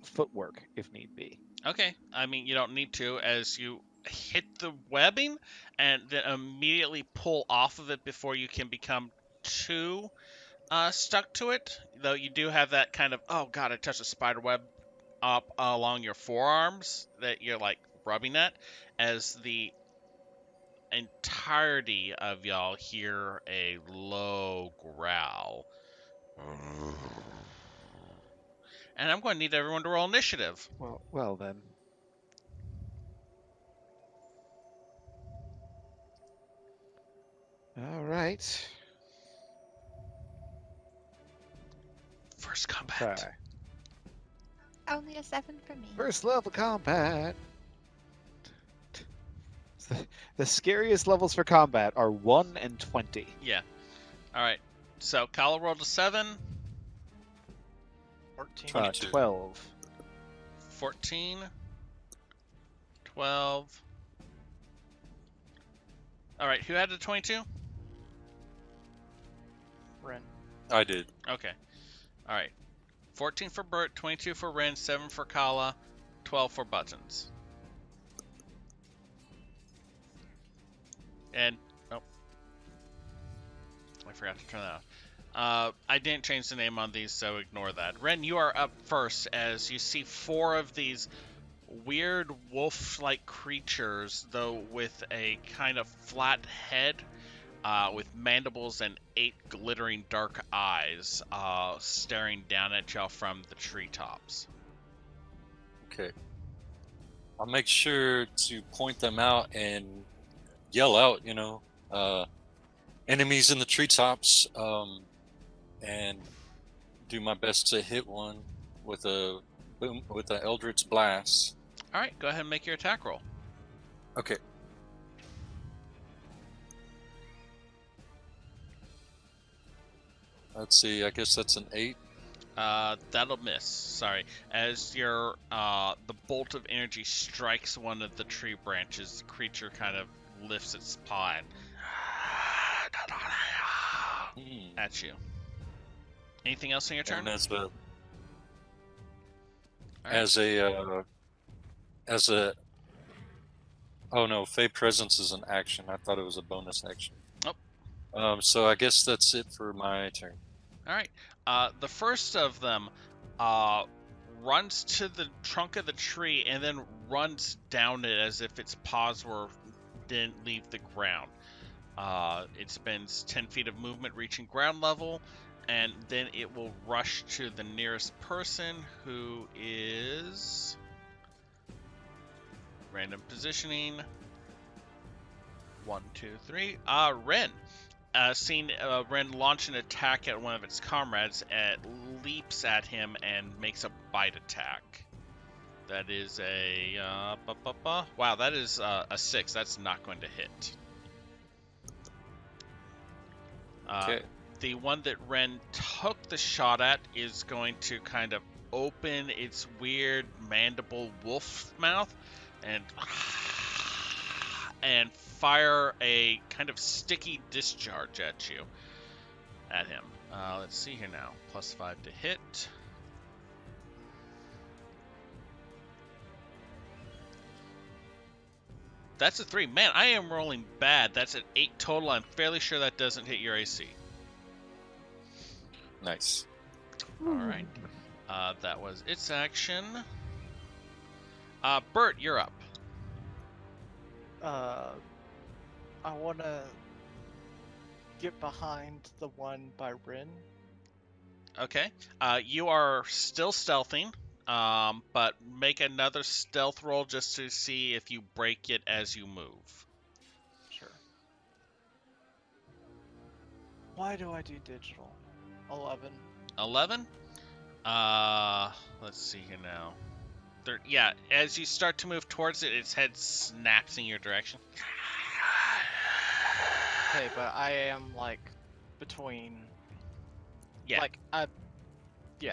B: footwork if need be.
A: Okay. I mean, you don't need to, as you hit the webbing and then immediately pull off of it before you can become too stuck to it. Though you do have that kind of, oh god, I touched a spider web up along your forearms that you're like rubbing at, as the entirety of y'all hear a low growl. And I'm going to need everyone to roll initiative.
B: Well then. All right.
A: First combat.
B: Okay.
E: Only a 7 for me.
B: First level combat. The scariest levels for combat are 1 and 20.
A: Yeah. All right. So Kyle rolled a 7.
D: 14.
C: 22.
B: 12.
A: 14. 12. All right. Who had the 22?
D: Ren.
C: I did.
A: Okay. All right. 14 for Bert, 22 for Ren, 7 for Kala, 12 for Buttons. And, oh. I forgot to turn that off. I didn't change the name on these, so ignore that. Ren, you are up first as you see 4 of these weird wolf-like creatures, though with a kind of flat head, with mandibles and 8 glittering dark eyes, staring down at y'all from the treetops.
C: Okay. I'll make sure to point them out and yell out, enemies in the treetops, and do my best to hit one with a boom, with an Eldritch Blast.
A: All right, go ahead and make your attack roll.
C: Okay. Let's see, I guess that's an 8.
A: That'll miss. Sorry. As your the bolt of energy strikes one of the tree branches, the creature kind of lifts its paw and at you. Anything else on your turn?
C: And as a
A: Alright.
C: as a oh no, Fey Presence is an action. I thought it was a bonus action.
A: Oh.
C: So I guess that's it for my turn.
A: All right. The first of them runs to the trunk of the tree and then runs down it as if its paws didn't leave the ground. It spends 10 feet of movement reaching ground level, and then it will rush to the nearest person, who is random positioning. 1, 2, 3. Ren. Seeing Ren launch an attack at one of its comrades, it leaps at him and makes a bite attack. That is a wow. That is a 6. That's not going to hit.
C: Okay.
A: The one that Ren took the shot at is going to kind of open its weird mandible wolf mouth and fire a kind of sticky discharge at him. Let's see here now. +5 to hit. That's a 3. Man, I am rolling bad. That's an 8 total. I'm fairly sure that doesn't hit your AC.
C: Nice.
A: All right. That was its action. Bert, you're up.
D: I want to get behind the one by Rin.
A: Okay. You are still stealthing, but make another stealth roll just to see if you break it as you move.
D: Sure. Why do I do digital? 11.
A: 11. Let's see here now. Yeah, as you start to move towards it, its head snaps in your direction.
D: Okay, but I am like between.
A: Yeah.
D: Like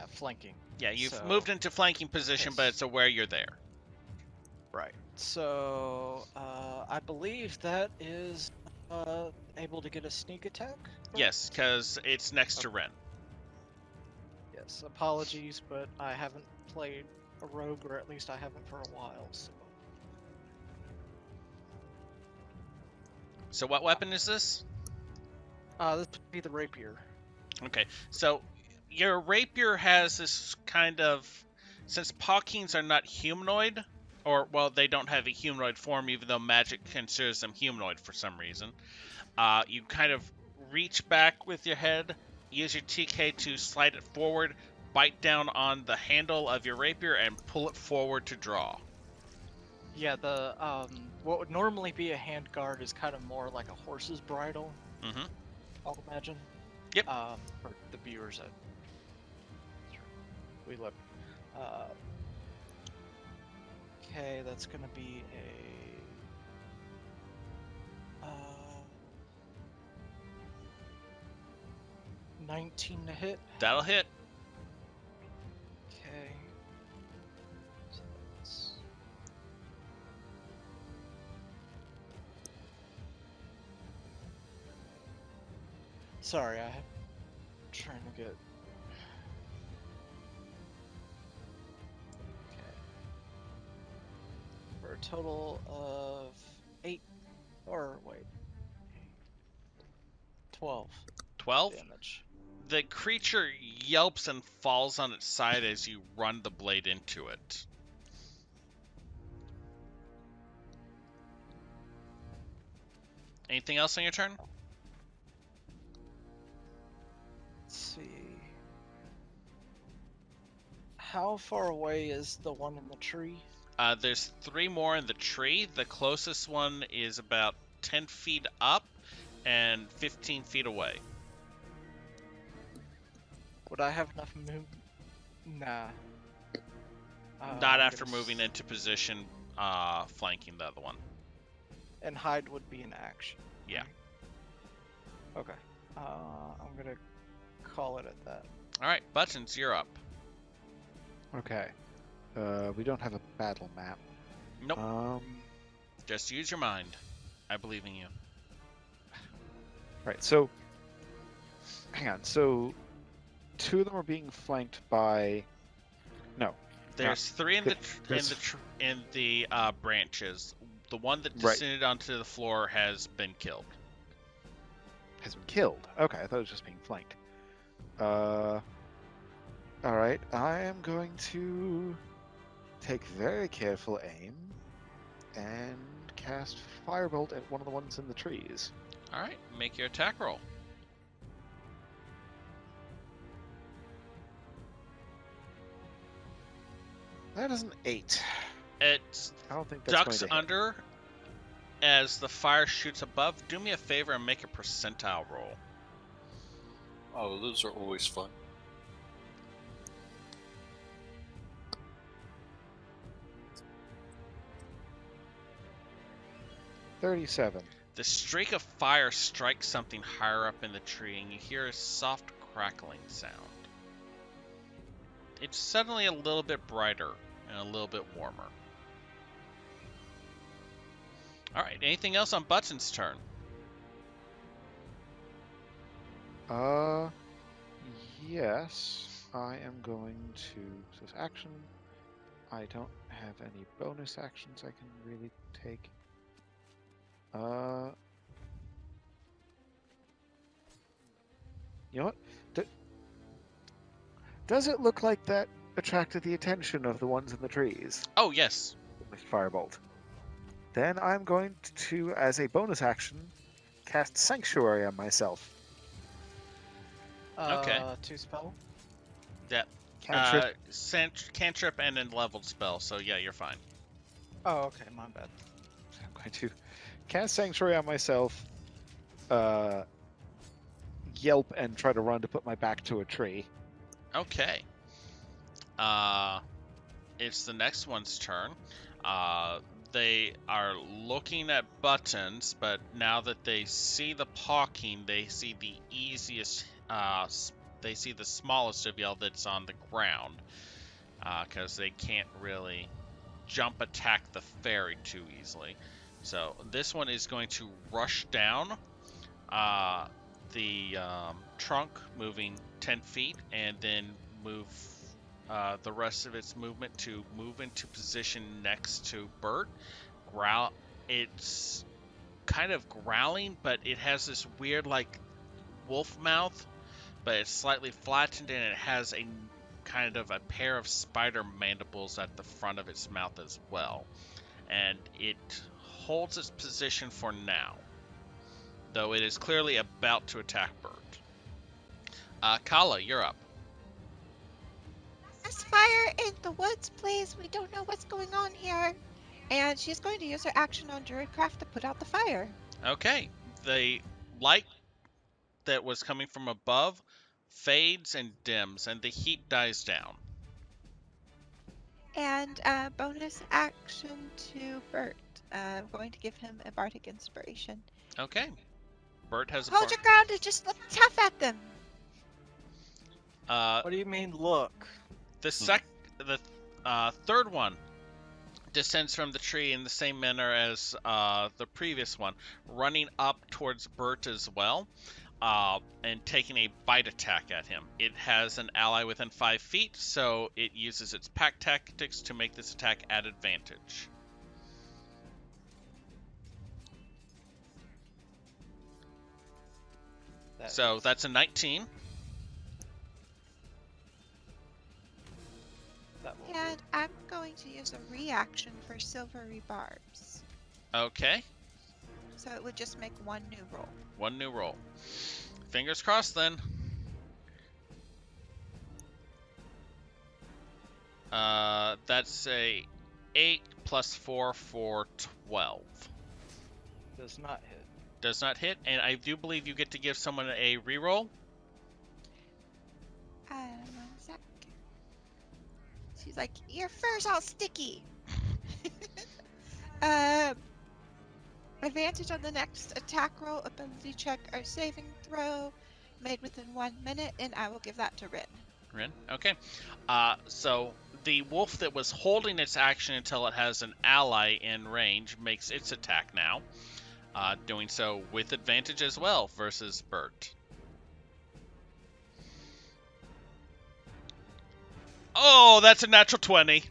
D: flanking.
A: Yeah, you've
D: So-
A: moved into flanking position, but
D: Yes.
A: it's aware you're there.
D: Right. So I believe that is able to get a sneak attack.
A: Yes, because it's next to Ren.
D: Yes. Apologies, but I haven't played a rogue, or at least I haven't for a while. So.
A: So what weapon is this?
D: This would be the rapier.
A: Okay, so your rapier has this kind of, since Pawkeens are not humanoid, or well, they don't have a humanoid form, even though magic considers them humanoid for some reason. You kind of reach back with your head, use your TK to slide it forward, bite down on the handle of your rapier, and pull it forward to draw.
D: Yeah, the what would normally be a hand guard is kind of more like a horse's bridle.
A: Mm-hmm.
D: I'll imagine.
A: Yep.
D: For the viewers that we look. Okay, that's gonna be a 19 to hit.
A: That'll hit.
D: Okay. So that's... Sorry, I'm trying to get. Okay. For a total of 8, or wait, 12
A: 12.
D: damage.
A: The creature yelps and falls on its side as you run the blade into it. Anything else on your turn?
D: Let's see. How far away is the one in the tree?
A: There's 3 more in the tree. The closest one is about 10 feet up and 15 feet away.
D: Would I have enough move? Nah.
A: Not
D: I'm
A: after
D: gonna
A: moving
D: s-
A: into position, flanking the other one.
D: And hide would be an action.
A: Yeah.
D: right? Okay. I'm gonna call it at that.
A: All right, Buttons, you're up.
B: Okay. We don't have a battle map.
A: Nope. Just use your mind. I believe in you.
B: Right. So, hang on. So, 2 of them are being flanked by. No.
A: There's 3 in
B: there's-
A: the branches. The one that
B: Right.
A: descended onto the floor has been killed.
B: Has been killed. Okay, I thought it was just being flanked. All right. I am going to take very careful aim and cast Firebolt at one of the ones in the trees.
A: All right, make your attack roll.
B: That is an 8.
A: It
B: I don't think that's going
A: ducks
B: to hit.
A: under as the fire shoots above. Do me a favor and make a percentile roll.
C: Oh, those are always fun.
B: $37.
A: The streak of fire strikes something higher up in the tree, and you hear a soft crackling sound. It's suddenly a little bit brighter and a little bit warmer. All right, anything else on Butson's turn?
B: Yes. I am going to. So it's action. I don't have any bonus actions I can really take. You know what? Does it look like that attracted the attention of the ones in the trees
A: Oh, yes.
B: with Firebolt? Then I'm going to, as a bonus action, cast Sanctuary on myself.
A: Okay.
D: 2 spell.
A: That
B: Cantrip.
A: cantrip and a leveled spell, so yeah, you're fine.
D: Oh, okay, my bad.
B: I'm going to cast Sanctuary on myself, yelp, and try to run to put my back to a tree.
A: Okay. It's the next one's turn. They are looking at buttons, but now that they see the pawking, they see the easiest. They see the smallest of y'all that's on the ground, because they can't really jump attack the fairy too easily. So this one is going to rush down the trunk, moving 10 feet, and then move the rest of its movement to move into position next to Bert. It's kind of growling, but it has this weird, like, wolf mouth, but it's slightly flattened, and it has a kind of a pair of spider mandibles at the front of its mouth as well. And it holds its position for now, though it is clearly about to attack Bert. Kala, you're up.
E: Less fire in the woods, please. We don't know what's going on here. And she's going to use her action on Druidcraft to put out the fire.
A: Okay. The light that was coming from above fades and dims, and the heat dies down.
E: And bonus action to Bert. I'm going to give him a bardic inspiration.
A: Okay. Bert has a
E: Hold your ground and just look tough at them.
D: What do you mean, look?
A: The third one descends from the tree in the same manner as the previous one, running up towards Bert as well, and taking a bite attack at him. It has an ally within 5 feet, so it uses its pack tactics to make this attack at advantage. That's a 19.
E: And I'm going to use a reaction for silvery barbs.
A: Okay.
E: So it would just make one new roll.
A: One new roll. Fingers crossed then. That's a 8 plus 4 for 12.
D: Does not hit.
A: Does not hit, and I do believe you get to give someone a reroll.
E: 1 sec. She's like, your fur's all sticky. Advantage on the next attack roll, ability check, or saving throw made within 1 minute, and I will give that to Rin.
A: Rin, okay. So the wolf that was holding its action until it has an ally in range makes its attack now. Doing so with advantage as well versus Bert. Oh, that's a natural 20.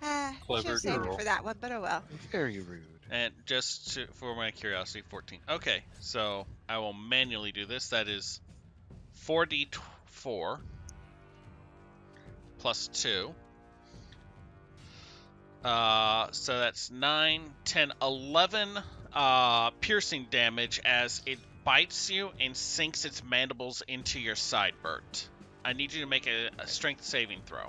C: Clever
E: Should have saved
C: girl.
E: it for that one, but oh well.
B: Very rude.
A: And for my curiosity, 14. Okay, so I will manually do this. That is 4d4 plus 2. So that's 9, 10, 11 piercing damage as it bites you and sinks its mandibles into your side, Bert. I need you to make a strength saving throw.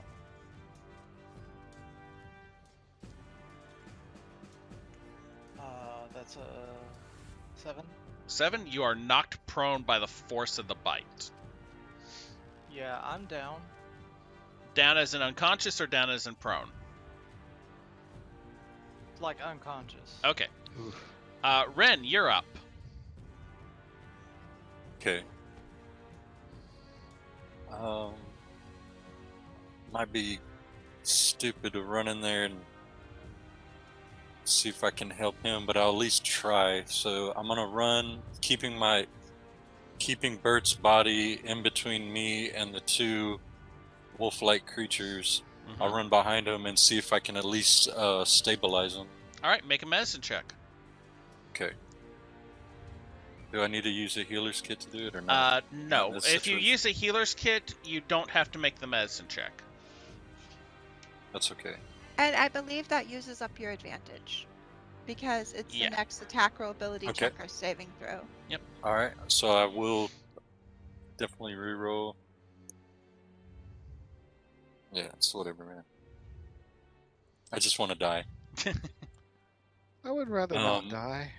D: That's a 7.
A: 7, you are knocked prone by the force of the bite.
D: Yeah, I'm down.
A: Down as in unconscious or down as in prone?
D: Like unconscious.
A: Okay.
B: Oof.
A: Ren, you're up.
C: Okay. Might be stupid to run in there and see if I can help him, but I'll at least try. So I'm gonna run, keeping Bert's body in between me and the two wolf-like creatures.
A: Mm-hmm.
C: I'll run behind him and see if I can at least stabilize him.
A: All right, make a medicine check.
C: Okay. Do I need to use a healer's kit to do it or not?
A: No.
C: That's
A: If you
C: such a-
A: use a healer's kit, you don't have to make the medicine check.
C: That's okay.
E: And I believe that uses up your advantage. Because it's
A: Yeah.
E: the next attack roll, ability
C: Okay.
E: check, or saving throw.
C: All right, so I will definitely reroll. Yeah, it's whatever, man. I just want to die.
B: I would rather not
C: Um,
B: die.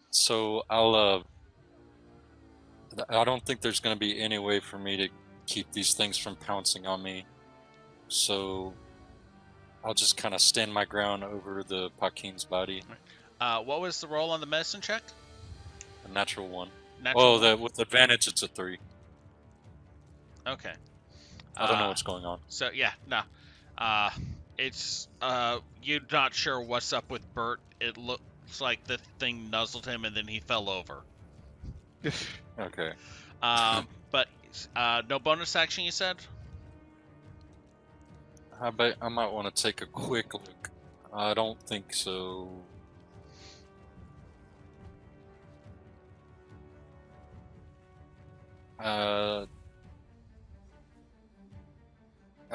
C: So I don't think there's going to be any way for me to keep these things from pouncing on me. So I'll just kind of stand my ground over the Paquin's body.
A: What was the roll on the medicine check?
C: A natural 1.
A: Natural one?
C: With advantage, it's a 3.
A: Okay.
C: I don't know what's going on.
A: So yeah, no. It's you're not sure what's up with Bert. It looks like the thing nuzzled him and then he fell over.
C: Okay.
A: But no bonus action, you said?
C: I might want to take a quick look. I don't think so. I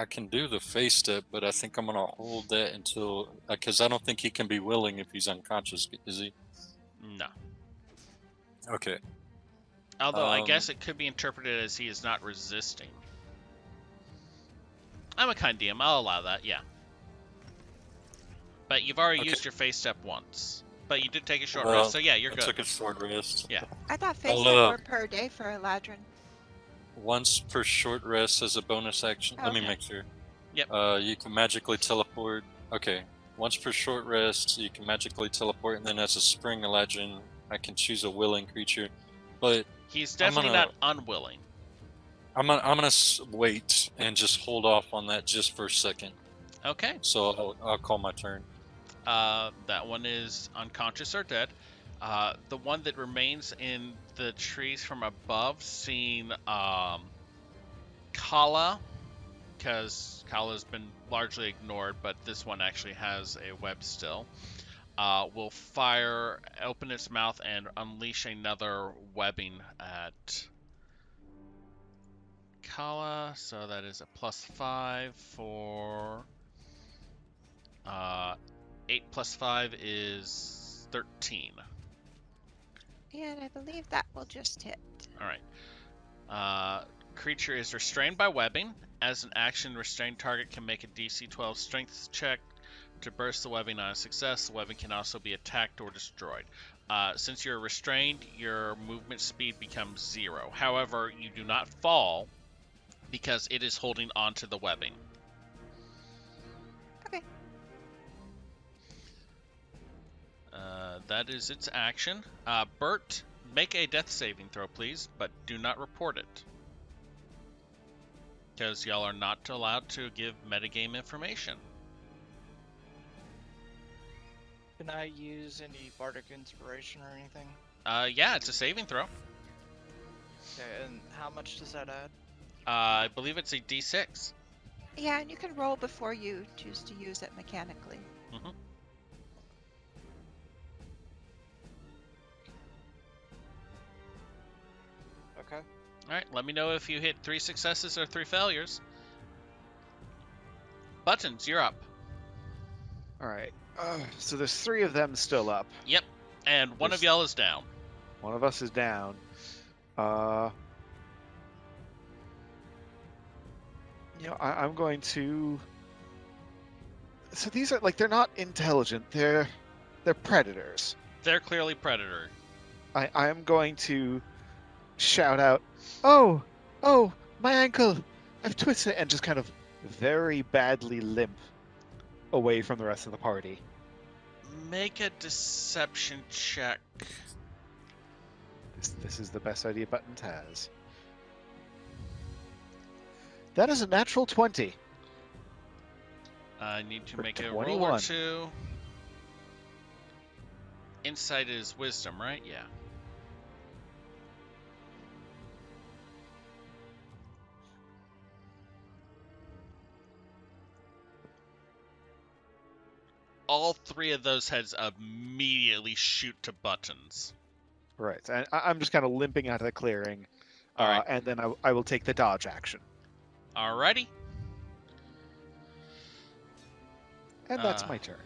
C: can do the face step, but I think I'm gonna hold that until, because I don't think he can be willing if he's unconscious, is he?
A: No.
C: Okay.
A: Although I guess it could be interpreted as he is not resisting. I'm a kind DM. I'll allow that. Yeah. But you've already used your face step once. But you did take a short rest, so yeah, you're
C: I
A: good.
C: took a short rest.
A: Yeah.
E: I thought face were per day for a ladron.
C: Once per short rest as a bonus action.
E: Oh,
C: Let me
E: okay.
C: make sure.
A: Yep.
C: You can magically teleport. Okay. Once per short rest, you can magically teleport, and then as a spring Eladrin, I can choose a willing creature. But
A: he's definitely not unwilling.
C: I'm gonna wait and just hold off on that just for a second.
A: Okay.
C: So I'll call my turn.
A: That one is unconscious or dead. The one that remains in the trees from above, seeing Kala, because Kala's been largely ignored, but this one actually has a web still, will fire, open its mouth, and unleash another webbing at Kala. So that is a +5 for 8 + 5 is 13.
E: And I believe that will just hit.
A: Alright. Creature is restrained by webbing. As an action, restrained target can make a DC 12 strength check to burst the webbing on a success. The webbing can also be attacked or destroyed. Since you're restrained, your movement speed becomes 0. However, you do not fall because it is holding onto the webbing.
E: Okay.
A: That is its action. Bert, make a death saving throw, please, but do not report it. Because y'all are not allowed to give metagame information.
D: Can I use any bardic inspiration or anything?
A: Yeah, it's a saving throw.
D: Okay, and how much does that add?
A: I believe it's a D6.
E: Yeah, and you can roll before you choose to use it mechanically.
A: Mm-hmm.
D: Okay.
A: Alright, let me know if you hit 3 successes or 3 failures. Buttons, you're up.
B: All right. So there's 3 of them still up.
A: Yep, and one of y'all is down.
B: One of us is down. I'm going to. So these are they're not intelligent. They're predators.
A: They're clearly predator.
B: I am going to shout out, "Oh, my ankle! I've twisted," and just kind of very badly limp away from the rest of the party.
A: Make a deception check.
B: This is the best idea Buttons has. That is a natural 20.
A: I need to
B: For
A: make a
B: 21.
A: roll or two. Insight is wisdom, right? Yeah. All 3 of those heads immediately shoot to Buttons.
B: Right, and I'm just kind of limping out of the clearing,
A: All right.
B: and then I will take the dodge action.
A: Alrighty.
B: And that's my turn.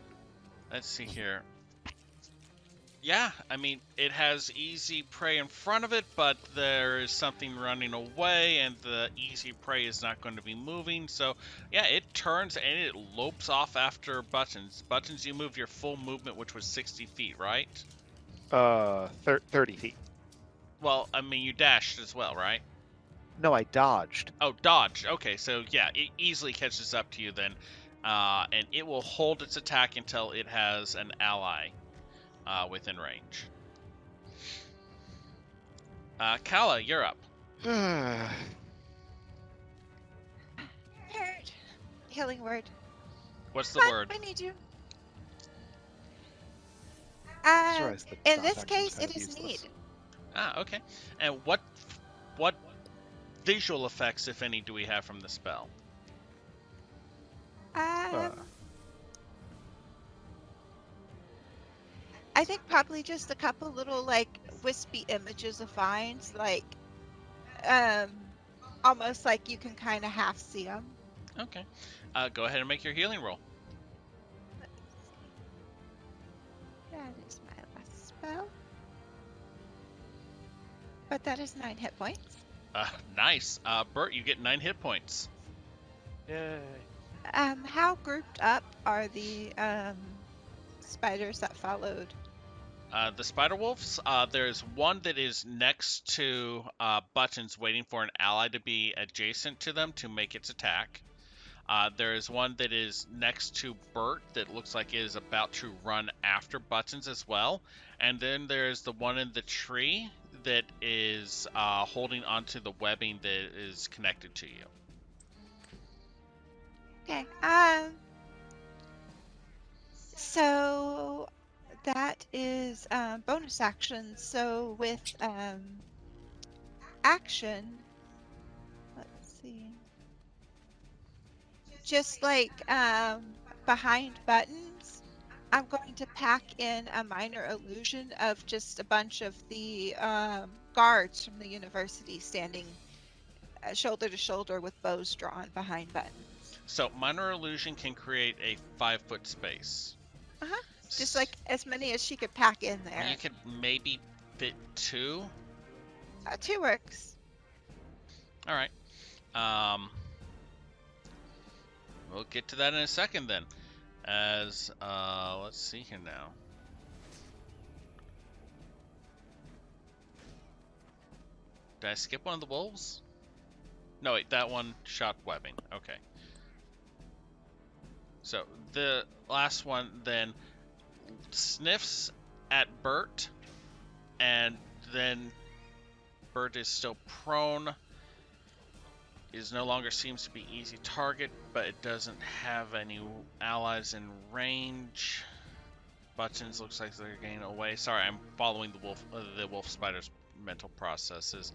A: Let's see here. Yeah, I mean, it has easy prey in front of it, but there is something running away, and the easy prey is not going to be moving. So, yeah, it turns and it lopes off after Buttons. Buttons, you move your full movement, which was 60 feet, right?
B: 30 feet.
A: Well, I mean, you dashed as well, right?
B: No, I dodged.
A: Oh, dodge. Okay, so yeah, it easily catches up to you then, and it will hold its attack until it has an ally within range. Kala, you're up.
E: Hurt. Healing word.
A: What's the
E: Come on,
A: word?
E: I need you.
B: Sorry, the
E: In
B: staff
E: this
B: action's
E: case,
B: kind
E: it
B: of
E: is
B: useless.
E: need.
A: Okay. And what visual effects, if any, do we have from the spell?
B: Uh,
E: I think probably just a couple little like wispy images of vines, like almost like you can kind of half see them.
A: Okay. Go ahead and make your healing roll.
E: That is my last spell. But that is 9 hit points.
A: Nice. Bert, you get 9 hit points.
D: Yay.
E: How grouped up are the spiders that followed?
A: The spider wolves, there's one that is next to Buttons waiting for an ally to be adjacent to them to make its attack. There is one that is next to Bert that looks like it is about to run after Buttons as well. And then there's the one in the tree that is holding onto the webbing that is connected to you.
E: Okay. So that is bonus action. So with action, let's see. Just like behind Buttons, I'm going to pack in a minor illusion of just a bunch of the guards from the university standing shoulder to shoulder with bows drawn behind Buttons.
A: So minor illusion can create a 5-foot space.
E: Just like as many as she could pack in there.
A: You could maybe fit 2.
E: 2 works.
A: All right. We'll get to that in a second then. As let's see here now. Did I skip one of the wolves? No, wait, that one shot webbing. Okay. So the last one then sniffs at Bert, and then Bert is still prone. Is no longer seems to be easy target, but it doesn't have any allies in range. Buttons looks like they're getting away. Sorry, I'm following the wolf spider's mental processes.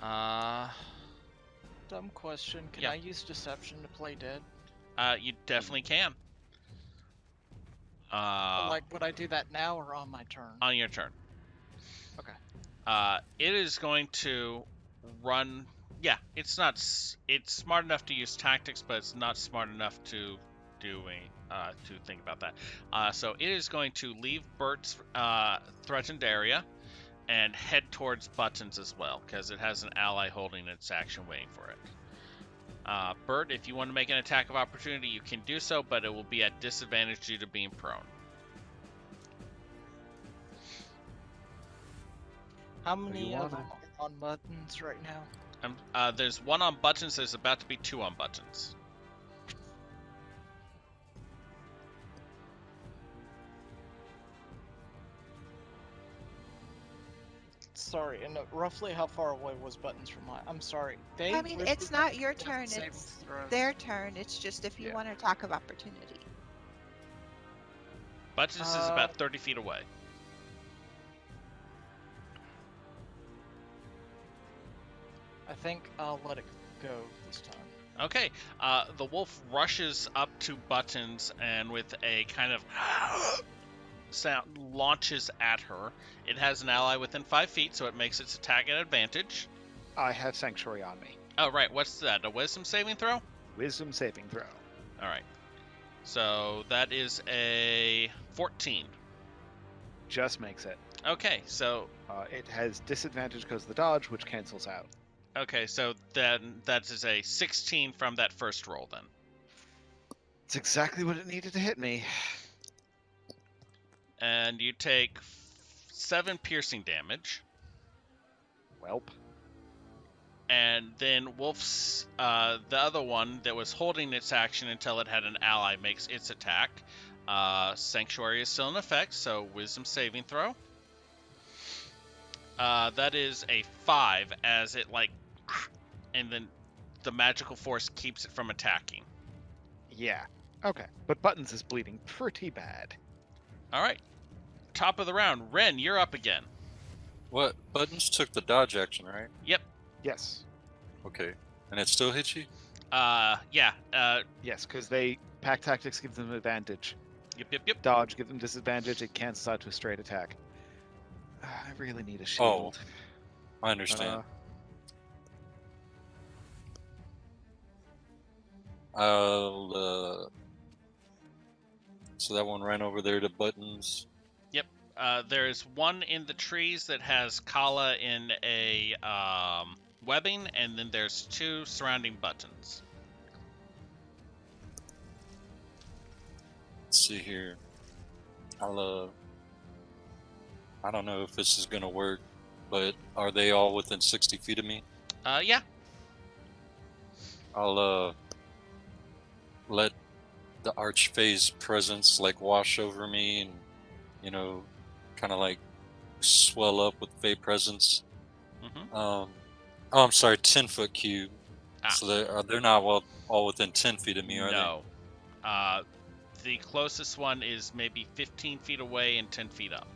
D: Dumb question. Can
A: Yeah.
D: I use deception to play dead?
A: You definitely can.
D: Like, would I do that now or on my turn?
A: On your turn.
D: Okay.
A: It is going to run. Yeah, it's smart enough to use tactics, but it's not smart enough to think about that. So it is going to leave Bert's threatened area and head towards Buttons as well, because it has an ally holding its action waiting for it. Bert, if you want to make an attack of opportunity, you can do so, but it will be at disadvantage due to being prone.
D: How many
B: want
D: of them are on Buttons right now?
A: There's one on Buttons. There's about to be 2 on Buttons.
D: Sorry, and roughly how far away was Buttons from my... I'm sorry.
E: I mean, it's not your turn,
D: saving
E: it's
D: throws.
E: their turn. It's just if you
B: Yeah.
E: want to talk of opportunity.
A: Buttons is about 30 feet away.
D: I think I'll let it go this time.
A: Okay, the wolf rushes up to Buttons and with a kind of sound launches at her. It has an ally within 5 feet, so it makes its attack at advantage.
B: I have Sanctuary on me.
A: Oh, right, what's that? A wisdom saving throw?
B: Wisdom saving throw.
A: All right. So that is a 14.
B: Just makes it.
A: Okay, so
B: It has disadvantage because of the dodge, which cancels out.
A: so then that is a 16 from that first roll then.
B: It's exactly what it needed to hit me.
A: And you take 7 piercing damage.
B: Welp.
A: And then Wolf's, the other one that was holding its action until it had an ally, makes its attack. Sanctuary is still in effect, so Wisdom saving throw. That is a 5 as it and then the magical force keeps it from attacking.
B: Yeah. Okay. But Buttons is bleeding pretty bad.
A: All right. Top of the round. Ren, you're up again.
C: What? Buttons took the dodge action, right?
A: Yep.
B: Yes.
C: Okay. And it still hits you?
A: Yeah.
B: Yes, because pack tactics gives them advantage.
A: Yep.
B: Dodge gives them disadvantage. It cancels out to a straight attack. I really need a shield.
C: I understand. So that one ran over there to Buttons.
A: Yep. There's one in the trees that has Kala in a webbing, and then there's 2 surrounding Buttons.
C: Let's see here. I don't know if this is gonna work, but are they all within 60 feet of me?
A: Yeah.
C: I'll let the Archfey's presence wash over me and, kind of swell up with Fey presence.
A: Mm-hmm.
C: I'm sorry, 10-foot cube.
A: Ah.
C: So they're not all within 10 feet of me, are
A: No. The closest one is maybe 15 feet away and 10 feet up.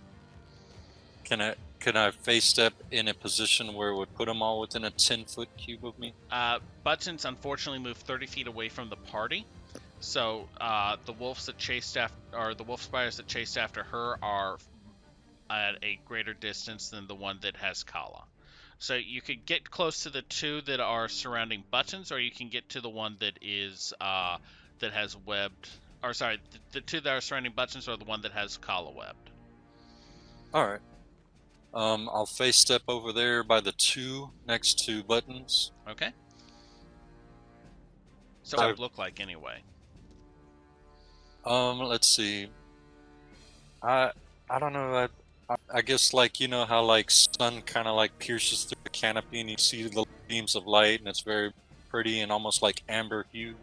C: Can I face step in a position where it would put them all within a 10-foot cube of me?
A: Buttons unfortunately moved 30 feet away from the party, so the wolves that chased after, or the wolf spiders that chased after her, are at a greater distance than the one that has Kala. So you could get close to the 2 that are surrounding Buttons, or you can get to the one that is that has webbed. Or sorry, the 2 that are surrounding Buttons are the one that has Kala webbed.
C: All right. I'll face step over there by the 2 next to Buttons.
A: Okay. So what it would look like anyway?
C: Let's see. I don't know. I guess how sun kind of pierces through the canopy and you see the beams of light and it's very pretty and almost like amber hue.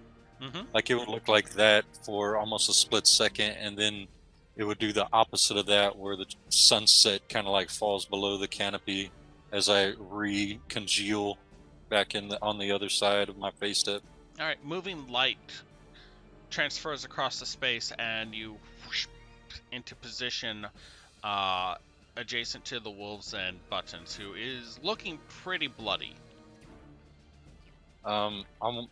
A: Mm-hmm.
C: It would look like that for almost a split second, and then it would do the opposite of that, where the sunset kind of falls below the canopy as I recongeal back on the other side of my face step.
A: All right, moving light transfers across the space, and you whoosh into position adjacent to the wolves and Buttons, who is looking pretty bloody.
C: I'm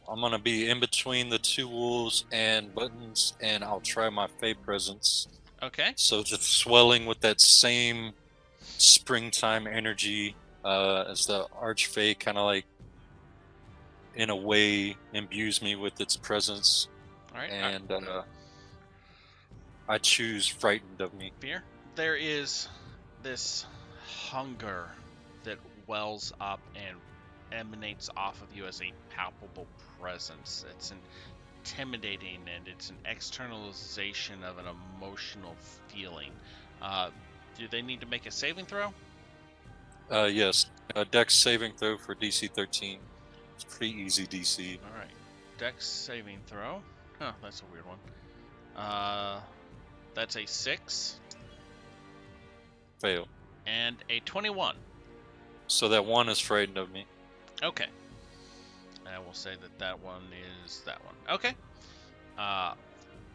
C: gonna be in between the 2 wolves and Buttons, and I'll try my Fey presence.
A: Okay.
C: So just swelling with that same springtime energy as the Archfey kind of in a way imbues me with its presence.
A: All right.
C: And I choose frightened of me.
A: Fear. There is this hunger that wells up and emanates off of you as a palpable presence. It's intimidating, and it's an externalization of an emotional feeling. Do they need to make a saving throw?
C: Yes. Dex saving throw for DC 13. It's pretty easy DC.
A: All right. Dex saving throw. Huh, that's a weird one. That's a 6.
C: Fail.
A: And a 21.
C: So that 1 is frightened of me.
A: Okay. I will say that one is that one. Okay.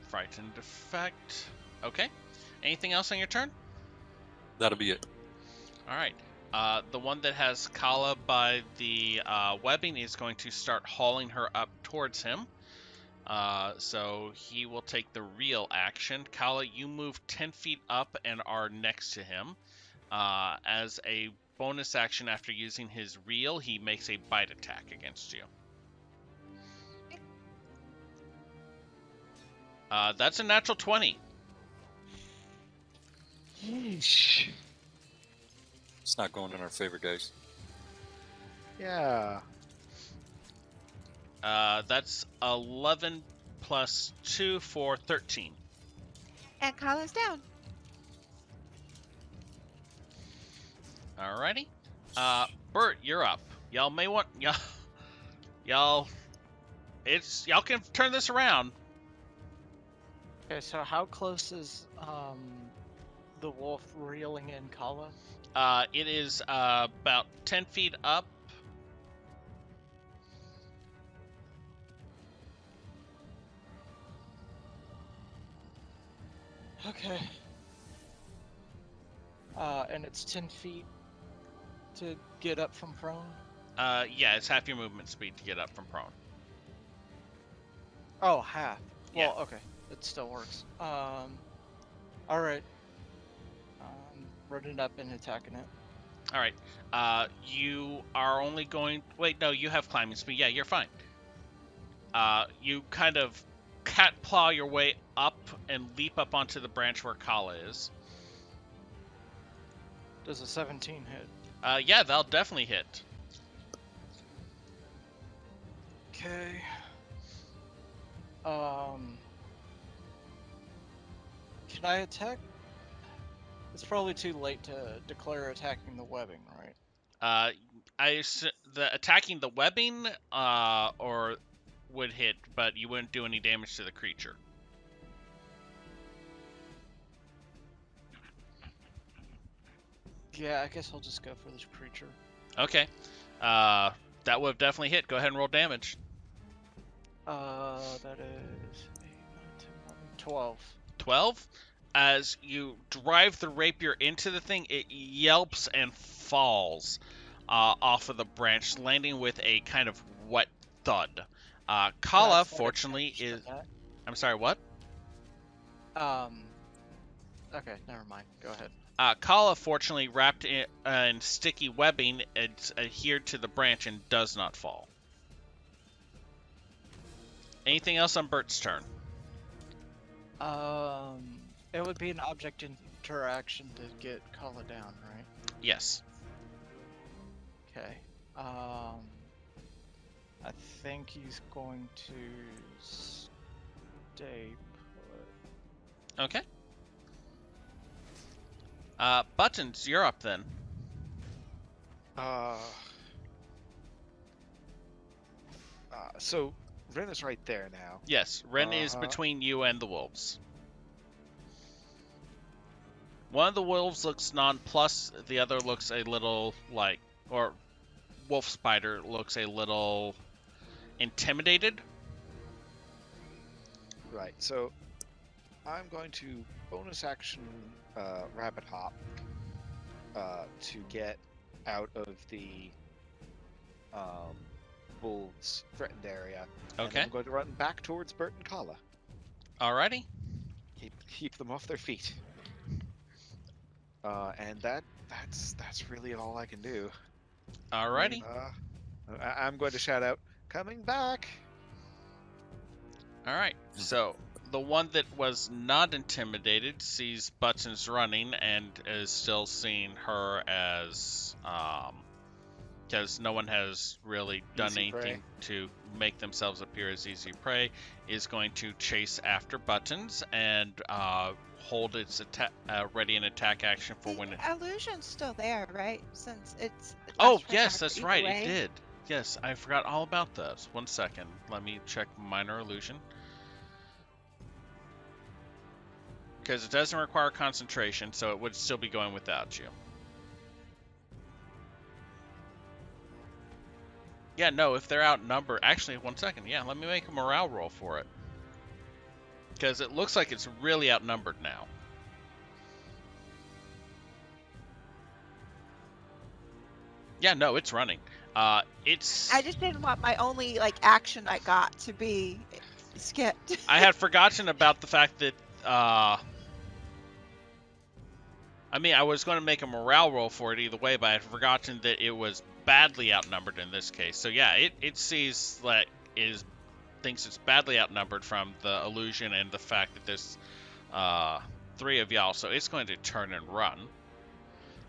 A: Frightened effect. Okay. Anything else on your turn?
C: That'll be it.
A: All right. The one that has Kala by the webbing is going to start hauling her up towards him. So he will take the real action. Kala, you move 10 feet up and are next to him. As a bonus action after using his reel, he makes a bite attack against you. That's a natural 20.
B: Yeesh.
C: It's not going in our favor, guys.
B: Yeah.
A: That's 11 plus 2 for 13.
E: And Kala's down.
A: Alrighty. Bert, you're up. Y'all may want y'all. Y'all can turn this around.
D: Okay, so how close is the wolf reeling in Kala?
A: It is about 10 feet up.
D: Okay. And it's 10 feet to get up from prone?
A: Yeah, it's half your movement speed to get up from prone.
D: Oh, half.
A: Yeah.
D: Well, okay. It still works. Alright. Running up and attacking it.
A: All right. You are only going. Wait, no, you have climbing speed. Yeah, you're fine. You kind of cat claw your way up and leap up onto the branch where Kala is.
D: Does a 17 hit?
A: Yeah, that'll definitely hit.
D: Okay. Can I attack? It's probably too late to declare attacking the webbing, right?
A: The attacking the webbing, or would hit, but you wouldn't do any damage to the creature.
D: Yeah, I guess I'll just go for this creature.
A: Okay. That would have definitely hit. Go ahead and roll damage.
D: That is 8, 9, 10, 11, 12.
A: 12. As you drive the rapier into the thing, it yelps and falls off of the branch, landing with a kind of wet thud. Kala, fortunately, is... I'm sorry, what?
D: Okay, never mind. Go ahead.
A: Kala, fortunately, wrapped in sticky webbing, it's adhered to the branch and does not fall. Anything else on Bert's turn?
D: It would be an object interaction to get Kala down, right?
A: Yes.
D: Okay. I think he's going to stay put.
A: Okay. Buttons, you're up then.
B: So Ren is right there now.
A: Yes, Ren is between you and the wolves. One of the wolves looks nonplussed, the other looks a little like, or wolf spider looks a little intimidated.
B: Right, so I'm going to bonus action rabbit hop to get out of the wolves' threatened area.
A: Okay.
B: And I'm going to run back towards Bert and Kala.
A: Alrighty.
B: Keep them off their feet. And that's really all I can do.
A: Alrighty.
B: I'm going to shout out, "Coming back!"
A: Alright, so the one that was not intimidated sees Buttons running and is still seeing her as, because no one has really done
B: Easy prey.
A: anything to make themselves appear as easy prey, is going to chase after Buttons and hold its ready an attack action for when it...
E: The illusion's still there, right? Since it's...
A: Oh,
E: lasts for
A: yes,
E: half
A: that's
E: either
A: right,
E: way.
A: it did. Yes, I forgot all about those. 1 second, let me check minor illusion. Because it doesn't require concentration, so it would still be going without you. Yeah, no, if they're outnumbered... Actually, 1 second, yeah, let me make a morale roll for it. Because it looks like it's really outnumbered now. Yeah, no, it's running. It's...
E: I just didn't want my only action I got to be skipped.
A: I had forgotten about the fact that... I mean, I was going to make a morale roll for it either way, but I had forgotten that it was badly outnumbered in this case. So yeah, it sees that thinks it's badly outnumbered from the illusion and the fact that there's 3 of y'all. So it's going to turn and run.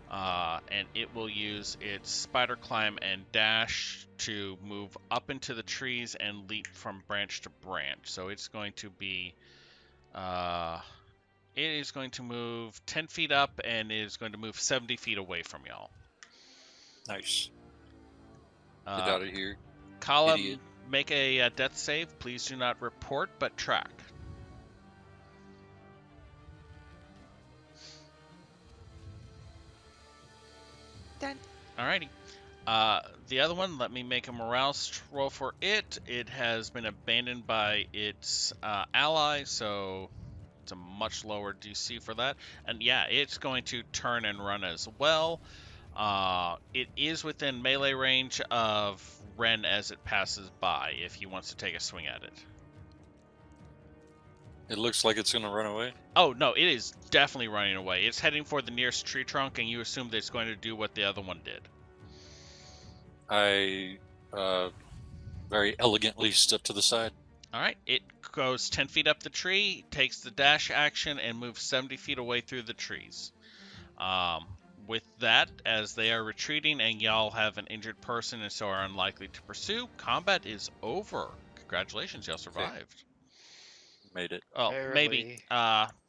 A: And it will use its spider climb and dash to move up into the trees and leap from branch to branch. So it's going to be... it is going to move 10 feet up and is going to move 70 feet away from y'all.
C: Nice. Get out of here.
A: Kala,
C: Idiot.
A: make a death save. Please do not report, but track.
E: Done.
A: Alrighty. The other one, let me make a morale roll for it. It has been abandoned by its ally, so it's a much lower DC for that. And yeah, it's going to turn and run as well. It is within melee range of Ren as it passes by, if he wants to take a swing at it.
C: It looks like it's gonna run away.
A: Oh, no, it is definitely running away. It's heading for the nearest tree trunk, and you assume that it's going to do what the other one did.
C: I very elegantly step to the side.
A: Alright, it goes 10 feet up the tree, takes the dash action, and moves 70 feet away through the trees. With that, as they are retreating and y'all have an injured person and so are unlikely to pursue, combat is over. Congratulations, y'all survived.
C: Made it.
A: Oh, maybe.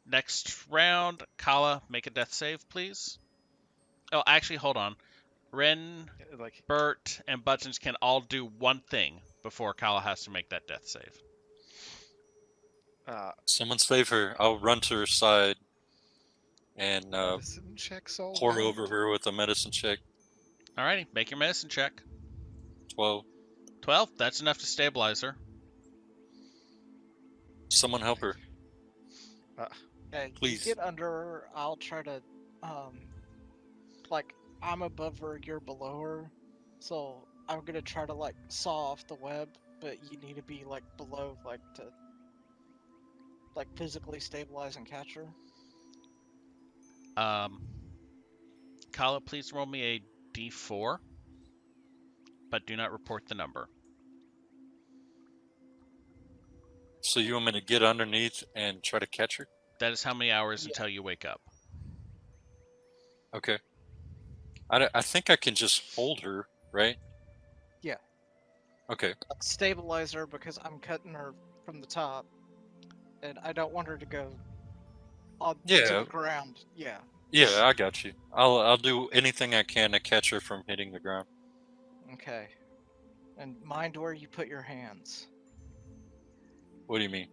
A: Next round, Kala, make a death save, please. Oh, actually, hold on. Ren,
B: Like,
A: Bert, and Buttons can all do one thing before Kala has to make that death save.
C: Someone's favor. I'll run to her side and
B: medicine checks all
C: pour
B: round.
C: over her with a medicine check.
A: Alrighty, make your medicine check.
C: 12.
A: 12, that's enough to stabilize her.
C: Someone help her.
D: Okay,
C: Please.
D: you get under her. I'll try to, like, I'm above her, you're below her. So I'm gonna try to, like, saw off the web, but you need to be, like, below, like, to, like, physically stabilize and catch her.
A: Kala, please roll me a d4, but do not report the number.
C: So you want me to get underneath and try to catch her?
A: That is how many hours
D: Yeah.
A: until you wake up.
C: Okay. I think I can just hold her, right?
D: Yeah.
C: Okay.
D: Like, stabilize her because I'm cutting her from the top, and I don't want her to go on to
C: Yeah.
D: the ground. Yeah.
C: Yeah, I got you. I'll do anything I can to catch her from hitting the ground.
D: Okay. And mind where you put your hands.
C: What do you mean?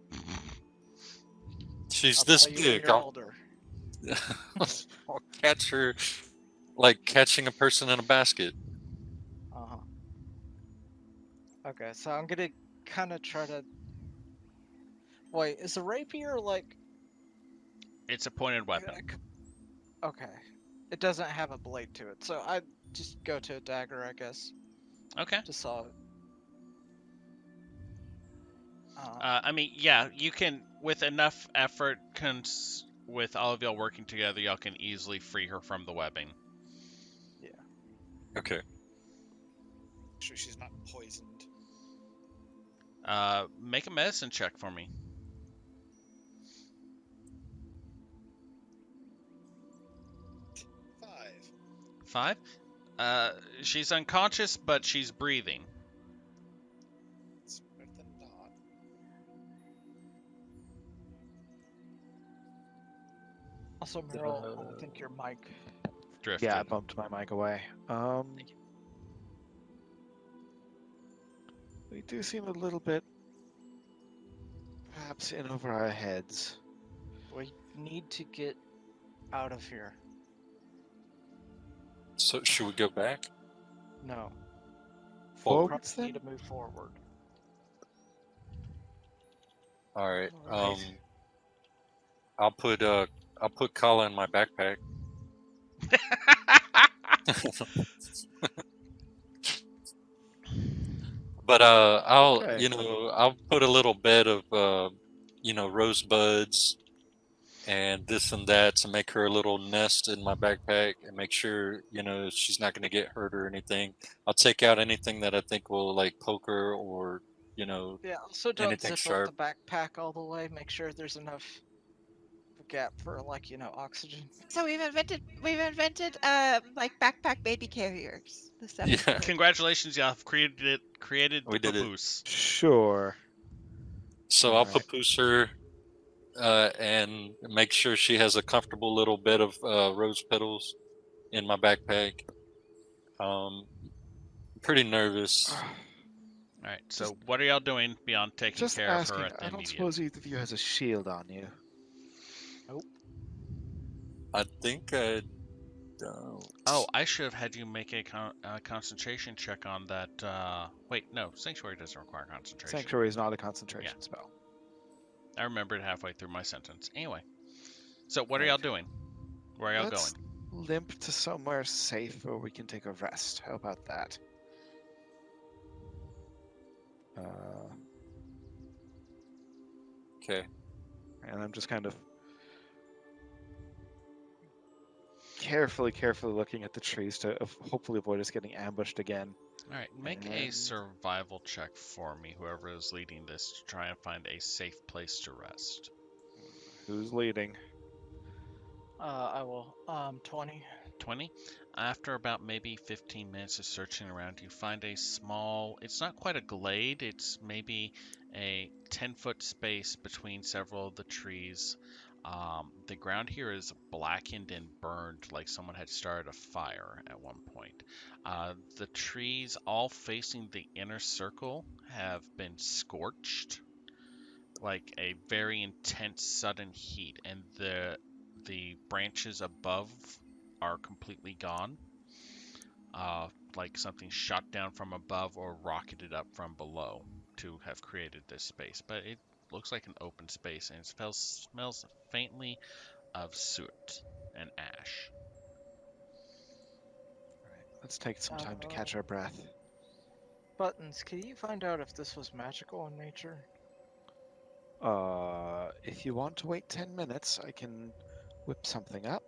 C: She's
D: I'll
C: this
D: tell you when
C: big.
D: you're
C: I'll
D: older.
C: I'll catch her like catching a person in a basket.
D: Uh-huh. Okay, so I'm gonna kind of try to... Wait, is a rapier, like...
A: It's a pointed weapon.
D: Okay. It doesn't have a blade to it, so I just go to a dagger, I guess.
A: Okay.
D: To saw it.
A: I mean, yeah, you can, with enough effort, with all of y'all working together, y'all can easily free her from the webbing.
C: Okay.
B: Sure she's not poisoned.
A: Make a medicine check for me.
B: 5.
A: 5? She's unconscious, but she's breathing.
B: It's better than not.
D: Also, Meryl, I think your mic...
A: Drifted.
B: Yeah, I bumped my mic away. We do seem a little bit perhaps in over our heads.
D: We need to get out of here.
C: So should we go back?
D: No.
B: Forwards
D: Probably need
B: then?
D: to move forward.
C: All right.
B: Alright.
C: I'll put Kala in my backpack. But I'll
B: Okay.
C: I'll put a little bed of rosebuds and this and that to make her a little nest in my backpack and make sure she's not going to get hurt or anything. I'll take out anything that I think will like poke her or
D: Yeah, also don't
C: anything
D: zip
C: sharp.
D: up the backpack all the way. Make sure there's enough gap for, like, oxygen.
E: So we've invented like backpack baby carriers. The stuff.
C: Yeah.
A: Congratulations, y'all have created the
C: We did it.
A: papoose.
B: Sure.
C: So I'll
B: Alright.
C: papoose her and make sure she has a comfortable little bed of rose petals in my backpack. pretty nervous.
A: All right. So what are y'all doing beyond taking
B: Just
A: care of her
B: asking,
A: at the
B: I don't
A: immediate?
B: suppose either of you has a shield on you.
C: I think I don't.
A: Oh, I should have had you make a concentration check on that. Wait, no, Sanctuary doesn't require concentration.
B: Sanctuary is not a concentration spell.
A: I remembered halfway through my sentence. Anyway, so what are
B: Right.
A: y'all doing? Where are y'all
B: Let's
A: going?
B: limp to somewhere safe where we can take a rest. How about that?
C: Okay.
B: And I'm just kind of carefully looking at the trees to hopefully avoid us getting ambushed again.
A: All right, make a
B: And-
A: survival check for me, whoever is leading this, to try and find a safe place to rest.
B: Who's leading?
D: I will. 20.
A: 20. After about maybe 15 minutes of searching around, you find a small, it's not quite a glade, it's maybe a 10-foot space between several of the trees. The ground here is blackened and burned like someone had started a fire at one point. The trees all facing the inner circle have been scorched, like a very intense sudden heat, and the branches above are completely gone. Like something shot down from above or rocketed up from below to have created this space. But it looks like an open space, and it smells faintly of soot and ash.
B: Let's take some time to catch our breath.
D: Buttons, can you find out if this was magical in nature?
B: If you want to wait 10 minutes, I can whip something up.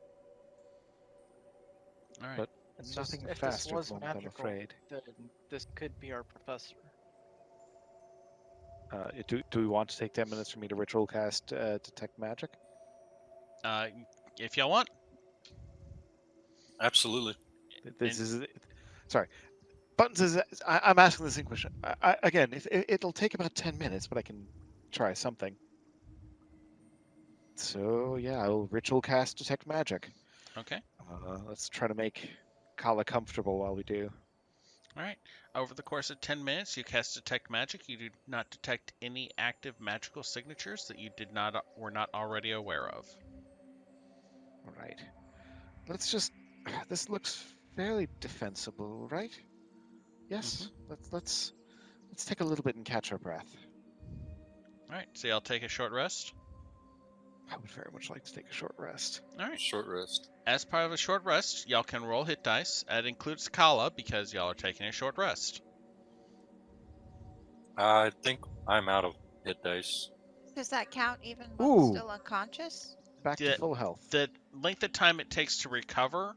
A: All right.
B: But
D: It's
B: nothing
D: just, if
B: faster
D: this was
B: at the moment, I'm
D: magical,
B: afraid.
D: then this could be our professor.
B: Do we want to take 10 minutes for me to ritual cast detect magic?
A: If y'all want.
C: Absolutely.
B: This is sorry. Buttons is I'm asking this in question. Again, it'll take about 10 minutes, but I can try something. So yeah, I'll ritual cast detect magic.
A: Okay.
B: Let's try to make Kala comfortable while we do.
A: All right. Over the course of 10 minutes, you cast Detect Magic. You do not detect any active magical signatures that you were not already aware of.
B: All right. Let's just. This looks fairly defensible, right? Yes. Let's take a little bit and catch our breath.
A: All right. So y'all take a short rest.
B: I would very much like to take a short rest.
A: All right.
C: Short rest.
A: As part of a short rest, y'all can roll hit dice. That includes Kala because y'all are taking a short rest.
C: I think I'm out of hit dice.
E: Does that count even while
B: Ooh.
E: still unconscious?
B: Back to full health.
A: The length of time it takes to recover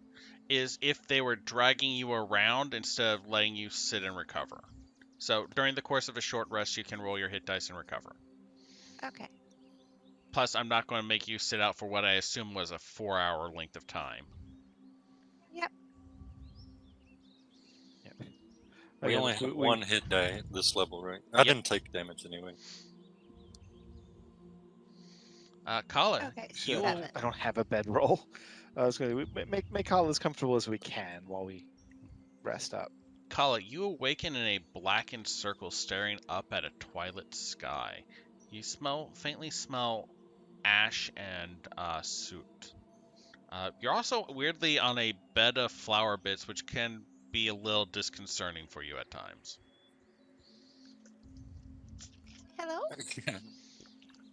A: is if they were dragging you around instead of letting you sit and recover. So during the course of a short rest, you can roll your hit dice and recover.
E: Okay.
A: Plus, I'm not going to make you sit out for what I assume was a 4-hour length of time.
E: Yep.
C: We
B: Again,
C: only
B: if
C: have one hit die at this level, right? I
A: Yep.
C: didn't take damage anyway.
A: Kala,
E: Okay,
A: you
E: seven.
A: will,
B: I don't have a bedroll. I was going to make Kala as comfortable as we can while we rest up.
A: Kala, you awaken in a blackened circle staring up at a twilit sky. You faintly smell ash and soot. You're also weirdly on a bed of flower bits, which can be a little disconcerting for you at times.
E: Hello?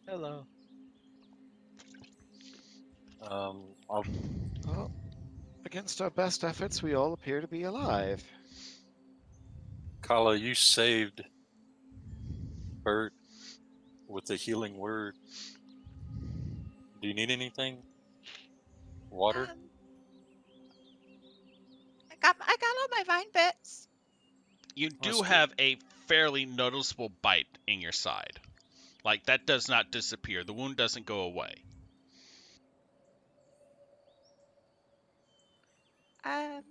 D: Hello.
C: I'll
B: Well, against our best efforts, we all appear to be alive.
C: Kala, you saved Bert with a healing word. Do you need anything? Water?
E: I got all my vine bits.
A: You
C: That's
A: do
C: good.
A: have a fairly noticeable bite in your side. Like, that does not disappear. The wound doesn't go away.
E: I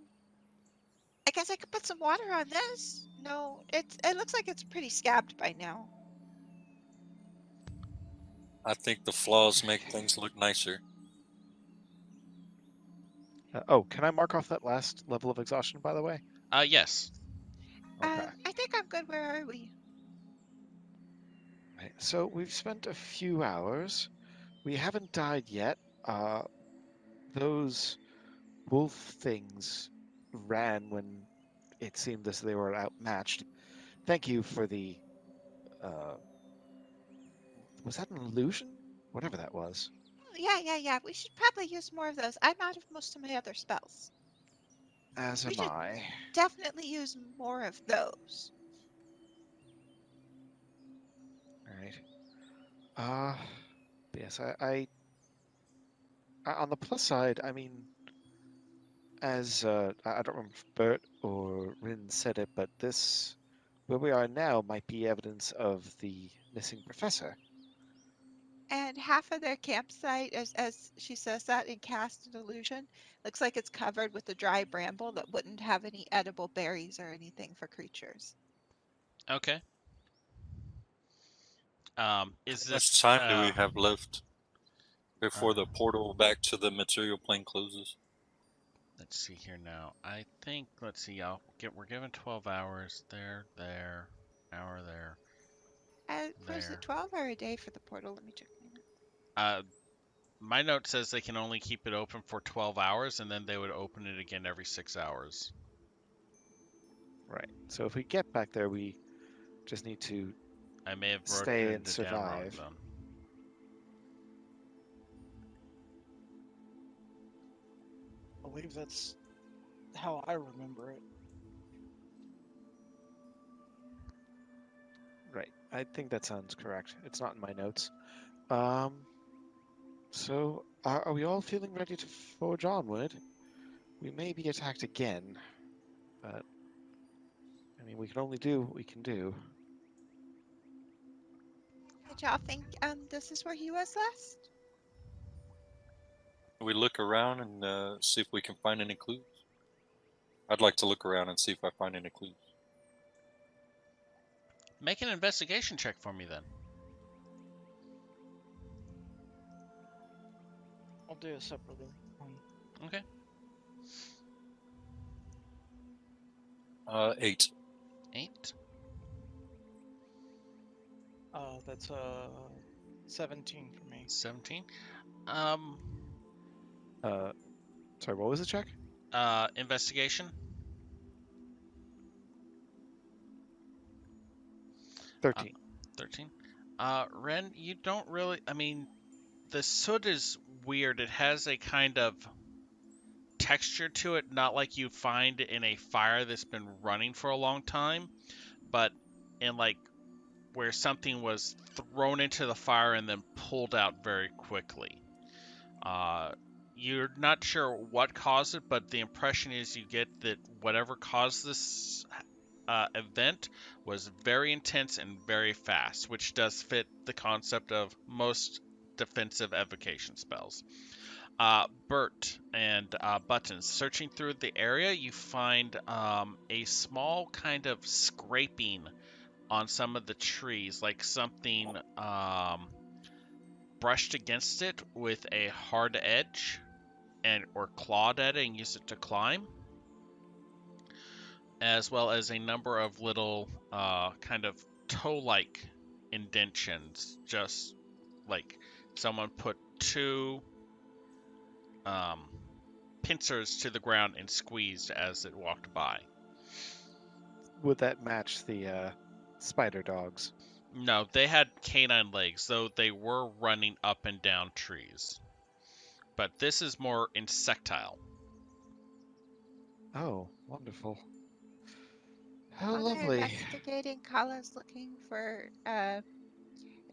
E: guess I could put some water on this. No, it looks like it's pretty scabbed by now.
C: I think the flaws make things look nicer.
B: Oh, can I mark off that last level of exhaustion, by the way?
A: Yes.
B: Okay.
E: I think I'm good. Where are we?
B: Right. So we've spent a few hours. We haven't died yet. Those wolf things ran when it seemed as they were outmatched. Thank you for the. Uh, was that an illusion? Whatever that was.
E: Yeah. We should probably use more of those. I'm out of most of my other spells.
B: As
E: We
B: am
E: should
B: I.
E: definitely use more of those.
B: All right. Uh, yes, on the plus side, I mean, as I don't remember if Bert or Rin said it, but this, where we are now, might be evidence of the missing professor.
E: And half of their campsite, as she says that in Cast an Illusion, looks like it's covered with a dry bramble that wouldn't have any edible berries or anything for creatures.
A: Okay. Is
C: How
A: it
C: much time do we have left before
A: uh,
C: the portal back to the material plane closes?
A: let's see here now. I think let's see. We're given 12 hours. There, hour there,
E: Was it
A: there.
E: 12 or a day for the portal? Let me check my notes.
A: Uh, my note says they can only keep it open for 12 hours, and then they would open it again every 6 hours.
B: Right. So if we get back there, we just need to
A: I may have
B: stay
A: broken
B: and
A: it down wrong
B: survive.
A: then.
D: I believe that's how I remember it.
B: Right. I think that sounds correct. It's not in my notes. Um. So are we all feeling ready to forge onward? We may be attacked again, but I mean, we can only do what we can do.
E: Did y'all think this is where he was last?
C: We look around and see if we can find any clues. I'd like to look around and see if I find any clues.
A: Make an investigation check for me then.
D: I'll do it separately.
A: Okay.
C: 8.
A: 8.
D: That's 17 for me.
A: 17.
B: Sorry, what was the check?
A: Investigation.
B: 13.
A: 13. Ren, you don't really. I mean, the soot is weird. It has a kind of texture to it, not like you find in a fire that's been running for a long time, but in like where something was thrown into the fire and then pulled out very quickly. You're not sure what caused it, but the impression is you get that whatever caused this event was very intense and very fast, which does fit the concept of most defensive evocation spells. Bert and Buttons, searching through the area, you find a small kind of scraping on some of the trees, like something brushed against it with a hard edge and or clawed at it and used it to climb, as well as a number of little kind of toe-like indentions, just like someone put two pincers to the ground and squeezed as it walked by.
B: Would that match the spider dogs?
A: No, they had canine legs, though they were running up and down trees. But this is more insectile.
B: Oh, wonderful. How
E: While they're
B: lovely.
E: investigating, Kala's looking for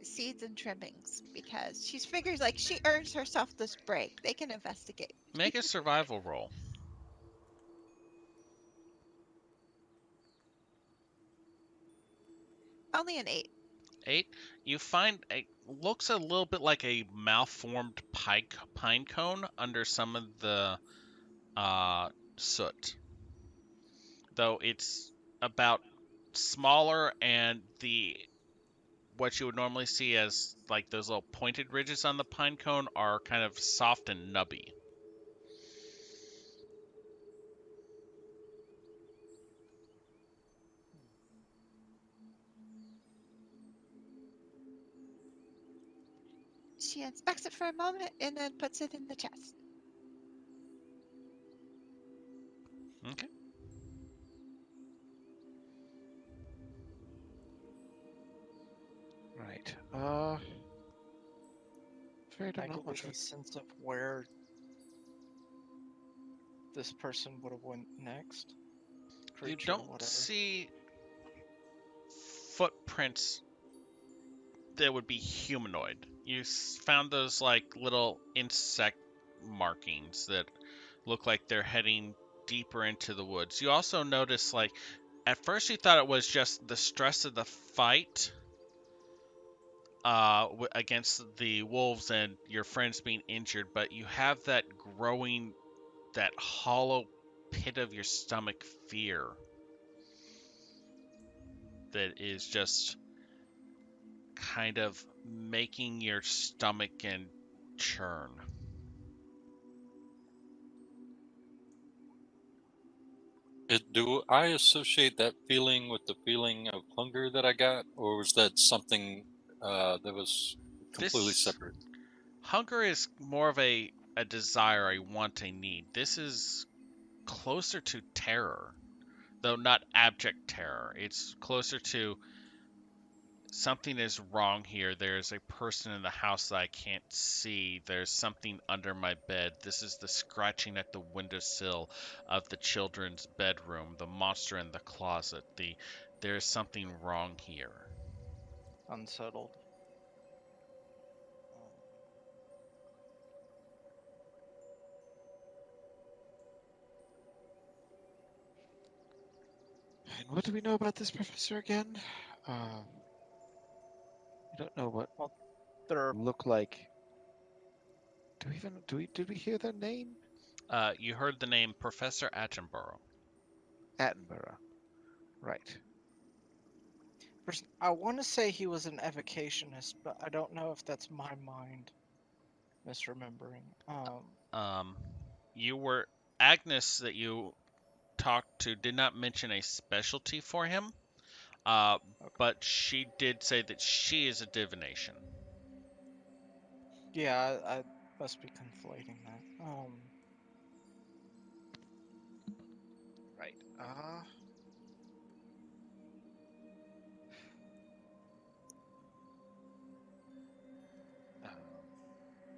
E: seeds and trimmings because she figures like she earns herself this break. They can investigate.
A: Make a survival roll.
E: Only an 8.
A: 8. You find it looks a little bit like a malformed pine cone under some of the soot, though it's about smaller, and the what you would normally see as like those little pointed ridges on the pine cone are kind of soft and nubby.
E: She inspects it for a moment and then puts it in the chest.
A: Okay.
B: Right. Afraid
D: Can I
B: I'm not
D: give
B: much
D: us a sense of where this person would have went next?
A: You
D: Creature,
A: don't
D: whatever.
A: see footprints that would be humanoid. You found those like little insect markings that look like they're heading deeper into the woods. You also notice, like, at first you thought it was just the stress of the fight against the wolves and your friends being injured, but you have that growing, that hollow pit of your stomach fear that is just kind of making your stomach and churn.
C: Do I associate that feeling with the feeling of hunger that I got, or was that something that was completely
A: This
C: separate?
A: hunger is more of a desire, a want, a need. This is closer to terror, though not abject terror. It's closer to something is wrong here. There's a person in the house that I can't see. There's something under my bed. This is the scratching at the windowsill of the children's bedroom, the monster in the closet. There's something wrong here.
D: Unsettled.
B: And what do we know about this professor again? We don't know what
D: Well, there are
B: look like. Did we hear their name?
A: You heard the name Professor Attenborough.
B: Attenborough. Right.
D: I want to say he was an evocationist, but I don't know if that's my mind misremembering.
A: You were Agnes that you talked to did not mention a specialty for him, but she did say that she is a divination.
D: Yeah, I must be conflating that.
B: Right.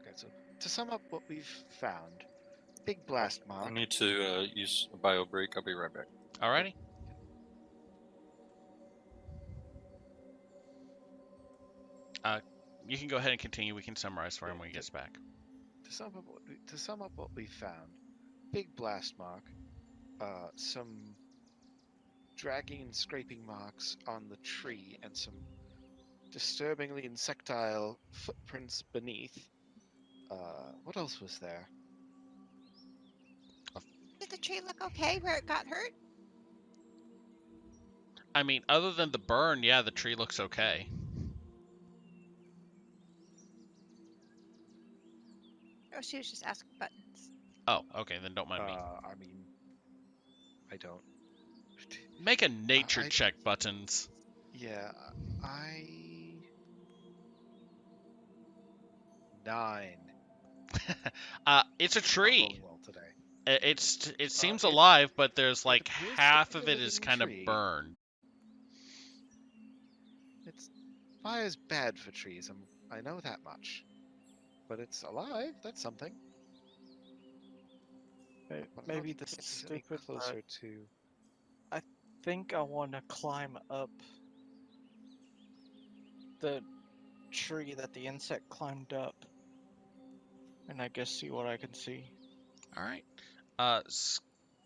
B: Okay, so to sum up what we've found, big blast
C: I
B: mark.
C: need to use a bio break. I'll be right back.
A: Alrighty. You can go ahead and continue. We can summarize for him when he gets back.
B: To sum up what we found, big blast mark, some dragging and scraping marks on the tree, and some disturbingly insectile footprints beneath. What else was there?
E: Did the tree look okay where it got hurt?
A: I mean, other than the burn, yeah, the tree looks okay.
E: Oh, she was just asking buttons.
A: Oh, okay, then don't mind me.
B: I mean, I don't.
A: Make a nature
B: I-
A: check, Buttons.
B: Yeah, 9.
A: It's a
B: Not
A: tree.
B: rolling well today.
A: It seems
B: It-
A: alive, but there's
B: it
A: like
B: appears to
A: half
B: be a
A: of it is
B: living
A: kind of
B: tree.
A: burned.
B: Fire's bad for trees. I know that much. But it's alive. That's something. But I don't
D: Maybe
B: think
D: this
B: it
D: is
B: gets any
D: stupid, but
B: closer to.
D: I think I want to climb up the tree that the insect climbed up, and I guess see what I can see.
A: All right.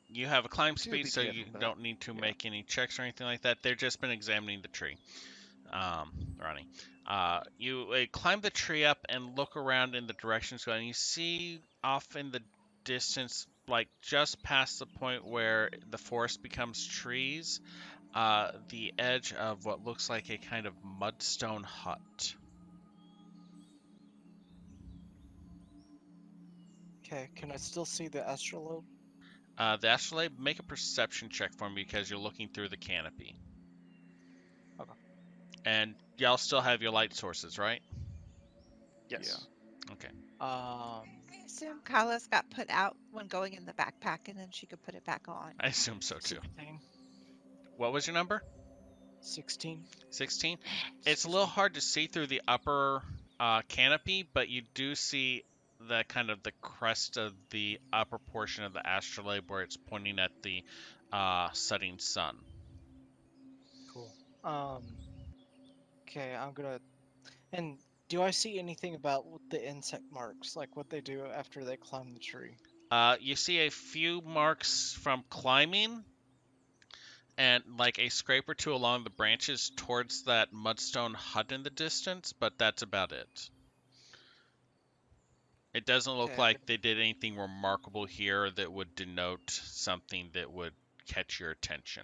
A: You have a climb
B: Do
A: speed,
B: be
A: so
B: careful
A: you
B: with that.
A: don't need to
B: Yeah.
A: make any checks or anything like that. They've just been examining the tree. Ronnie. You climb the tree up and look around in the directions going. You see off in the distance, like just past the point where the forest becomes trees, the edge of what looks like a kind of mudstone hut.
D: Okay, can I still see the astrolabe?
A: The astrolabe, make a perception check for me because you're looking through the canopy.
D: Okay.
A: And y'all still have your light sources, right?
B: Yes.
A: Okay.
E: I assume Kala's got put out when going in the backpack, and then she could put it back on.
A: I assume so too.
D: 16.
A: What was your number?
D: 16.
A: 16. It's a
D: Excuse
A: little
D: me.
A: hard to see through the upper canopy, but you do see the kind of the crest of the upper portion of the astrolabe where it's pointing at the setting sun.
D: Cool. Okay, I'm gonna. And do I see anything about the insect marks, like what they do after they climb the tree?
A: You see a few marks from climbing and like a scrape or two along the branches towards that mudstone hut in the distance, but that's about it. It doesn't look
D: Okay,
A: like they did anything remarkable here that would denote something that would catch your attention.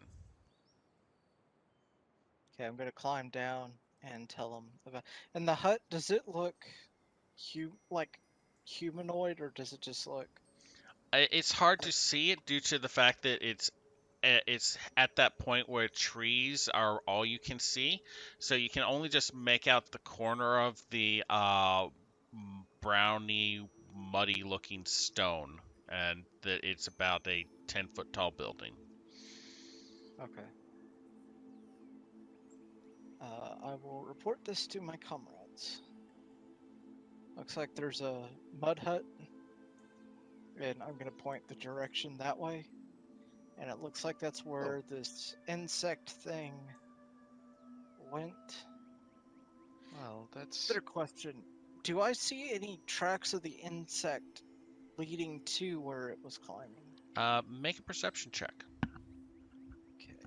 D: I'm gonna climb down and tell them about. And the hut, does it look like humanoid, or does it just look
A: It's hard to
D: like?
A: see it due to the fact that it's at that point where trees are all you can see, so you can only just make out the corner of the browny, muddy-looking stone, and that it's about a 10-foot tall building.
D: Okay. I will report this to my comrades. Looks like there's a mud hut, and I'm gonna point the direction that way. And it looks like that's where this insect thing went.
B: Well, that's
D: Better question. Do I see any tracks of the insect leading to where it was climbing?
A: Make a perception check.
D: Okay.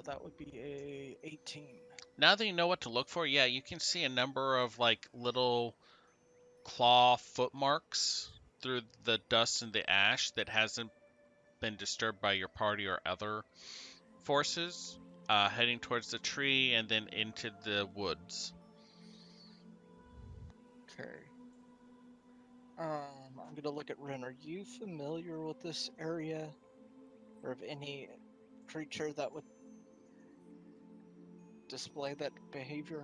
D: That would be a 18.
A: Now that you know what to look for, yeah, you can see a number of like little claw footmarks through the dust and the ash that hasn't been disturbed by your party or other forces, heading towards the tree and then into the woods.
D: Okay. I'm gonna look at Ren. Are you familiar with this area, or of any creature that would display that behavior?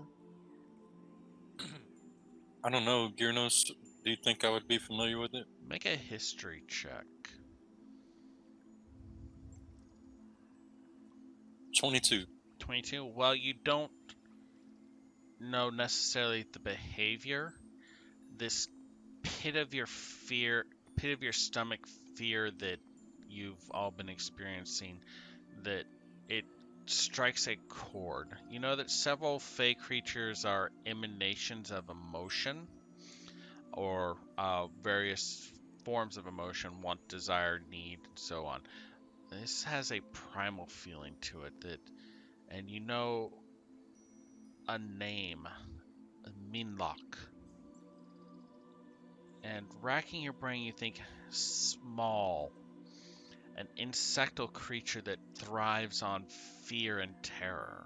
C: I don't know, Gyrnos, do you think I would be familiar with it?
A: Make a history check.
C: 22.
A: 22. Well, you don't know necessarily the behavior. This pit of your stomach fear that you've all been experiencing, that it strikes a chord. You know that several fey creatures are emanations of emotion, or various forms of emotion, want, desire, need, and so on. This has a primal feeling to it and you know a name, Minlock. And racking your brain, you think small, an insectal creature that thrives on fear and terror.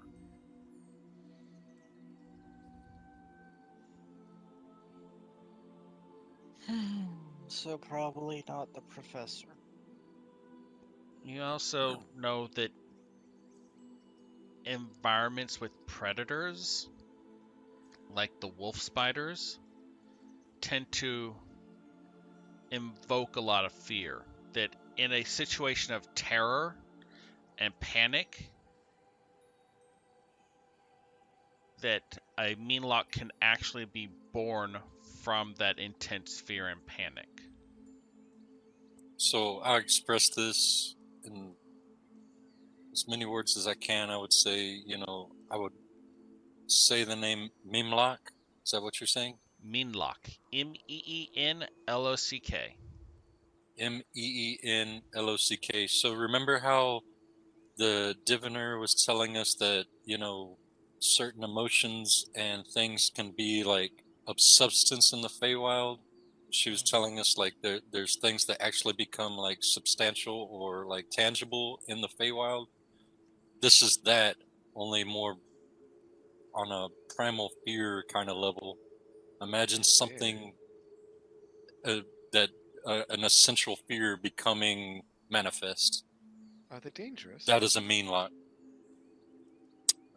D: So probably not the professor.
A: You also know that environments with predators, like the wolf spiders, tend to invoke a lot of fear. That in a situation of terror and panic, that a meanlock can actually be born from that intense fear and panic.
C: So I express this in as many words as I can. I would say, I would say the name Mimlock. Is that what you're saying?
A: Meanlock. Meenlock.
C: Meenlock. So remember how the diviner was telling us that, certain emotions and things can be like of substance in the Feywild? She was telling us like there's things that actually become like substantial or like tangible in the Feywild. This is that, only more on a primal fear kind of level. Imagine something that an essential fear becoming manifest.
B: Are they dangerous?
C: That is a mean lot.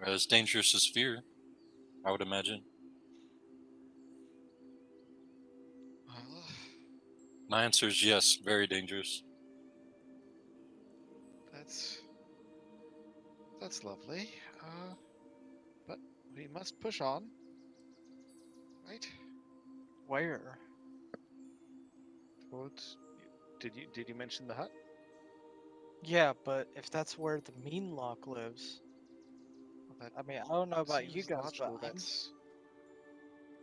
C: As dangerous as fear, I would imagine. My answer is yes. Very dangerous.
B: That's lovely. But we must push on, right?
D: Where?
B: Towards. Did you mention the hut?
D: Yeah, but if that's where the mean lock lives,
B: Well, that
D: I mean, I don't know about you
B: seems
D: guys,
B: logical.
D: but I'm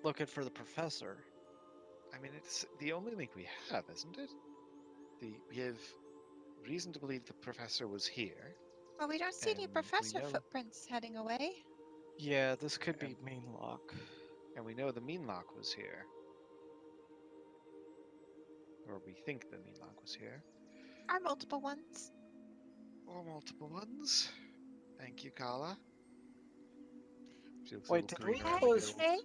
D: looking for the professor.
B: I mean, it's the only link we have, isn't it? We have reason to believe the professor was here,
E: Well, we don't see any
B: and we
E: professor
B: know,
E: footprints heading away.
D: Yeah, this could be
B: and,
D: mean lock.
B: and we know the mean lock was here, or we think the mean lock was here,
E: Are multiple ones.
B: or multiple ones. Thank you, Kala. She looks a
D: Wait,
B: little
D: did we
B: greener and
D: close?
B: gills.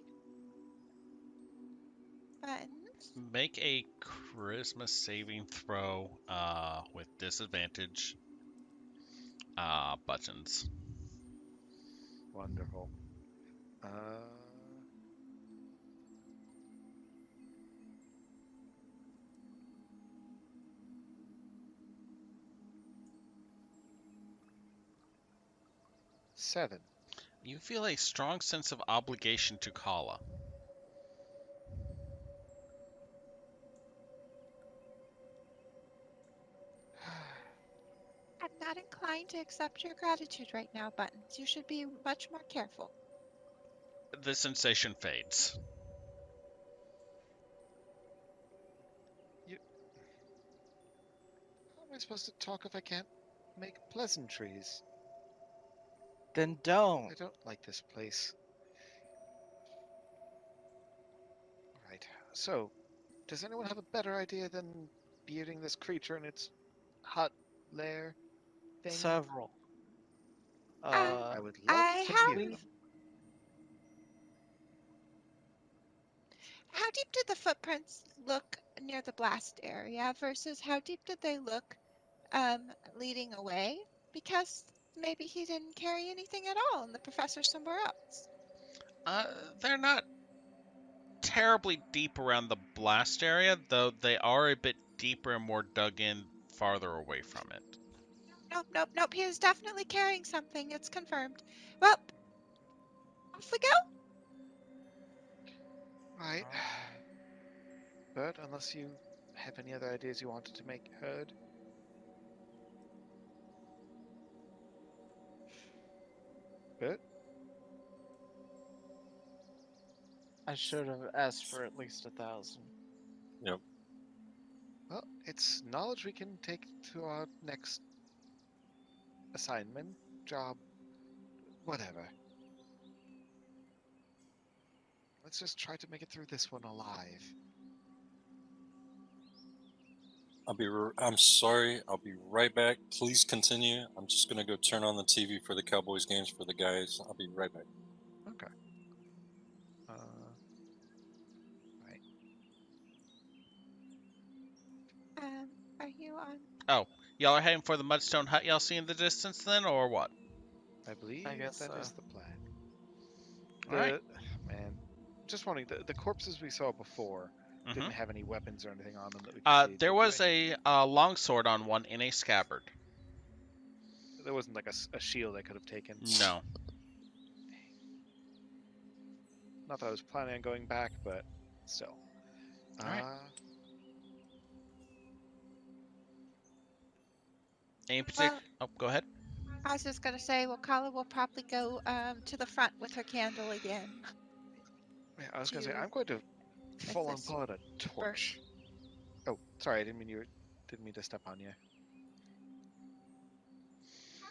E: Buttons.
A: Make a charisma saving throw with disadvantage. Buttons.
B: Wonderful. 7.
A: You feel a strong sense of obligation to Kala.
E: I'm not inclined to accept your gratitude right now, Buttons. You should be much more careful.
A: The sensation fades.
B: How am I supposed to talk if I can't make pleasantries?
D: Then
B: I
D: don't.
B: don't like this place. Right. So, does anyone have a better idea than bearding this creature in its hut lair thing?
D: Several.
B: I would love
E: I
B: to
D: can
B: hear
D: we?
B: them.
E: How deep did the footprints look near the blast area versus how deep did they look leading away? Because maybe he didn't carry anything at all and the professor's somewhere else.
A: They're not terribly deep around the blast area, though they are a bit deeper and more dug in farther away from it.
E: Nope. He is definitely carrying something. It's confirmed. Well, off we go.
B: Right.
D: Alright.
B: Bert, unless you have any other ideas you wanted to make heard. Bert?
D: I should have asked for at least 1,000.
C: Yep.
B: Well, it's knowledge we can take to our next assignment, job, whatever. Let's just try to make it through this one alive.
C: I'm sorry. I'll be right back. Please continue. I'm just gonna go turn on the TV for the Cowboys games for the guys. I'll be right back.
B: Okay. Right.
E: Are you on?
A: Oh, y'all are heading for the Mudstone Hut y'all see in the distance then, or what?
B: I believe
D: guess
B: that is
D: so.
B: the plan.
A: Alright.
B: Man, just wondering, the corpses we saw before
A: Mm-hmm.
B: didn't have any weapons or anything on them that we could see.
A: There was a longsword on one in a scabbard.
B: There wasn't like a shield I could have taken.
A: No.
B: Not that I was planning on going back, but still.
A: Alright. Any particular?
E: Well,
A: Oh, go ahead.
E: I was just gonna say, well, Kala will probably go to the front with her candle again.
B: Yeah, I was going to say,
E: to
B: I'm going to full on
E: this
B: pull out a torch. Oh, sorry, I didn't mean to step on you.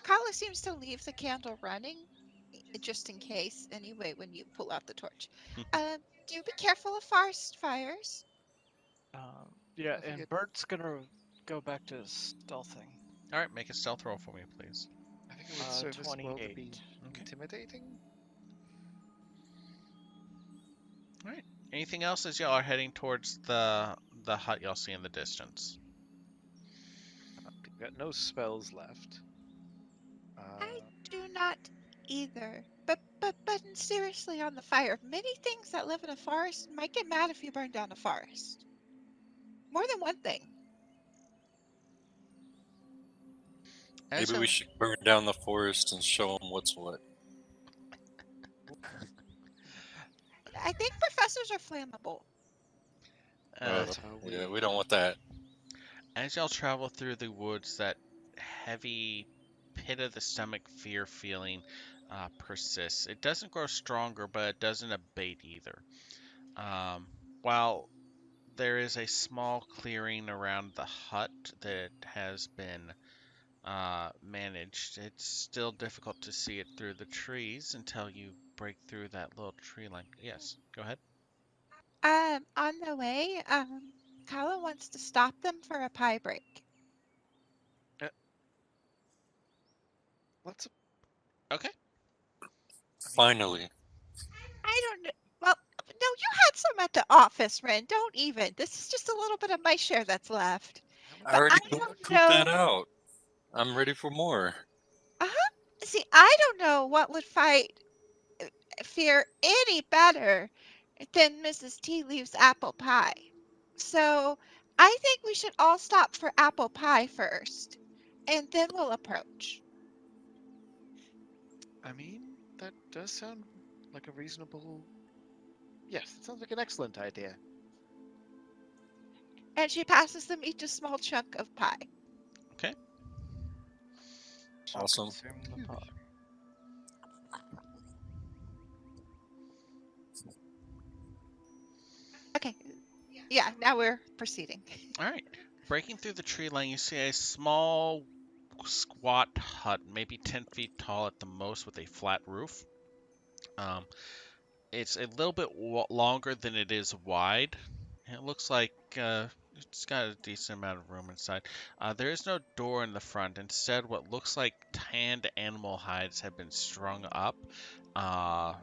E: Kala seems to leave the candle running, just in case. Anyway, when you pull out the torch, do be careful of forest fires.
D: Yeah,
B: I think
D: and
B: it-
D: Bert's gonna go back to stealthing.
A: Alright, make a stealth roll for me, please.
B: I think it would serve us well to be
D: 28.
A: Okay.
B: intimidating.
A: Alright. Anything else as y'all are heading towards the hut y'all see in the distance?
B: We've got no spells left.
E: I do not either. But seriously, on the fire, many things that live in a forest might get mad if you burn down a forest. more than one thing.
A: As
C: Maybe we
A: y'all,
C: should burn down the forest and show them what's what.
E: I think professors are flammable.
B: That's how we.
C: Yeah, we don't want that.
A: as y'all travel through the woods, that heavy pit of the stomach fear feeling persists. It doesn't grow stronger, but it doesn't abate either. While there is a small clearing around the hut that has been managed, it's still difficult to see it through the trees until you break through that little tree line. Yes, go ahead.
E: On the way, Kala wants to stop them for a pie break.
B: Let's.
A: Okay.
C: Finally.
E: I don't know. Well, no, you had some at the office, Ren. Don't even. This is just a little bit of my share that's left.
C: I
E: But I
C: already
E: don't
C: pooped
E: know.
C: that out. I'm ready for more.
E: Uh-huh. See, I don't know what would fight fear any better than Mrs. Tea Leaves apple pie. So I think we should all stop for apple pie first, and then we'll approach.
B: I mean, that does sound like a reasonable. Yes, it sounds like an excellent idea.
E: And she passes them each a small chunk of pie.
A: Okay.
D: Shall
C: Awesome.
D: consume the pie.
E: Okay. Yeah, now we're proceeding.
A: All right. Breaking through the tree line, you see a small, squat hut, maybe 10 feet tall at the most, with a flat roof. Um, it's a little bit longer than it is wide. It looks like it's got a decent amount of room inside. There is no door in the front. Instead, what looks like tanned animal hides have been strung up uh,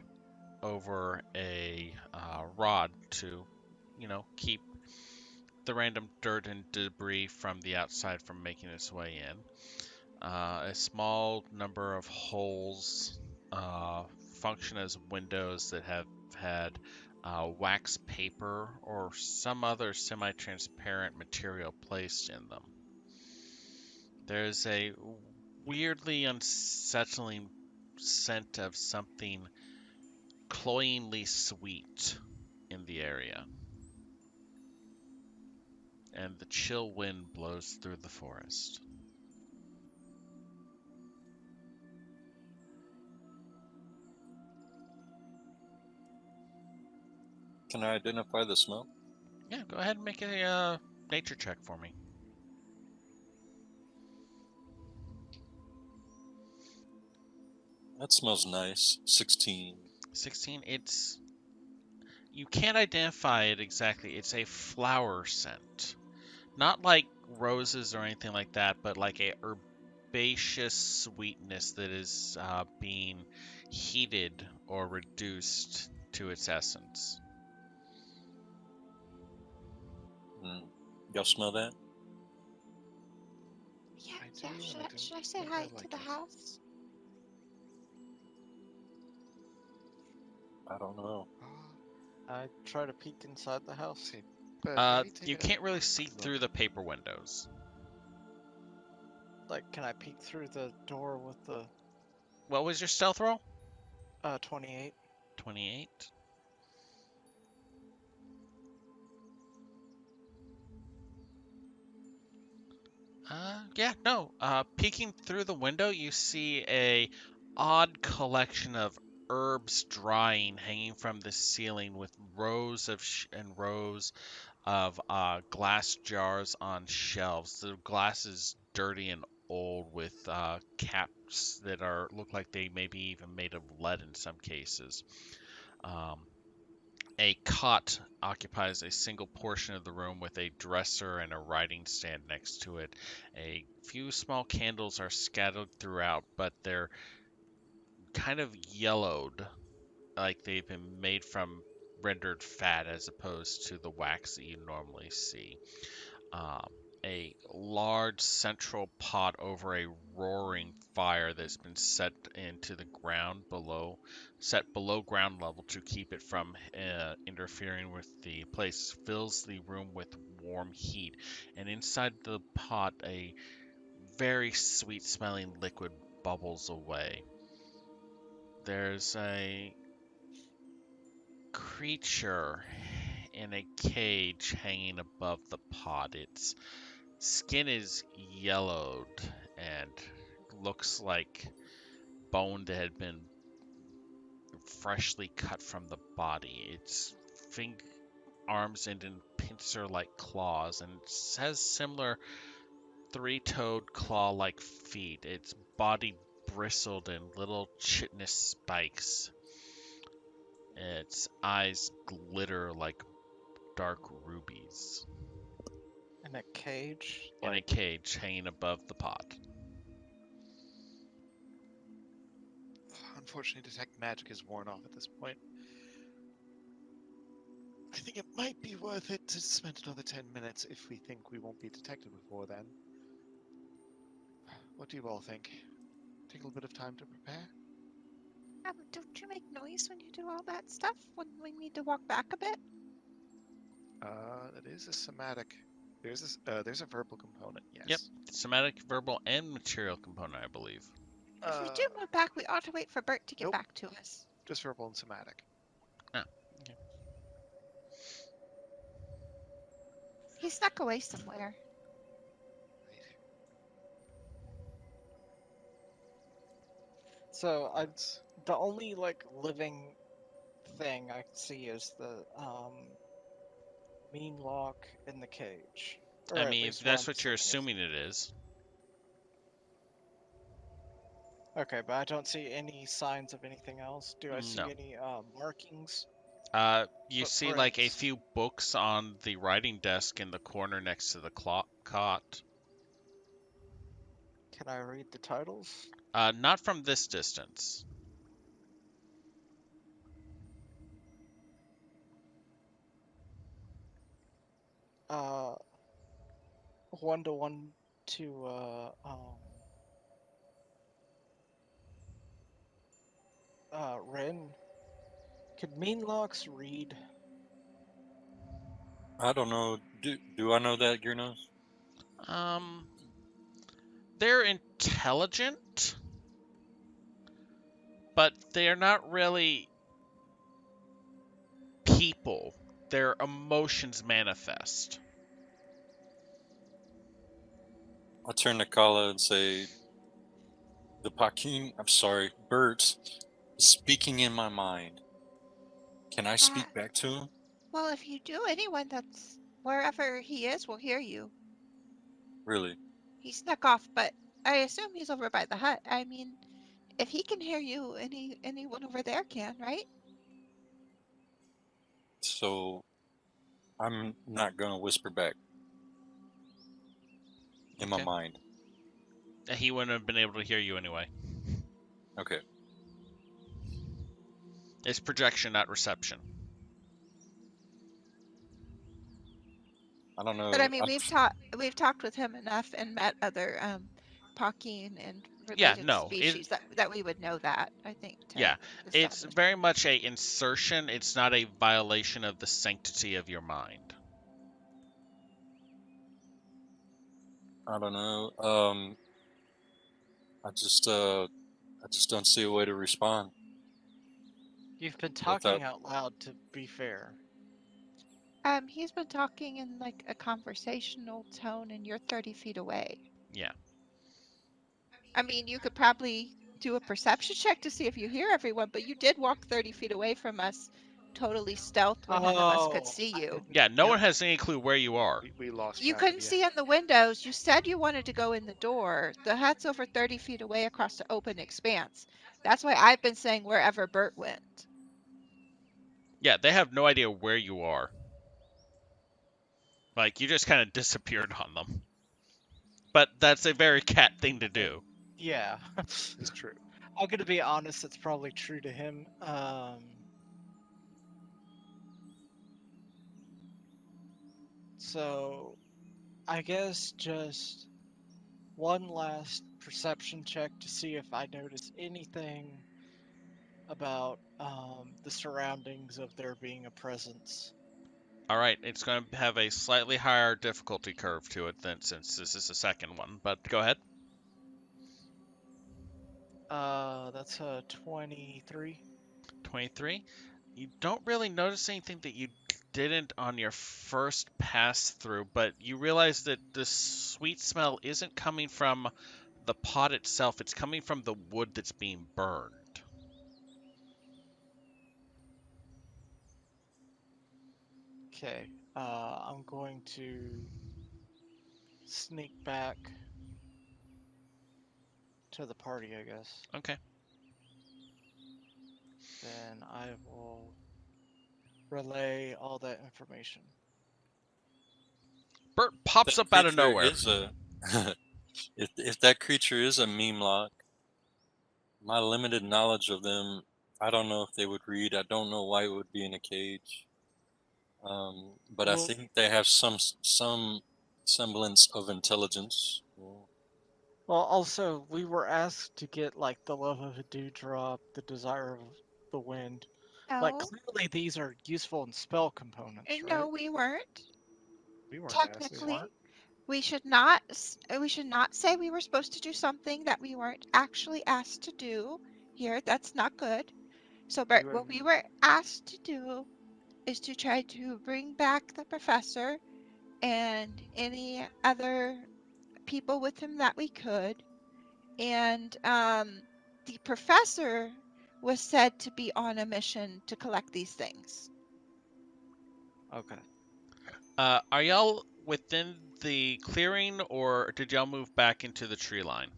A: over a rod to, keep the random dirt and debris from the outside from making its way in. A small number of holes function as windows that have had wax paper or some other semi transparent material placed in them. There's a weirdly unsettling scent of something cloyingly sweet in the area, and the chill wind blows through the forest.
C: Can I identify the smell?
A: Yeah, go ahead and make a nature check for me.
C: That smells nice. 16.
A: 16. You can't identify it exactly. It's a flower scent. Not like roses or anything like that, but like a herbaceous sweetness that is being heated or reduced to its essence.
C: Y'all smell that?
E: Yeah,
B: I
E: yeah.
B: do, and I don't
E: Should I say
B: think
E: hi
B: I
E: to
B: like
E: the
B: it.
E: house?
C: I don't know.
D: I try to peek inside the house.
B: See, but let me take
A: You
B: a
A: can't really see
B: look.
A: through the paper windows.
D: Like, can I peek through the door with the
A: What was your stealth roll?
D: 28?
A: 28. Yeah, no. Peeking through the window, you see a odd collection of herbs drying hanging from the ceiling with rows of and rows of glass jars on shelves. The glass is dirty and old with caps that are look like they may be even made of lead in some cases. Um, a cot occupies a single portion of the room with a dresser and a writing stand next to it. A few small candles are scattered throughout, but they're kind of yellowed, like they've been made from rendered fat as opposed to the wax that you normally see. Um, a large central pot over a roaring fire that's been set into the ground below, set below ground level to keep it from interfering with the place, fills the room with warm heat, and inside the pot, a very sweet smelling liquid bubbles away. There's a creature in a cage hanging above the pot. Its skin is yellowed and looks like bone that had been freshly cut from the body. Its arms end in pincer-like claws, and it has similar three-toed claw-like feet. Its body bristled in little chitinous spikes. Its eyes glitter like dark rubies.
D: In a cage?
A: In a cage hanging above the pot.
B: Unfortunately, detect magic is worn off at this point. I think it might be worth it to spend another 10 minutes if we think we won't be detected before then. What do you all think? Take a little bit of time to prepare?
E: Don't you make noise when you do all that stuff? When we need to walk back a bit?
B: It is a somatic. There's a verbal component, yes.
A: Yep. Somatic, verbal, and material component, I believe.
E: If we do move back, we ought to wait for Bert to get
B: Nope.
E: back to us.
B: Just verbal and somatic.
E: He snuck away somewhere.
D: So the only living thing I see is the mean lock in the cage. Or
A: I
D: at
A: mean,
D: least
A: that's
D: I'm
A: what you're
D: assuming
A: assuming it is.
D: Okay, but I don't see any signs of anything else. Do I see
A: No.
D: any markings?
A: You see like a
D: Footprints?
A: few books on the writing desk in the corner next to the cot.
D: Can I read the titles?
A: Not from this distance.
D: Uh, 1 to Ren. Could mean locks read?
C: I don't know. Do I know that, Gearnose?
A: They're intelligent, but they're not really people. Their emotions manifest.
C: I turn to Kala and say, "The Pakim, I'm sorry, Bert, is speaking in my mind. Can I speak back to him?"
E: Well, if you do, anyone that's wherever he is will hear you.
C: Really?
E: He snuck off, but I assume he's over by the hut. I mean, if he can hear you, anyone over there can, right?
C: So I'm not gonna whisper back in my
A: Okay.
C: mind.
A: He wouldn't have been able to hear you anyway.
C: Okay.
A: It's projection, not reception.
C: I don't know.
E: But I mean, we've talked with him enough and met other Paquin and
A: Yeah,
E: related
A: no,
E: species that we would know that. I think.
A: Yeah, it's
E: establish.
A: very much a insertion. It's not a violation of the sanctity of your mind.
C: I don't know. I just don't see a way to respond
D: You've been
C: without.
D: talking out loud, to be fair.
E: He's been talking in like a conversational tone, and you're 30 feet away.
A: Yeah.
E: I mean, you could probably do a perception check to see if you hear everyone, but you did walk 30 feet away from us, totally stealth when none of us could see you.
A: Yeah, no
B: Yep.
A: one has any clue where you are.
B: We lost
E: You
B: track
E: couldn't
B: of you.
E: see in the windows. You said you wanted to go in the door. The hut's over 30 feet away across the open expanse. That's why I've been saying wherever Bert went.
A: Yeah, they have no idea where you are. Like, you just kind of disappeared on them. But that's a very cat thing to do.
D: Yeah.
B: It's true.
D: I'm gonna be honest, it's probably true to him. So, I guess just one last perception check to see if I notice anything about the surroundings of there being a presence.
A: All right, it's going to have a slightly higher difficulty curve to it than since this is the second one. But go ahead.
D: That's a 23.
A: 23. You don't really notice anything that you didn't on your first pass through, but you realize that the sweet smell isn't coming from the pot itself, it's coming from the wood that's being burned.
D: Okay. I'm going to sneak back to the party, I guess.
A: Okay.
D: Then I will relay all that information.
A: Bert pops
C: That
A: up out of
C: creature
A: nowhere.
C: is a if that creature is a meme lock, my limited knowledge of them, I don't know if they would read. I don't know why it would be in a cage. But I
D: Well-
C: think they have some semblance of intelligence.
D: Well, also, we were asked to get, like, the love of a dewdrop, the desire of the wind. Like,
E: No,
D: clearly these are useful in spell components, right?
E: no, we weren't.
B: We weren't asked.
E: Technically, we should not say we were supposed to do something that we weren't actually asked to do here. That's not good. So, Bert, what we were asked to do is to try to bring back the professor and any other people with him that we could. And the professor was said to be on a mission to collect these things.
D: Okay.
A: Are y'all within the clearing, or did y'all move back into the tree line?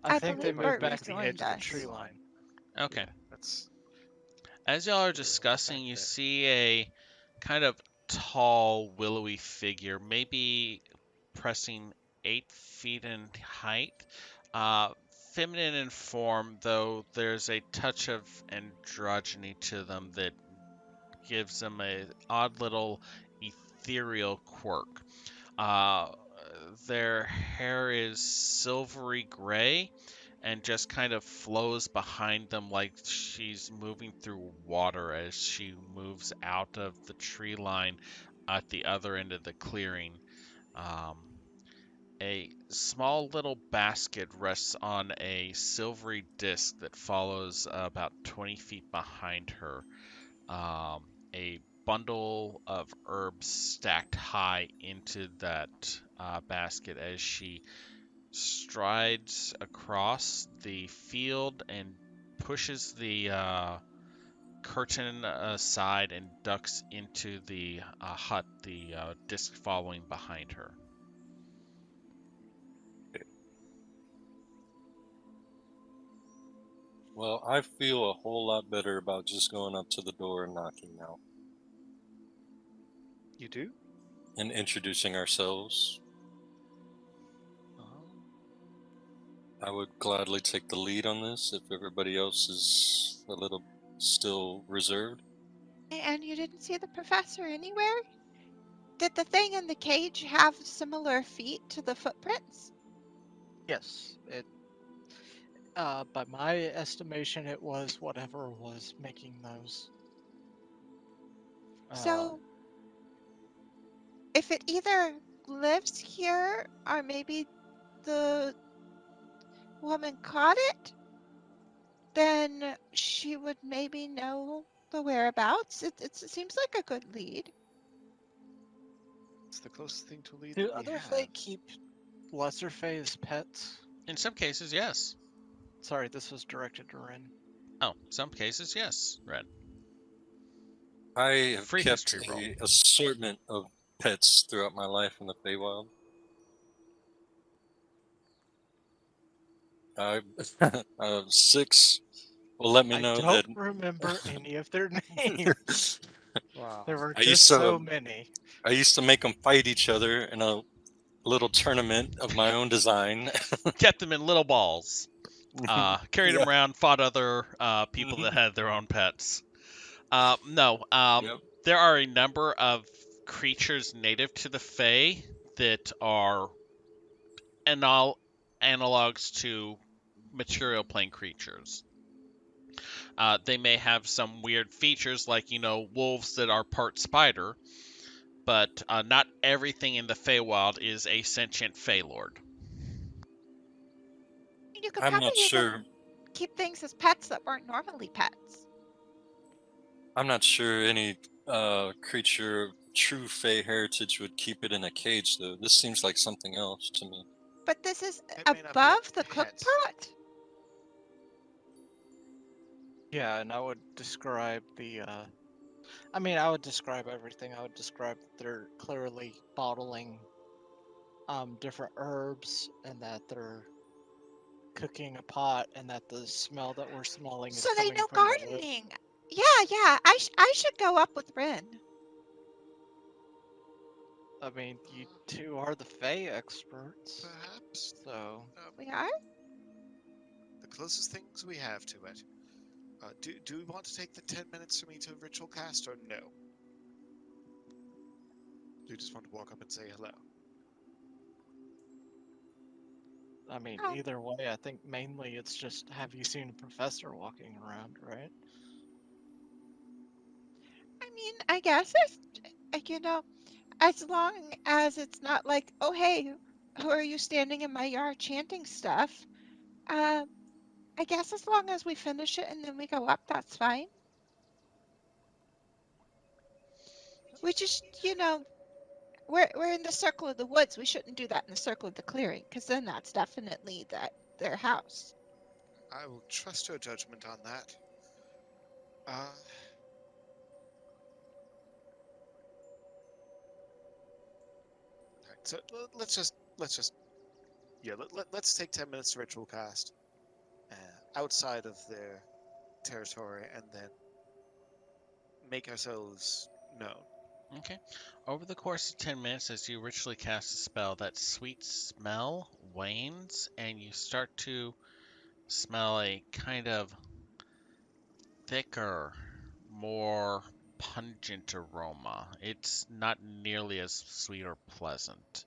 D: I think they
E: believe
D: moved
E: Bert
D: back to the
E: rejoined
D: edge of the
E: us.
D: tree line.
A: Okay.
B: Yeah, that's
A: As y'all are
B: back
A: discussing, you
B: there.
A: see a kind of tall, willowy figure, maybe pressing 8 feet in height. Feminine in form, though there's a touch of androgyny to them that gives them a odd little ethereal quirk. Uh, their hair is silvery gray and just kind of flows behind them like she's moving through water as she moves out of the tree line at the other end of the clearing. Um, a small little basket rests on a silvery disc that follows about 20 feet behind her. A bundle of herbs stacked high into that basket as she strides across the field and pushes the curtain aside and ducks into the hut, the disc following behind her.
C: Well, I feel a whole lot better about just going up to the door and knocking now
B: You do?
C: and introducing ourselves. I would gladly take the lead on this if everybody else is a little still reserved.
E: And you didn't see the professor anywhere? Did the thing in the cage have similar feet to the footprints?
D: Yes, it. By my estimation, it was whatever was making those.
E: So, if it either lives here or maybe the woman caught it, then she would maybe know the whereabouts. It seems like a good lead.
B: It's the closest thing to a lead
D: do
B: that we
D: other
B: have.
D: Fae keep lesser Fae as pets?
A: In some cases, yes.
D: Sorry, this was directed to Ren.
A: Oh, some cases, yes, Red.
C: I have
A: Free
C: kept
A: history roll.
C: an assortment of pets throughout my life in the Feywild. I 6 will let me
D: I
C: know
D: don't
C: that
D: remember any of their names.
B: Wow.
D: There were
C: I
D: just
C: used to-
D: so many.
C: I used to make them fight each other in a little tournament of my own design.
A: Kept them in little balls. Carried
C: Yeah.
A: them around, fought other people that had their own pets. No,
C: Yep.
A: there are a number of creatures native to the Fae that are analogs to material plane creatures. They may have some weird features, like wolves that are part spider, but not everything in the Feywild is a sentient Fey Lord.
E: You could
C: I'm
E: probably
C: not sure.
E: keep things as pets that weren't normally pets.
C: I'm not sure any creature of true Fey heritage would keep it in a cage, though. This seems like something else to me.
E: But this is
B: It may not be a
E: above the cook
B: pet.
E: pot.
D: Yeah, and I would describe the. I mean, I would describe everything. I would describe that they're clearly bottling different herbs, and that they're cooking a pot, and that the smell that we're smelling is
E: So they
D: coming
E: know
D: from the wood.
E: gardening. Yeah, yeah. I should go up with Rin.
D: I mean, you two are the Fey experts,
B: Perhaps
D: so
E: We are?
B: the closest things we have to it. Do we want to take the 10 minutes for me to ritual cast, or no? Do you just want to walk up and say hello?
D: I mean,
E: Oh.
D: either way, I think mainly it's just, have you seen a professor walking around, right?
E: I mean, I guess it's, as long as it's not like, oh, hey, who are you standing in my yard chanting stuff? I guess as long as we finish it and then we go up, that's fine. We just, we're in the circle of the woods. We shouldn't do that in the circle of the clearing, because then that's definitely their house.
B: I will trust your judgment on that. Right, so let's take 10 minutes to ritual cast outside of their territory, and then make ourselves known.
A: Okay. Over the course of 10 minutes, as you ritually cast a spell, that sweet smell wanes, and you start to smell a kind of thicker, more pungent aroma. It's not nearly as sweet or pleasant.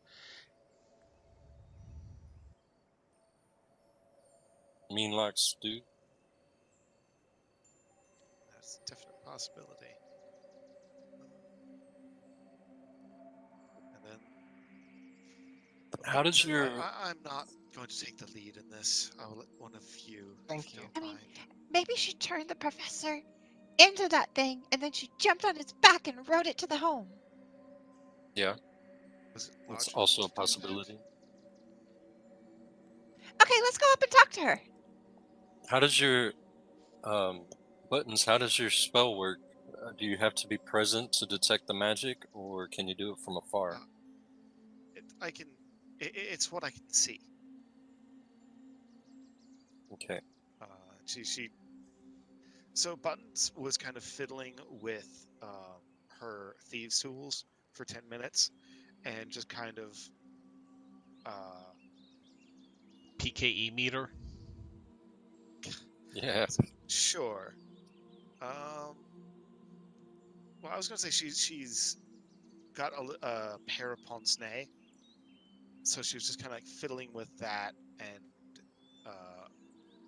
C: Mean like stew.
B: That's a definite possibility. And then
C: How does your
B: I'm not going to take the lead in this. I'll let one of you.
D: Thank
B: if
D: you.
B: don't
E: I mean,
B: mind.
E: maybe she turned the professor into that thing, and then she jumped on his back and rode it to the home.
C: yeah?
B: Was it
C: That's
B: large
C: also a
B: enough to do that?
C: possibility.
E: Okay, let's go up and talk to her.
C: How does your buttons? How does your spell work? Do you have to be present to detect the magic, or can you do it from afar?
B: I can. It's what I can see.
C: Okay.
B: She. So Buttons was kind of fiddling with her thieves' tools for 10 minutes, and just kind of.
A: PKE meter?
C: Yeah.
B: Sure. Well, I was gonna say she's got a pair of pince-nez, so she was just kind of like fiddling with that and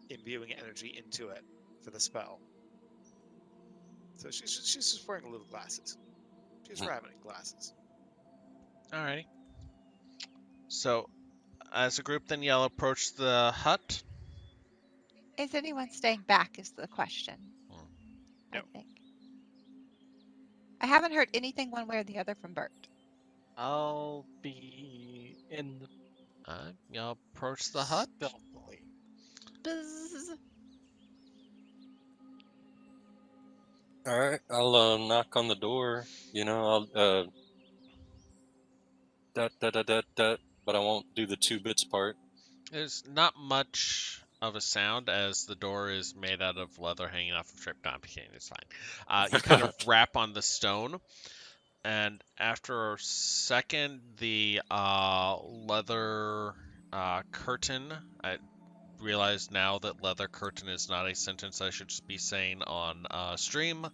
B: imbuing energy into it for the spell. So she's just wearing little glasses. She's rabbiting glasses.
A: Alrighty. So, as a group, then y'all approach the hut.
E: Is anyone staying back? Is the question.
A: No.
E: I think. I haven't heard anything one way or the other from Bert.
D: I'll be in the
A: Y'all approach the hut.
D: stealthily.
E: Buzz.
C: All right. I'll knock on the door. I'll that, but I won't do the 2 bits part.
A: There's not much of a sound as the door is made out of leather hanging off of strip. No, I'm kidding. It's fine. You kind of rap on the stone, and after a second, the leather curtain. I realize now that leather curtain is not a sentence I should be saying on stream.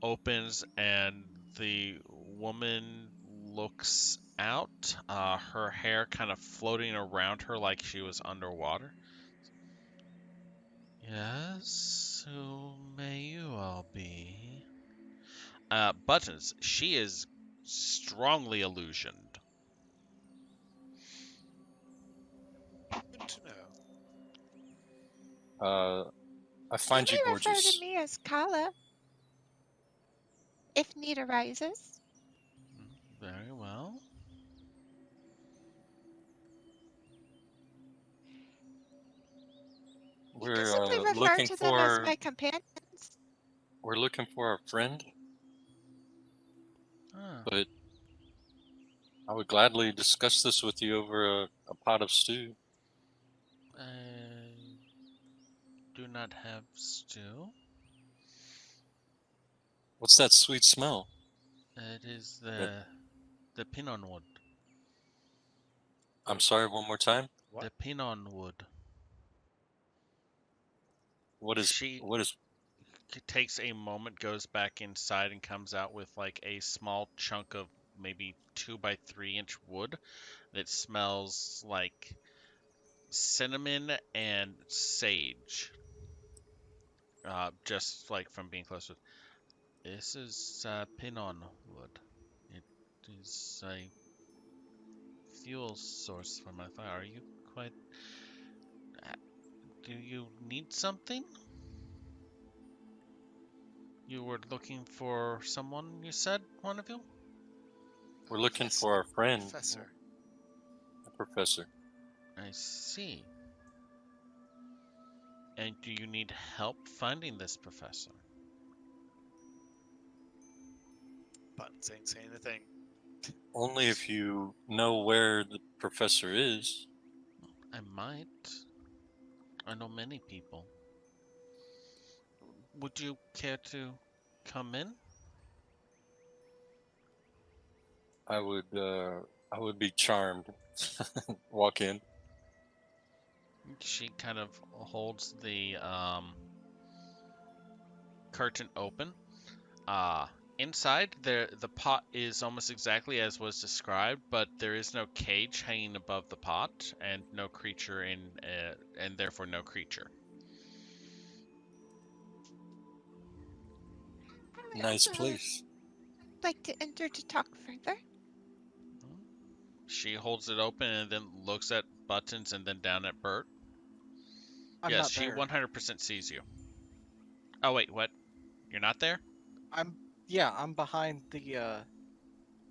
A: Opens, and the woman looks out, her hair kind of floating around her like she was underwater. Yes, who may you all be? Buttons, she is strongly illusioned.
B: Good to know.
C: I
E: You
C: find you
E: may refer to
C: gorgeous.
E: me as Kala if need arises.
A: Very well.
E: You can
C: We're
E: simply refer
C: looking
E: to them as
C: for
E: my companions.
C: we're looking for a friend,
A: Ah,
C: but I would gladly discuss this with you over a pot of stew.
A: I do not have stew.
C: What's that sweet smell?
A: It is
C: That-
A: the pinon wood.
C: I'm sorry, one more time.
B: What?
A: The pinon wood.
C: What is
A: She takes a moment, goes back inside, and comes out with like a small chunk of maybe 2 by 3 inch wood that smells like cinnamon and sage. Just like from being close with. This is pinon wood. It is a fuel source for my fire. Are you quite? Do you need something? You were looking for someone, you said, one of you?
C: we're looking
B: Professor.
C: for our friend,
B: Professor.
C: a professor.
A: I see. And do you need help finding this professor?
B: Buttons ain't saying a thing.
C: Only if you know where the professor is.
A: I might. I know many people. Would you care to come in?
C: I would be charmed. Walk in.
A: She kind of holds the curtain open. Inside, the pot is almost exactly as was described, but there is no cage hanging above the pot, and no creature and therefore no creature.
E: I would
C: Nice
E: also
C: place.
E: like to enter to talk further.
A: She holds it open and then looks at Buttons and then down at Bert.
D: I'm
A: Yes,
D: not
A: she
D: there.
A: 100% sees you. Oh wait, what? You're not there?
D: I'm behind the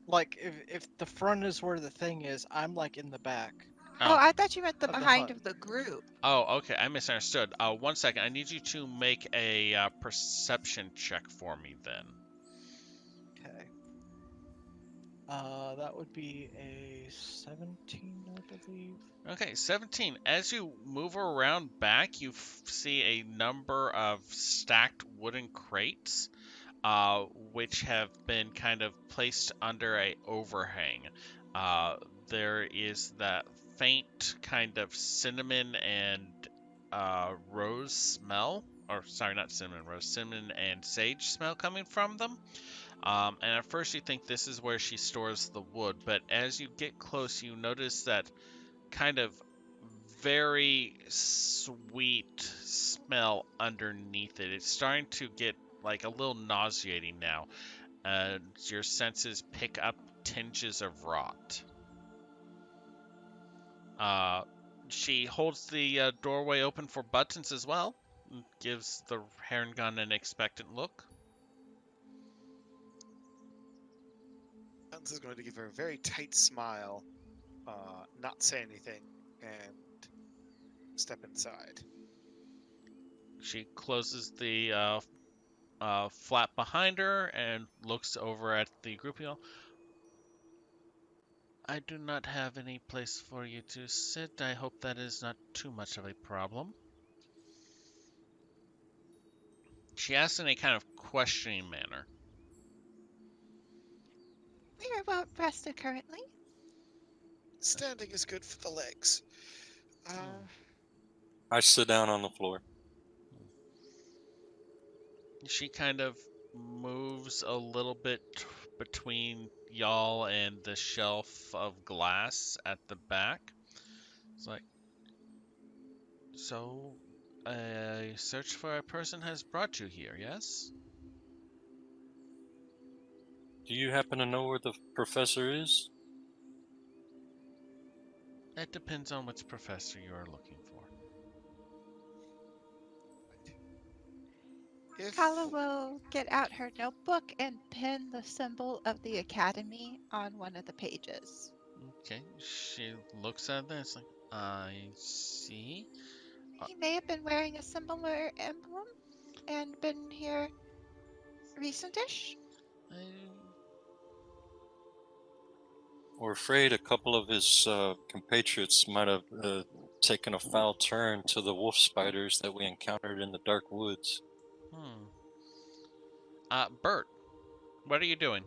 D: like if the front is where the thing is, I'm like in the back.
E: Oh,
A: Oh.
E: I thought you meant the
D: Of the
E: behind
D: hut.
E: of the group.
A: Oh, okay. I misunderstood. 1 second. I need you to make a perception check for me then.
D: Okay. That would be a 17, I believe.
A: Okay, 17. As you move around back, you see a number of stacked wooden crates, which have been kind of placed under a overhang. There is that faint kind of cinnamon and rose smell, or sorry, not cinnamon rose, cinnamon and sage smell coming from them. And at first you think this is where she stores the wood, but as you get close, you notice that kind of very sweet smell underneath it. It's starting to get like a little nauseating now. Your senses pick up tinges of rot. She holds the doorway open for Buttons as well, and gives the heron gun an expectant look.
B: Buttons is going to give her a very tight smile, not say anything, and step inside.
A: She closes the flap behind her and looks over at the group. I do not have any place for you to sit. I hope that is not too much of a problem. She asks in a kind of questioning manner.
E: We are well rested currently.
B: Standing is good for the legs.
C: I sit down on the floor.
A: She kind of moves a little bit between y'all and the shelf of glass at the back. It's like, so a search for a person has brought you here, yes?
C: Do you happen to know where the professor is?
A: That depends on which professor you are looking for.
B: If
E: Kala will get out her notebook and pin the symbol of the academy on one of the pages.
A: Okay, she looks at this like, I see.
E: He may have been wearing a similar emblem and been here recentish.
A: I,
C: We're afraid a couple of his compatriots might have taken a foul turn to the wolf spiders that we encountered in the dark woods.
A: hmm. Bert, what are you doing?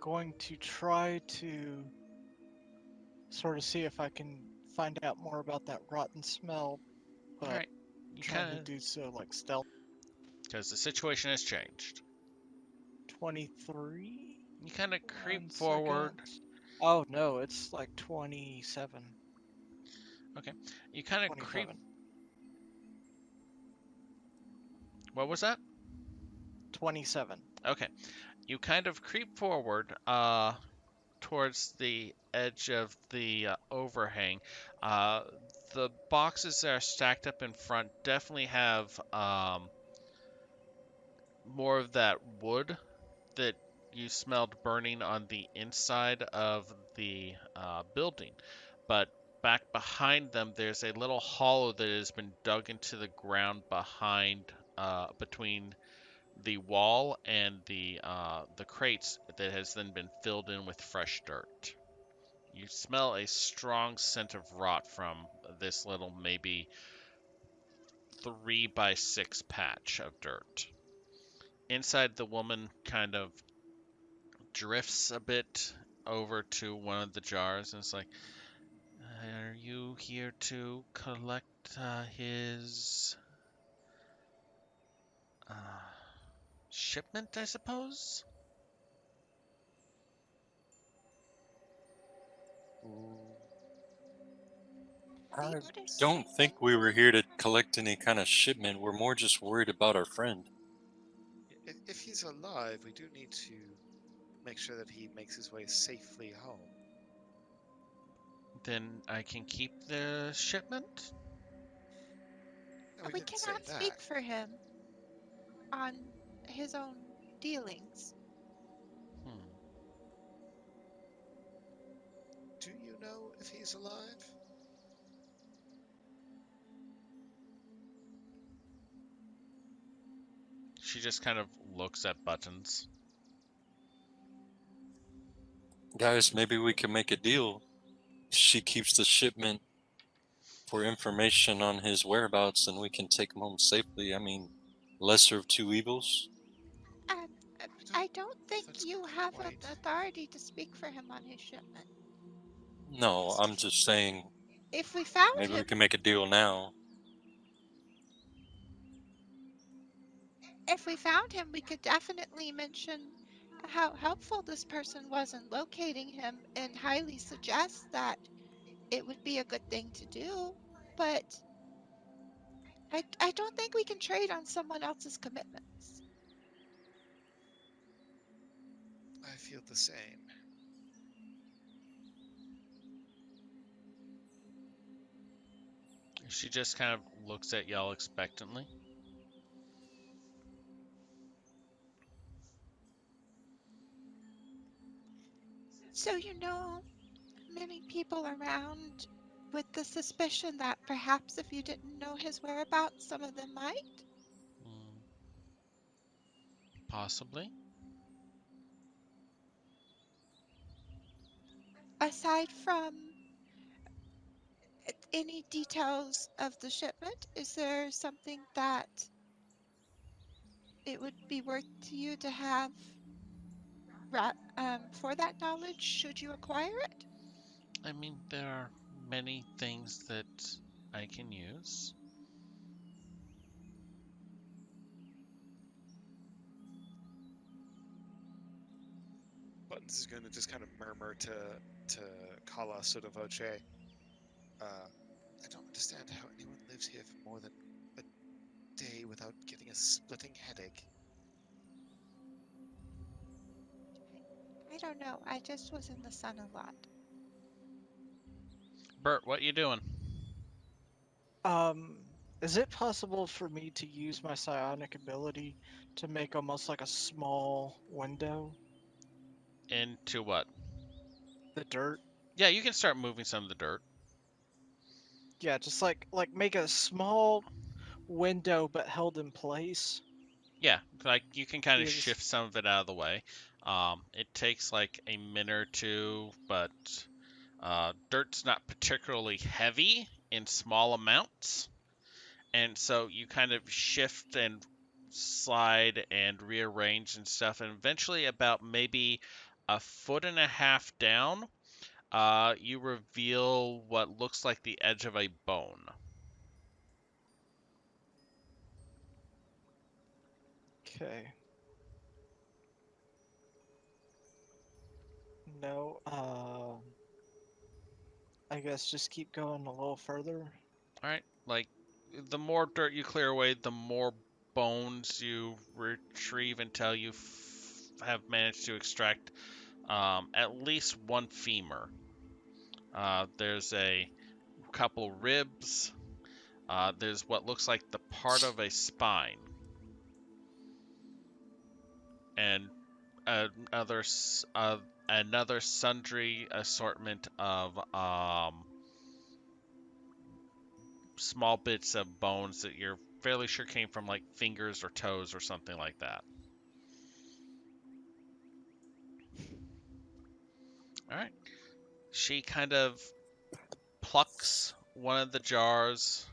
D: Going to try to sort of see if I can find out more about that rotten smell,
A: All
D: but
A: right, you
D: trying
A: kind
D: to
A: of,
D: do so like stealth.
A: because the situation has changed.
D: 23?
A: You kind of creep
D: 1
A: forward.
D: second. Oh no, it's like 27.
A: Okay, you kind of creep.
D: 27.
A: What was that?
D: 27.
A: Okay, you kind of creep forward, towards the edge of the overhang. Uh, the boxes that are stacked up in front definitely have more of that wood that you smelled burning on the inside of the building. But back behind them, there's a little hollow that has been dug into the ground behind, between the wall and the crates that has then been filled in with fresh dirt. You smell a strong scent of rot from this little maybe 3 by 6 patch of dirt. Inside, the woman kind of drifts a bit over to one of the jars and is like, are you here to collect his uh, shipment, I suppose?
E: We
C: I
E: noticed.
C: don't think we were here to collect any kind of shipment. We're more just worried about our friend.
B: if he's alive, we do need to make sure that he makes his way safely home.
A: Then I can keep the shipment?
B: No, we
E: We
B: didn't say
E: cannot
B: that.
E: speak for him on his own dealings.
A: Hmm.
B: Do you know if he's alive?
A: She just kind of looks at Buttons.
C: Guys, maybe we can make a deal. She keeps the shipment for information on his whereabouts and we can take him home safely. I mean, lesser of two evils.
E: Um, I don't think
B: That's
E: you have
B: quite.
E: authority to speak for him on his shipment.
C: No, I'm just saying
E: If we found
C: maybe we
E: him,
C: can make a deal now.
E: we could definitely mention how helpful this person was in locating him and highly suggest that it would be a good thing to do. But I don't think we can trade on someone else's commitments.
B: I feel the same.
A: She just kind of looks at y'all expectantly.
E: So, many people around with the suspicion that perhaps if you didn't know his whereabouts, some of them might.
A: Mm, possibly.
E: Aside from any details of the shipment, is there something that it would be worth to you to have for that knowledge should you acquire it?
A: I mean, there are many things that I can use.
B: Buttons is going to just kind of murmur to Kala sotto voce. I don't understand how anyone lives here for more than a day without getting a splitting headache.
E: I don't know. I just was in the sun a lot.
A: Bert, what you doing?
D: Um, is it possible for me to use my psionic ability to make almost like a small window?
A: Into what?
D: The dirt?
A: Yeah, you can start moving some of the dirt.
D: Yeah, just like make a small window but held in place.
A: Yeah, like you can kind of
D: Yeah, just
A: shift some of it out of the way. It takes like a minute or two, but dirt's not particularly heavy in small amounts, and so you kind of shift and slide and rearrange and stuff, and eventually, about maybe a foot and a half down, you reveal what looks like the edge of a bone.
D: okay. No, I guess just keep going a little further.
A: All right, like the more dirt you clear away, the more bones you retrieve until you have managed to extract at least one femur. There's a couple ribs. There's what looks like the part of a spine, and another another sundry assortment of small bits of bones that you're fairly sure came from like fingers or toes or something like that. All right. She kind of plucks one of the jars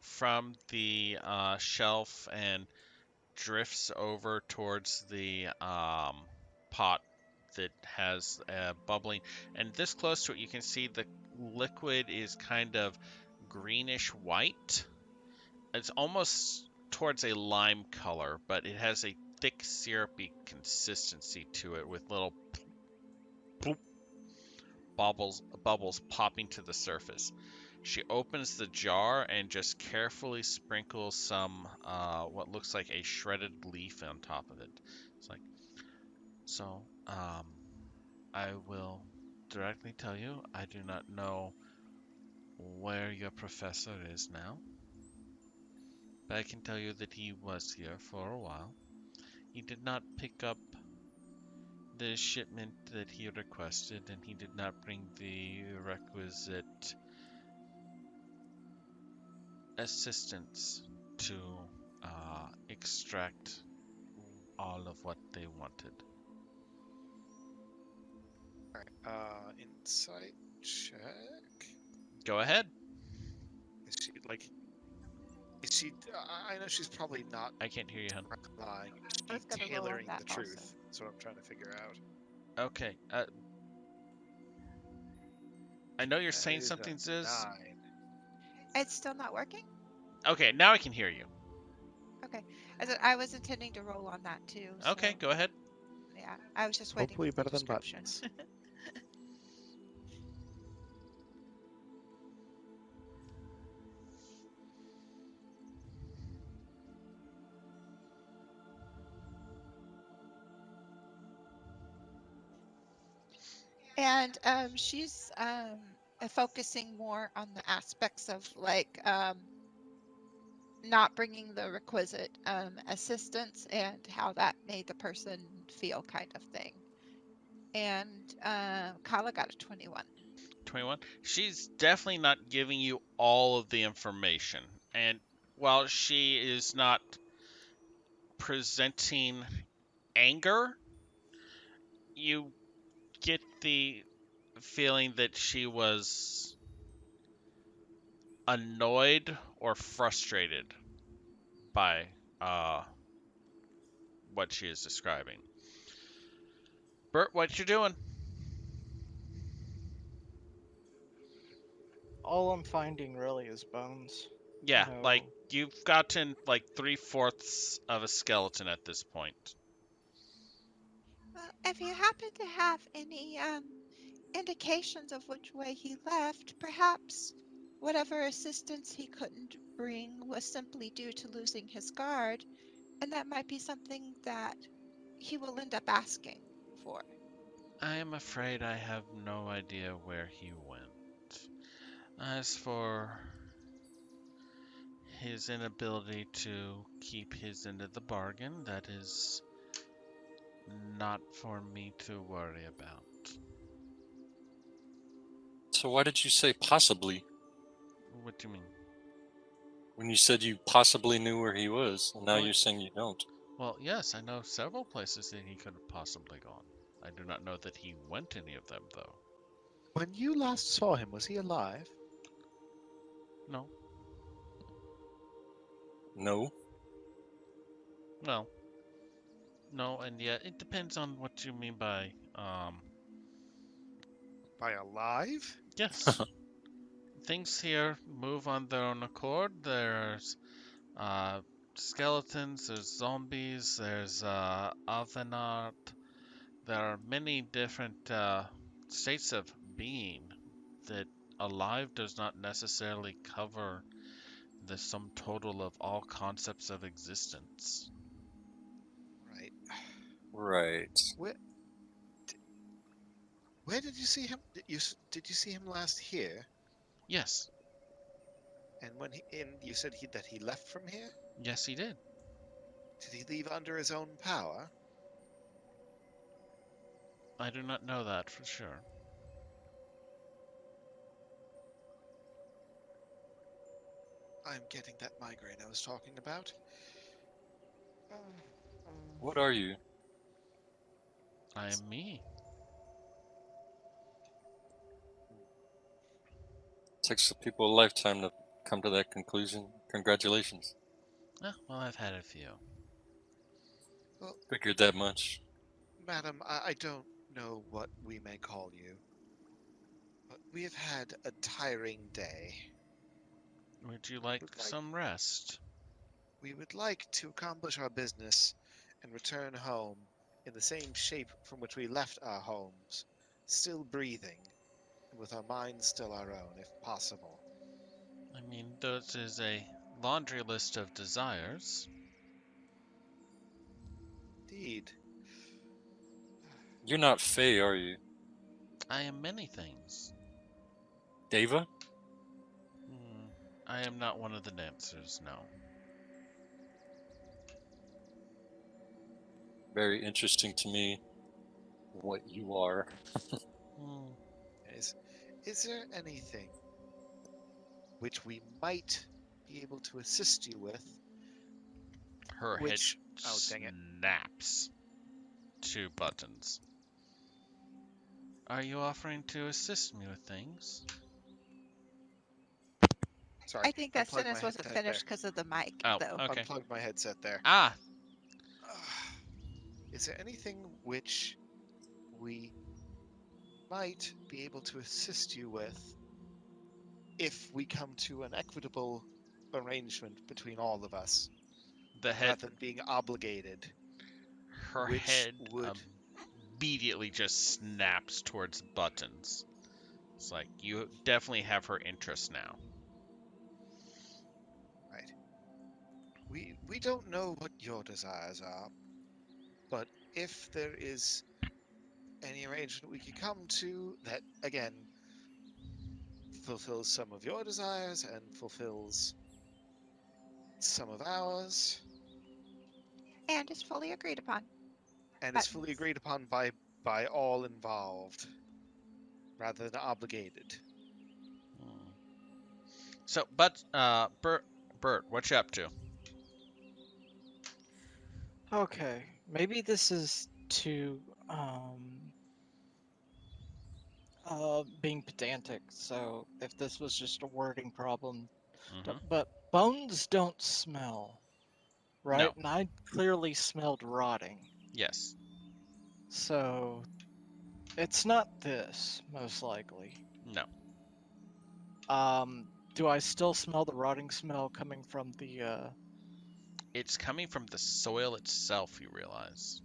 A: from the shelf and drifts over towards the pot that has bubbling. And this close to it, you can see the liquid is kind of greenish white. It's almost towards a lime color, but it has a thick syrupy consistency to it with little bubbles popping to the surface. She opens the jar and just carefully sprinkles some what looks like a shredded leaf on top of it. It's like, so I will directly tell you, I do not know where your professor is now, but I can tell you that he was here for a while. He did not pick up the shipment that he requested, and he did not bring the requisite assistance to extract all of what they wanted.
B: All right. Insight check.
A: Go ahead.
B: Is she like? Is she? I know she's probably not
A: I can't hear you, hun.
B: lying. Is
E: I was
B: she
E: gonna roll on
B: tailoring
E: that
B: the truth?
E: also.
B: That's what I'm trying to figure out.
A: Okay. I know you're
B: That
A: saying
B: is
A: something,
B: a
A: Ziz.
B: 9.
E: It's still not working?
A: Okay, now I can hear you.
E: Okay. I was intending to roll on that too.
A: Okay,
E: So,
A: go ahead.
E: yeah, I was just waiting
B: Hopefully
E: for the
B: better than
E: description.
B: buttons.
E: And she's focusing more on the aspects of like not bringing the requisite assistance and how that made the person feel, kind of thing. And Kala got a 21.
A: 21. She's definitely not giving you all of the information. And while she is not presenting anger, you get the feeling that she was annoyed or frustrated by what she is describing. Bert, what you doing?
D: All I'm finding really is bones.
A: Yeah, like
D: No.
A: you've gotten like 3/4 of a skeleton at this point.
E: Well, if you happen to have any indications of which way he left, perhaps whatever assistance he couldn't bring was simply due to losing his guard, and that might be something that he will end up asking for.
A: I am afraid I have no idea where he went. As for his inability to keep his end of the bargain, that is not for me to worry about.
C: So why did you say possibly?
A: What do you mean?
C: When you said you possibly knew where he was, and now
A: Well,
C: you're saying you don't.
A: Well, yes, I know several places that he could have possibly gone. I do not know that he went any of them, though.
B: When you last saw him, was he alive?
A: No.
C: No.
A: Well, no, and yet it depends on what you mean by,
B: By alive?
A: yes. Things here move on their own accord. There's, skeletons, there's zombies, there's, Avenart. There are many different, states of being that alive does not necessarily cover the sum total of all concepts of existence.
B: Right.
C: Right.
B: Where did you see him? Did you see him last here?
A: Yes,
B: And you said that he left from here?
A: yes, he did.
B: Did he leave under his own power?
A: I do not know that for sure.
B: I'm getting that migraine I was talking about.
C: What are you?
A: I am me.
C: Takes the people a lifetime to come to that conclusion. Congratulations.
A: Well, I've had a few.
C: Figured that much.
B: Madam, I don't know what we may call you, but we have had a tiring day.
A: Would you like some rest?
B: We would like to accomplish our business and return home in the same shape from which we left our homes, still breathing, and with our minds still our own, if possible.
A: I mean, this is a laundry list of desires.
B: Indeed.
C: You're not Faye, are you?
A: I am many things.
C: Deva?
A: I am not one of the dancers, no.
C: Very interesting to me what you are.
B: Is there anything which we might be able to assist you with?
A: Her head
B: Oh, dang it.
A: snaps. 2 buttons. Are you offering to assist me with things?
B: Sorry,
E: I think that
B: unplugged my
E: sentence wasn't
B: headset
E: finished
B: there.
E: because of the mic,
A: Oh,
E: though.
A: okay.
B: Unplugged my headset there.
A: Ah!
B: Is there anything which we might be able to assist you with if we come to an equitable arrangement between all of us,
A: The head,
B: rather than being obligated?
A: her
B: which
A: head
B: would-
A: immediately just snaps towards buttons. It's like, you definitely have her interest now.
B: Right. We don't know what your desires are, but if there is any arrangement we could come to that, again, fulfills some of your desires and fulfills some of ours,
E: And is fully agreed upon.
B: and is fully agreed upon by all involved, rather than obligated.
A: So, but, Bert, what you up to?
D: Okay, maybe this is too being pedantic. So if this was just a wording problem, but bones don't smell, right?
A: No.
D: And I clearly smelled rotting.
A: Yes.
D: So it's not this, most likely.
A: No.
D: Do I still smell the rotting smell coming from the
A: It's coming from the soil itself, you realize.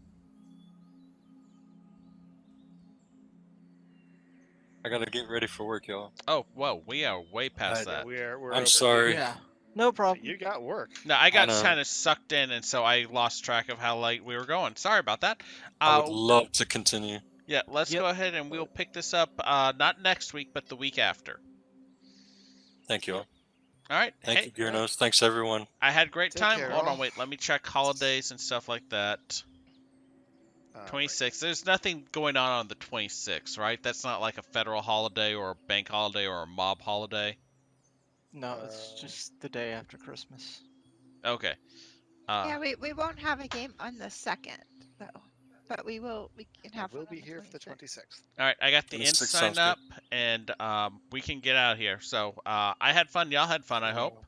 C: I gotta get ready for work, y'all.
A: Oh, whoa, we are way past that.
B: We're
C: I'm
B: over
C: sorry.
B: here.
D: Yeah, no problem.
B: You got work.
A: No, I got
C: know.
A: kind of sucked in, and so I lost track of how late we were going. Sorry about that.
C: I would love to continue.
A: Yeah, let's
D: Yep.
A: go ahead and we'll pick this up not next week, but the week after.
C: Thank you all.
A: All right.
C: Thank
A: Hey,
C: you, Gearnos. Thanks, everyone.
A: I had a great
B: Take
A: time.
B: care,
A: Hold on,
B: all.
A: wait. Let me check holidays and stuff like that.
B: Right.
A: 26. There's nothing going on the 26th, right? That's not like a federal holiday or a bank holiday or a mob holiday.
D: No, it's just the day after Christmas.
A: Okay.
E: Yeah, we won't have a game on the 2nd, though. But we can
B: I
E: have
B: will
E: one on
B: be
E: the
B: here for the
E: 26th.
B: 26th.
A: All right, I got the
C: 26
A: sign
C: sounds good.
A: up, and we can get out of here. So I had fun. Y'all had fun, I hope.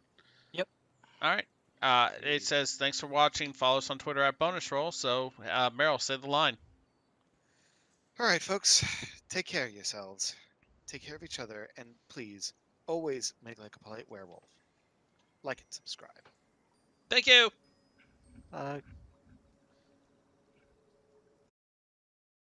D: Yep.
A: All right. It says, thanks for watching. Follow us on Twitter at Bonus Roll. So, Meryl, say the line.
B: All right, folks. Take care of yourselves. Take care of each other, and please always make like a polite werewolf. Like and subscribe.
A: Thank you.